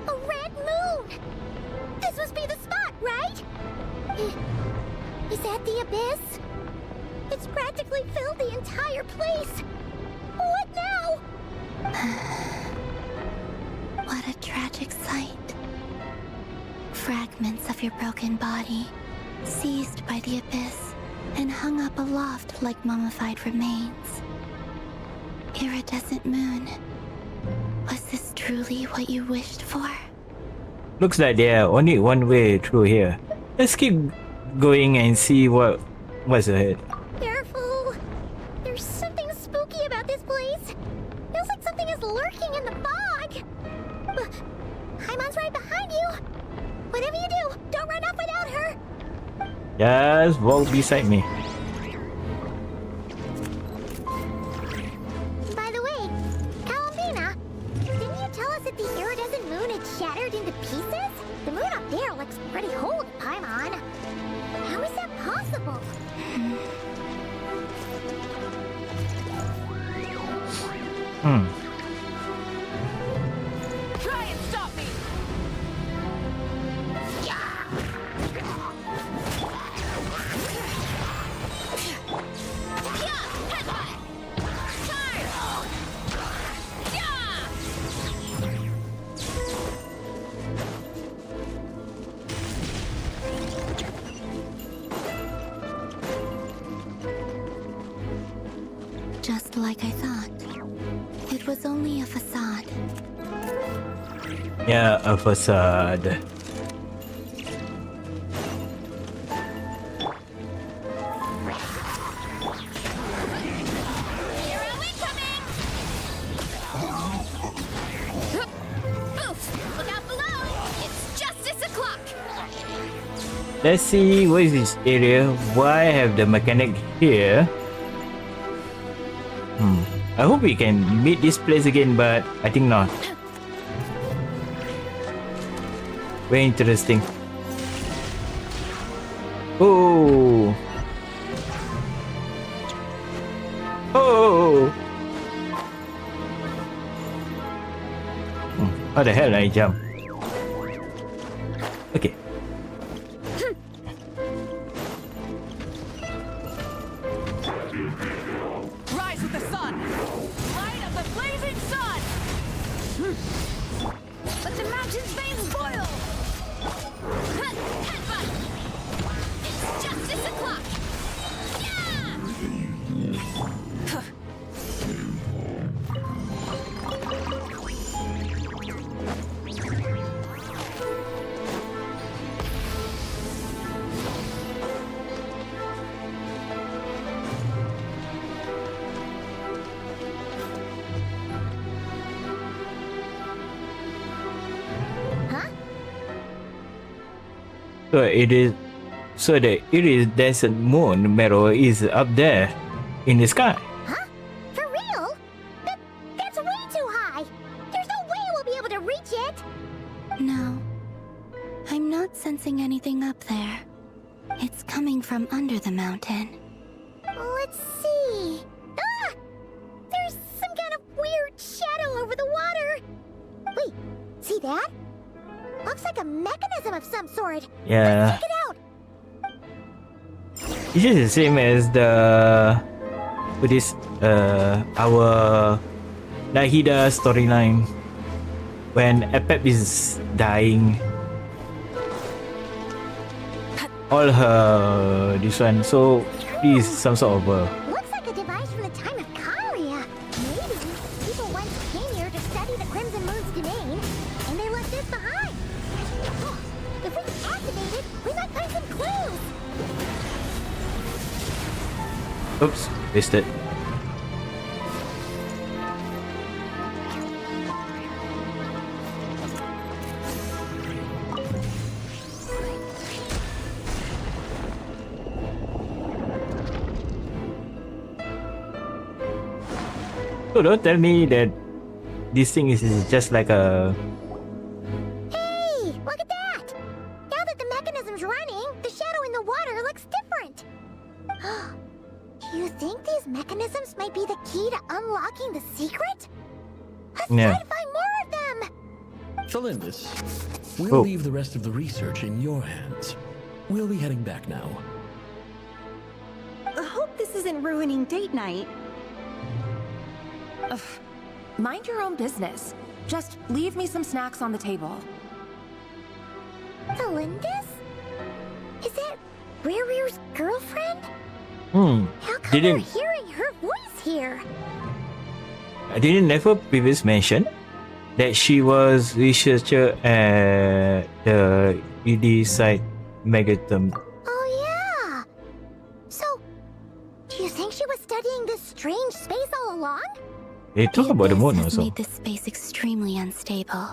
Speaker 2: A red moon! This must be the spot, right? Is that the abyss? It's practically filled the entire place! What now? What a tragic sight. Fragments of your broken body, seized by the abyss and hung up aloft like mummified remains. Iridescent moon. Was this truly what you wished for?
Speaker 1: Looks like there only one way through here. Let's keep going and see what's ahead.
Speaker 2: Careful! There's something spooky about this place. Feels like something is lurking in the fog. Haimon's right behind you. Whatever you do, don't run off without her.
Speaker 1: Just walk beside me.
Speaker 2: By the way, Kalambina, didn't you tell us that the iridescent moon had shattered into pieces? The moon up there looks pretty whole to Paimon. How is that possible?
Speaker 12: Try and stop me!
Speaker 2: Just like I thought. It was only a facade.
Speaker 1: Yeah, a facade.
Speaker 12: Look out below! It's justice o'clock!
Speaker 1: Let's see, what is this area? Why have the mechanic here? I hope we can meet this place again, but I think not. Very interesting. Oh! Oh! How the hell I jump? Okay.
Speaker 12: Rise with the sun! Light of the blazing sun! Let the mountain's veins boil! Headbutt! It's justice o'clock!
Speaker 1: So it is. So the iridescent moon mirror is up there in the sky.
Speaker 2: Huh? For real? That's way too high. There's no way we'll be able to reach it.
Speaker 8: No. I'm not sensing anything up there. It's coming from under the mountain.
Speaker 2: Let's see. Ah! There's some kind of weird shadow over the water. Wait, see that? Looks like a mechanism of some sort.
Speaker 1: Yeah.
Speaker 2: Let's check it out.
Speaker 1: It's just the same as the with this our Nahida storyline when Epep is dying. All her this one, so this is some sort of
Speaker 2: Looks like a device from the time of Kalia. Maybe people once came here to study the Crimson Moon's domain, and they left this behind. Oh, if we activate it, we might find some clues.
Speaker 1: oops, missed it. So don't tell me that this thing is just like a.
Speaker 2: Hey, look at that! Now that the mechanism's running, the shadow in the water looks different. Do you think these mechanisms might be the key to unlocking the secret? Let's
Speaker 1: Yeah.
Speaker 2: try to find more of them!
Speaker 17: Felindus, we'll leave the rest of the research in your hands. We'll be heading back now.
Speaker 18: I hope this isn't ruining date night.
Speaker 13: Ugh. Mind your own business. Just leave me some snacks on the table.
Speaker 2: Felindus? Is that Rear's girlfriend? How come we're
Speaker 1: Didn't
Speaker 2: hearing her voice here?
Speaker 1: I didn't never previous mention that she was researcher at the ED site Megatum.
Speaker 2: Oh yeah! So, do you think she was studying this strange space all all along?
Speaker 1: They talk about the moon
Speaker 8: has
Speaker 1: also.
Speaker 8: made this space extremely unstable.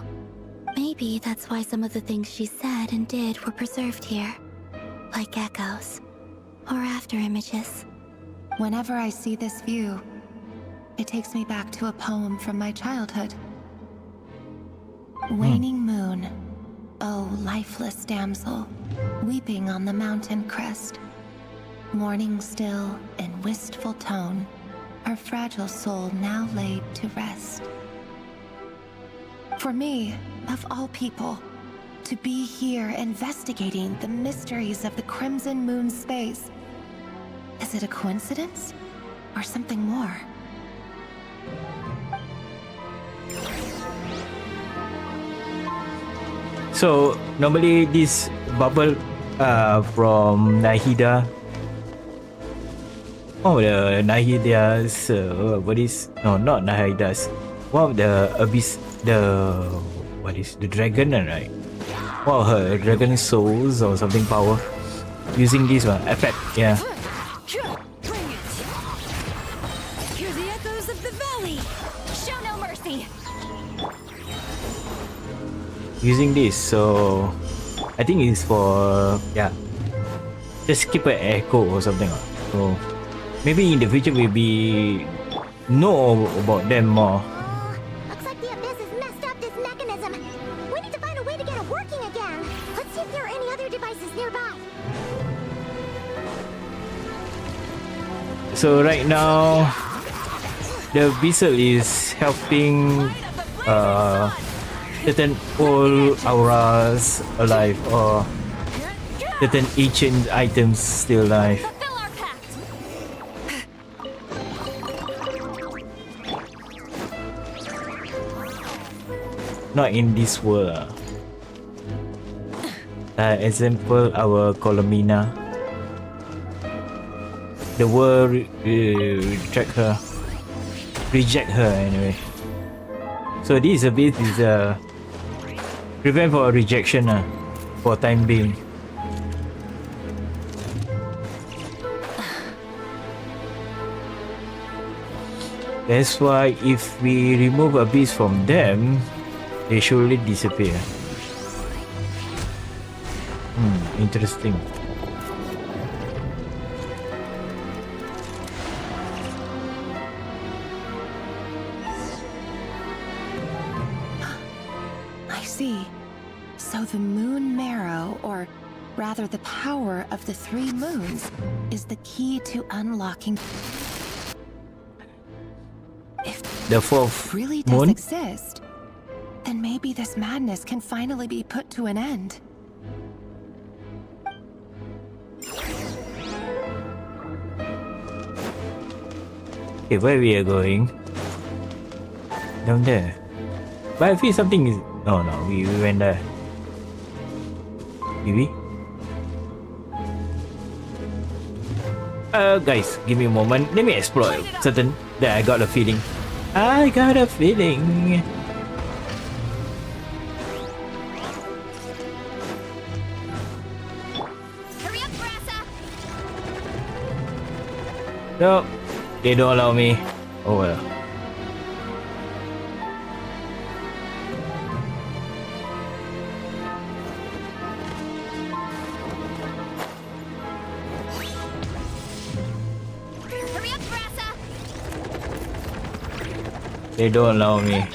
Speaker 8: Maybe that's why some of the things she said and did were preserved here. Like echoes. Or after images.
Speaker 13: Whenever I see this view, it takes me back to a poem from my childhood. Waning moon, oh lifeless damsel, weeping on the mountain crest. Mourning still in wistful tone, her fragile soul now laid to rest. For me, of all people, to be here investigating the mysteries of the Crimson Moon space. Is it a coincidence? Or something more?
Speaker 1: So normally this bubble from Nahida. Oh, the Nahida's what is no, not Nahida's. One of the abyss, what is the dragon, right? One of her dragon souls or something power. Using this one effect, yeah.
Speaker 12: Hear the echoes of the valley. Show no mercy.
Speaker 1: Using this, so I think it's for just keep an echo or something. So maybe in the future we'll be know about them more.
Speaker 2: Looks like the Abyss has messed up this mechanism. We need to find a way to get it working again. Let's see if there are any other devices nearby.
Speaker 1: So right now the vessel is helping certain old auras alive or certain ancient items still alive. Not in this world. Example, our Colomina. The world reject her anyway. So this a bit is prevent for rejection for time being. That's why if we remove a beast from them, they surely disappear. Interesting.
Speaker 13: I see. So the moon marrow, or rather the power of the 3 moons, is the key to unlocking. If
Speaker 1: the 4th
Speaker 13: really does
Speaker 1: moon
Speaker 13: exist, then maybe this madness can finally be put to an end.
Speaker 1: Okay, where we are going? Down there. But I feel something is... No, we went there. Did we? Guys, give me a moment. Let me explore certain... There, I got a feeling. I got a feeling.
Speaker 12: Hurry up, Brassa.
Speaker 1: No, they don't allow me. Oh well.
Speaker 12: Hurry up, Brassa.
Speaker 1: They don't allow me.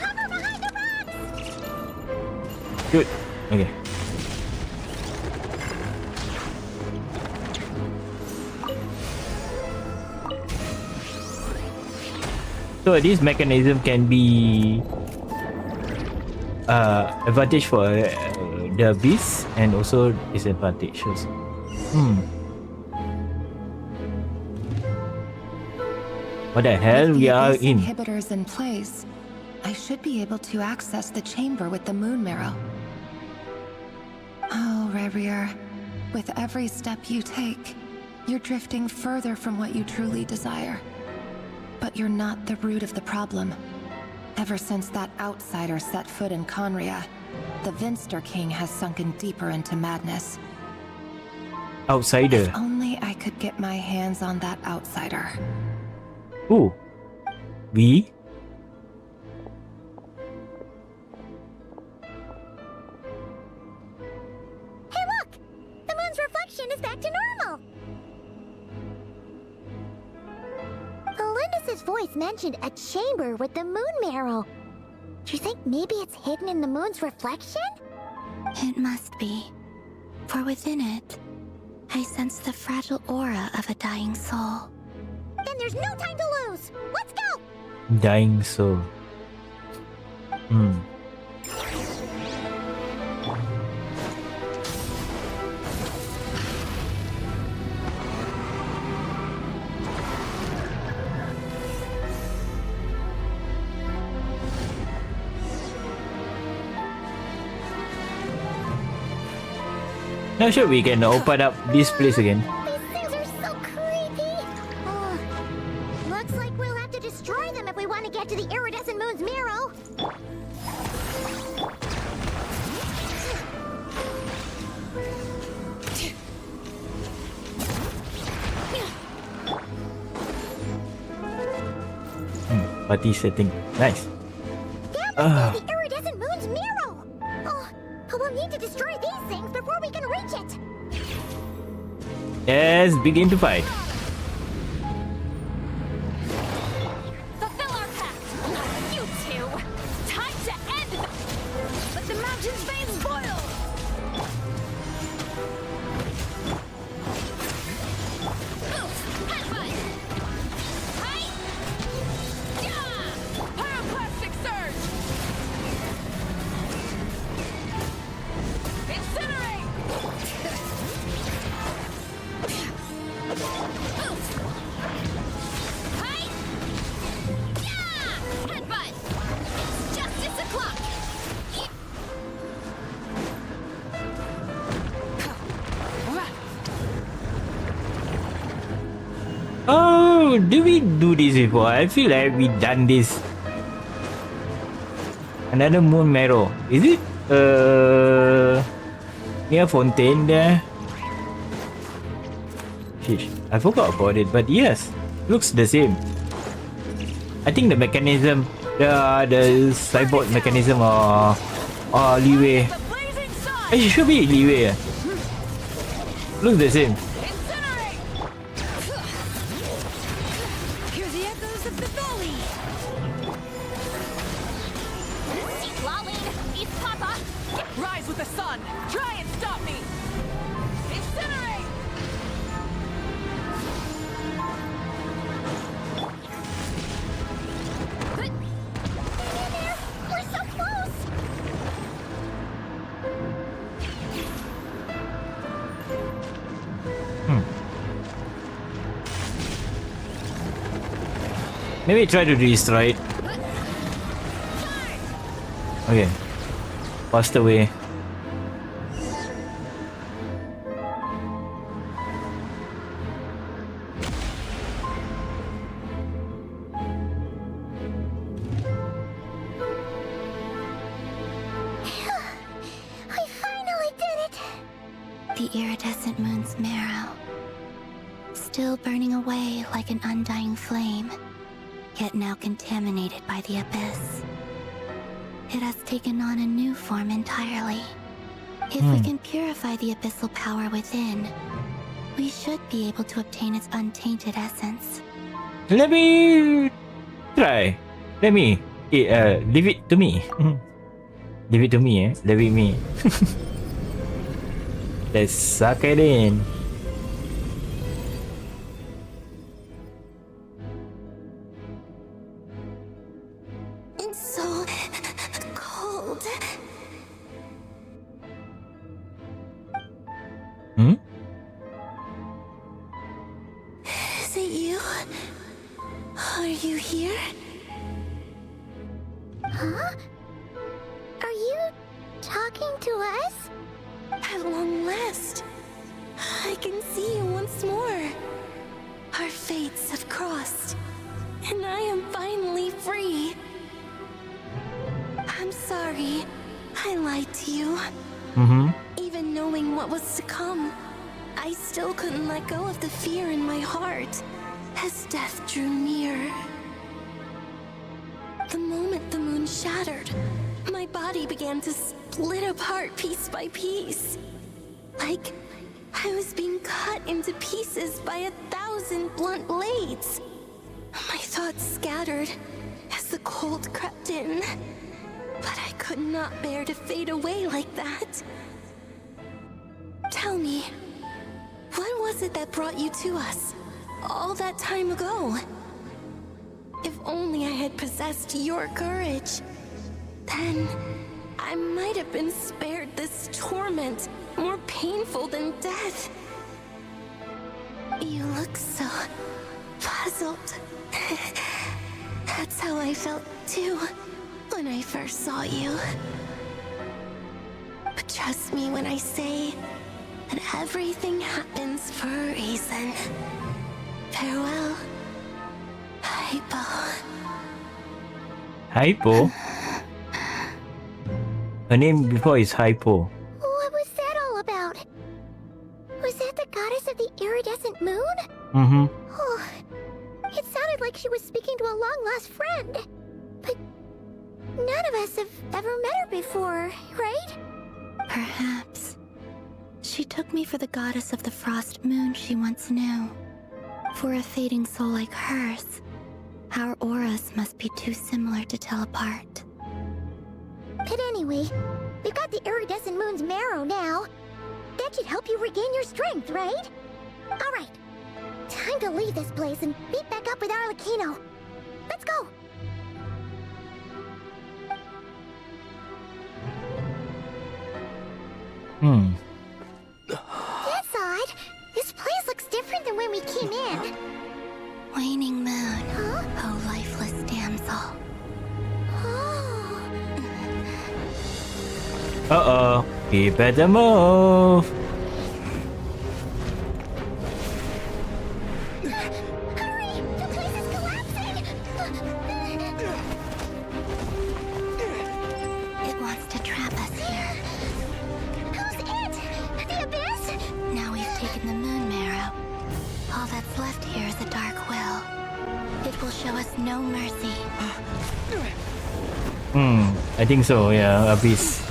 Speaker 1: Good. Okay. So this mechanism can be advantage for the beast and also disadvantages. What the hell?
Speaker 13: With
Speaker 1: We
Speaker 13: the
Speaker 1: are
Speaker 13: Abyss
Speaker 1: in.
Speaker 13: inhibitors in place, I should be able to access the chamber with the moon marrow. Oh, Rerir, with every step you take, you're drifting further from what you truly desire. But you're not the root of the problem. Ever since that outsider set foot in Conria, the Vinster King has sunken deeper into madness.
Speaker 1: Outsider.
Speaker 13: If only I could get my hands on that outsider.
Speaker 1: Ooh. V?
Speaker 2: Hey, look! The moon's reflection is back to normal! Elindis' voice mentioned a chamber with the moon marrow. Do you think maybe it's hidden in the moon's reflection?
Speaker 19: It must be. For within it, I sense the fragile aura of a dying soul.
Speaker 2: Then there's no time to lose! Let's go!
Speaker 1: Dying soul. Hmm. Not sure we can open up this place again.
Speaker 2: These things are so creepy! Looks like we'll have to destroy them if we want to get to the iridescent moon's marrow.
Speaker 1: Party setting. Nice.
Speaker 2: The iridescent moon's marrow! Oh, we'll need to destroy these things before we can reach it!
Speaker 1: Yes, begin to fight.
Speaker 12: Fulfill our pact! You two! Time to end the... Let the mountain's veins boil! Headbutt! Hi! Yeah! Pyroclastic surge! Incinerate! Hi! Yeah! Headbutt! It's justice o'clock!
Speaker 1: Oh, do we do this before? I feel like we done this. Another moon marrow. Is it near Fontaine there? Sheesh, I forgot about it, but yes, looks the same. I think the mechanism, the cyborg mechanism or leeway. It should be leeway. Looks the same.
Speaker 12: Hear the echoes of the valley! Lolling! Eat Papa! Rise with the sun! Try and stop me! Incinerate!
Speaker 2: We're so close!
Speaker 1: Maybe try to destroy it. Okay. Passed away.
Speaker 2: We finally did it!
Speaker 19: The iridescent moon's marrow. Still burning away like an undying flame, yet now contaminated by the abyss. It has taken on a new form entirely. If we can purify the abyssal power within, we should be able to obtain its untainted essence.
Speaker 1: Let me try. Let me. Leave it to me. Leave it to me, eh? Leave it me. Let's suck it in.
Speaker 19: It's so cold. Is it you? Are you here?
Speaker 2: Huh? Are you talking to us?
Speaker 19: At long last, I can see you once more. Our fates have crossed, and I am finally free. I'm sorry, I lied to you. Even knowing what was to come, I still couldn't let go of the fear in my heart as death drew near.
Speaker 12: The moment the moon shattered, my body began to split apart piece by piece. Like I was being cut into pieces by 1,000 blunt blades. My thoughts scattered as the cold crept in. But I could not bear to fade away like that. Tell me, what was it that brought you to us all that time ago? If only I had possessed your courage, then I might have been spared this torment more painful than death. You look so puzzled. That's how I felt too when I first saw you. But trust me when I say that everything happens for a reason. Farewell, Hypo.
Speaker 1: Hypo? Her name before is Hypo.
Speaker 2: What was that all about? Was that the goddess of the iridescent moon?
Speaker 1: Mm-hmm.
Speaker 2: Oh, it sounded like she was speaking to a long-lost friend. But none of us have ever met her before, right?
Speaker 19: Perhaps. She took me for the goddess of the frost moon she once knew. For a fading soul like hers, our auras must be too similar to tell apart.
Speaker 2: But anyway, we've got the iridescent moon's marrow now. That should help you regain your strength, right? Alright, time to leave this place and meet back up with Arlecchino. Let's go! That's odd. This place looks different than when we came in.
Speaker 19: Waning moon, oh lifeless damsel.
Speaker 1: Uh-oh, he better move.
Speaker 2: Hurry! The place is collapsing!
Speaker 19: It wants to trap us here.
Speaker 2: Who's it? The Abyss?
Speaker 19: Now we've taken the moon marrow. All that's left here is a dark will. It will show us no mercy.
Speaker 1: I think so, yeah, Abyss.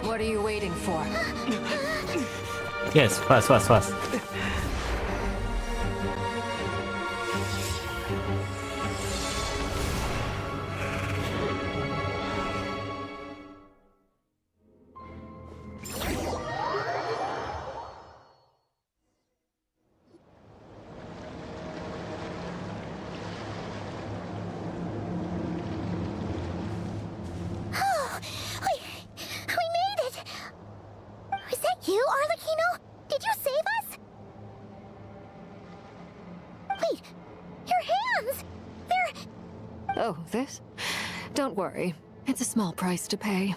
Speaker 16: What are you waiting for?
Speaker 1: Yes, fast, fast, fast.
Speaker 2: You, Arlecchino? Did you save us? Wait, your hands! They're...
Speaker 16: Oh, this? Don't worry. It's a small price to pay.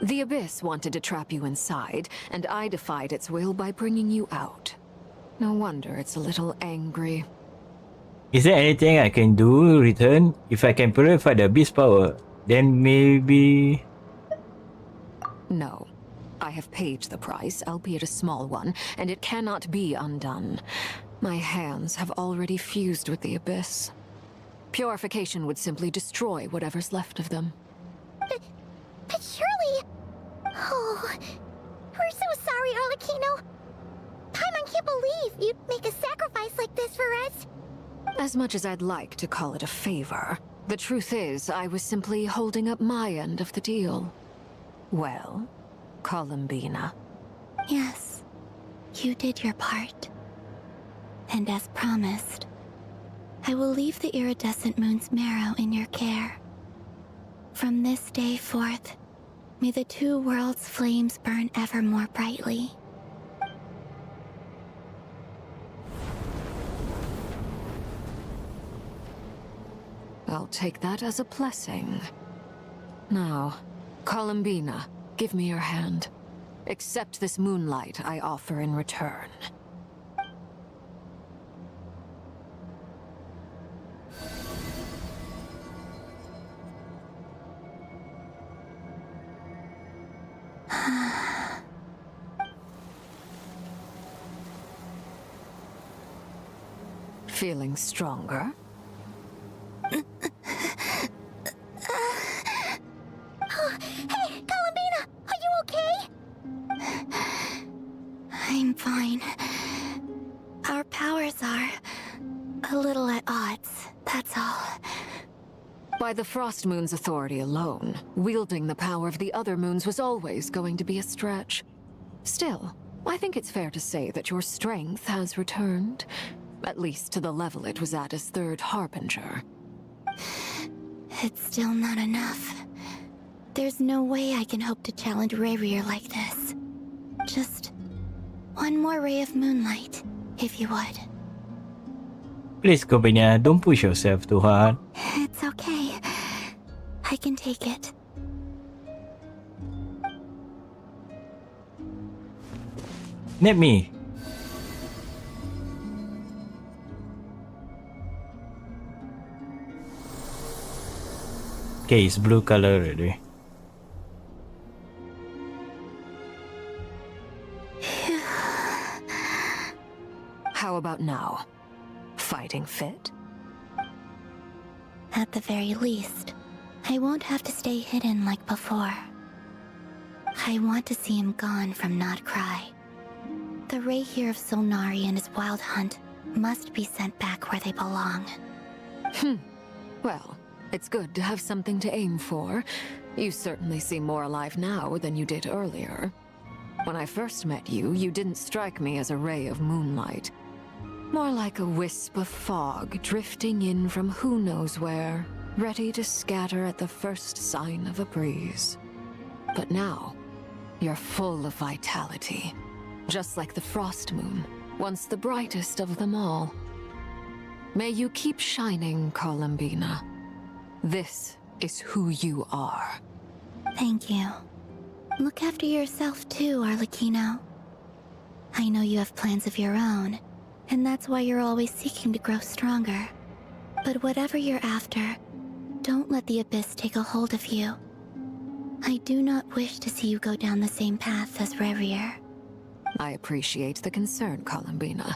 Speaker 16: The Abyss wanted to trap you inside, and I defied its will by bringing you out. No wonder it's a little angry.
Speaker 1: Is there anything I can do return? If I can purify the Abyss power, then maybe...
Speaker 16: No. I have paid the price, albeit a small one, and it cannot be undone. My hands have already fused with the Abyss. Purification would simply destroy whatever's left of them.
Speaker 2: But surely... Oh... We're so sorry, Arlecchino. Paimon can't believe you'd make a sacrifice like this for us.
Speaker 16: As much as I'd like to call it a favor, the truth is I was simply holding up my end of the deal. Well... Columbina.
Speaker 19: Yes, you did your part. And as promised, I will leave the iridescent moon's marrow in your care. From this day forth, May the two worlds' flames burn ever more brightly.
Speaker 16: I'll take that as a blessing. Now, Columbina, give me your hand. Accept this moonlight I offer in return. Feeling stronger?
Speaker 2: Hey, Columbina! Are you okay?
Speaker 19: I'm fine. Our powers are a little at odds, that's all.
Speaker 16: By the Frost Moon's authority alone, wielding the power of the other moons was always going to be a stretch. Still, I think it's fair to say that your strength has returned, at least to the level it was at as Third Harbinger.
Speaker 19: It's still not enough. There's no way I can hope to challenge Rayrear like this. Just one more ray of moonlight, if you would.
Speaker 1: Please, Columbina, don't push yourself too hard.
Speaker 19: It's okay. I can take it.
Speaker 1: Let me. Okay, it's blue color already.
Speaker 16: How about now? Fighting fit?
Speaker 19: At the very least, I won't have to stay hidden like before. I want to see him gone from Not Cry. The Rayhear of Solnari and his wild hunt must be sent back where they belong.
Speaker 16: Well, it's good to have something to aim for. You certainly seem more alive now than you did earlier. When I first met you, you didn't strike me as a ray of moonlight. More like a wisp of fog drifting in from who knows where, ready to scatter at the first sign of a breeze. But now, you're full of vitality. Just like the Frost Moon, once the brightest of them all. May you keep shining, Columbina. This is who you are.
Speaker 19: Thank you. Look after yourself too, Arlecchino. I know you have plans of your own, and that's why you're always seeking to grow stronger. But whatever you're after, don't let the Abyss take a hold of you. I do not wish to see you go down the same path as Rayrear.
Speaker 16: I appreciate the concern, Columbina.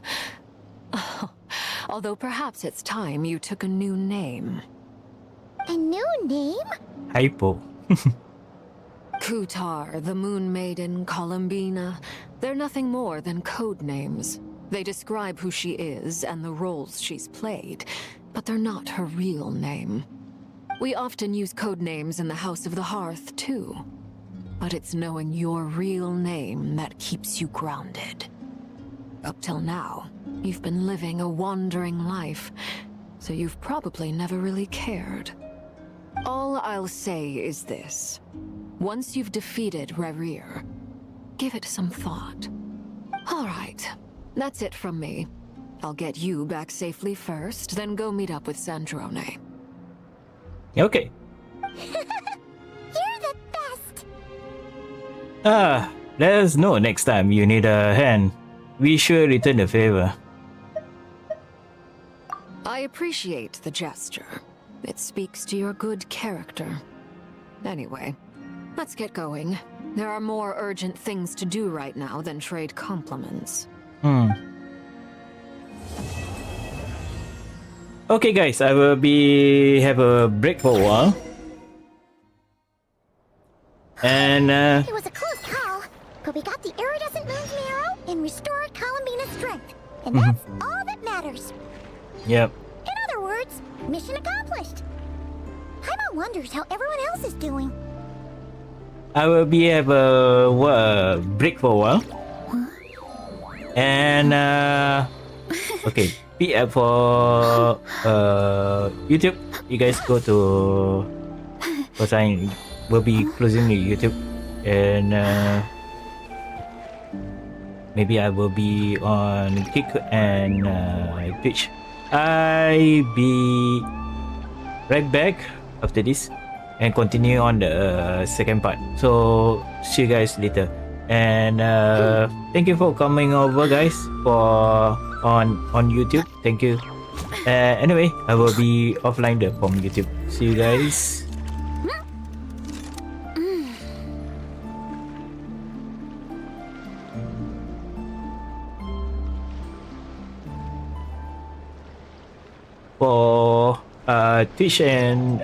Speaker 16: Although perhaps it's time you took a new name.
Speaker 2: A new name?
Speaker 1: Hypo.
Speaker 16: Kutar, the Moon Maiden, Columbina. They're nothing more than code names. They describe who she is and the roles she's played, but they're not her real name. We often use code names in the House of the Hearth, too. But it's knowing your real name that keeps you grounded. Up till now, you've been living a wandering life, so you've probably never really cared. All I'll say is this. Once you've defeated Rayrear, give it some thought. All right, that's it from me. I'll get you back safely first, then go meet up with Sandrone.
Speaker 1: Okay.
Speaker 2: You're the best!
Speaker 1: Let us know next time you need a hand. We sure return the favor.
Speaker 16: I appreciate the gesture. It speaks to your good character. Anyway, let's get going. There are more urgent things to do right now than trade compliments.
Speaker 1: Okay guys, I will have a break for a while. And
Speaker 2: It was a close call, but we got the iridescent moon's marrow and restored Columbina's strength. And that's all that matters.
Speaker 1: Yep.
Speaker 2: In other words, mission accomplished. Paimon wonders how everyone else is doing.
Speaker 1: I will have a break for a while. And okay, for YouTube, you guys go to, because I will be closing the YouTube. and maybe I will be on Kick and Twitch. I be right back after this and continue on the second part. So see you guys later. And thank you for coming over, guys, for on YouTube. Thank you. Anyway, I will be offline there from YouTube. See you guys. For Twitch and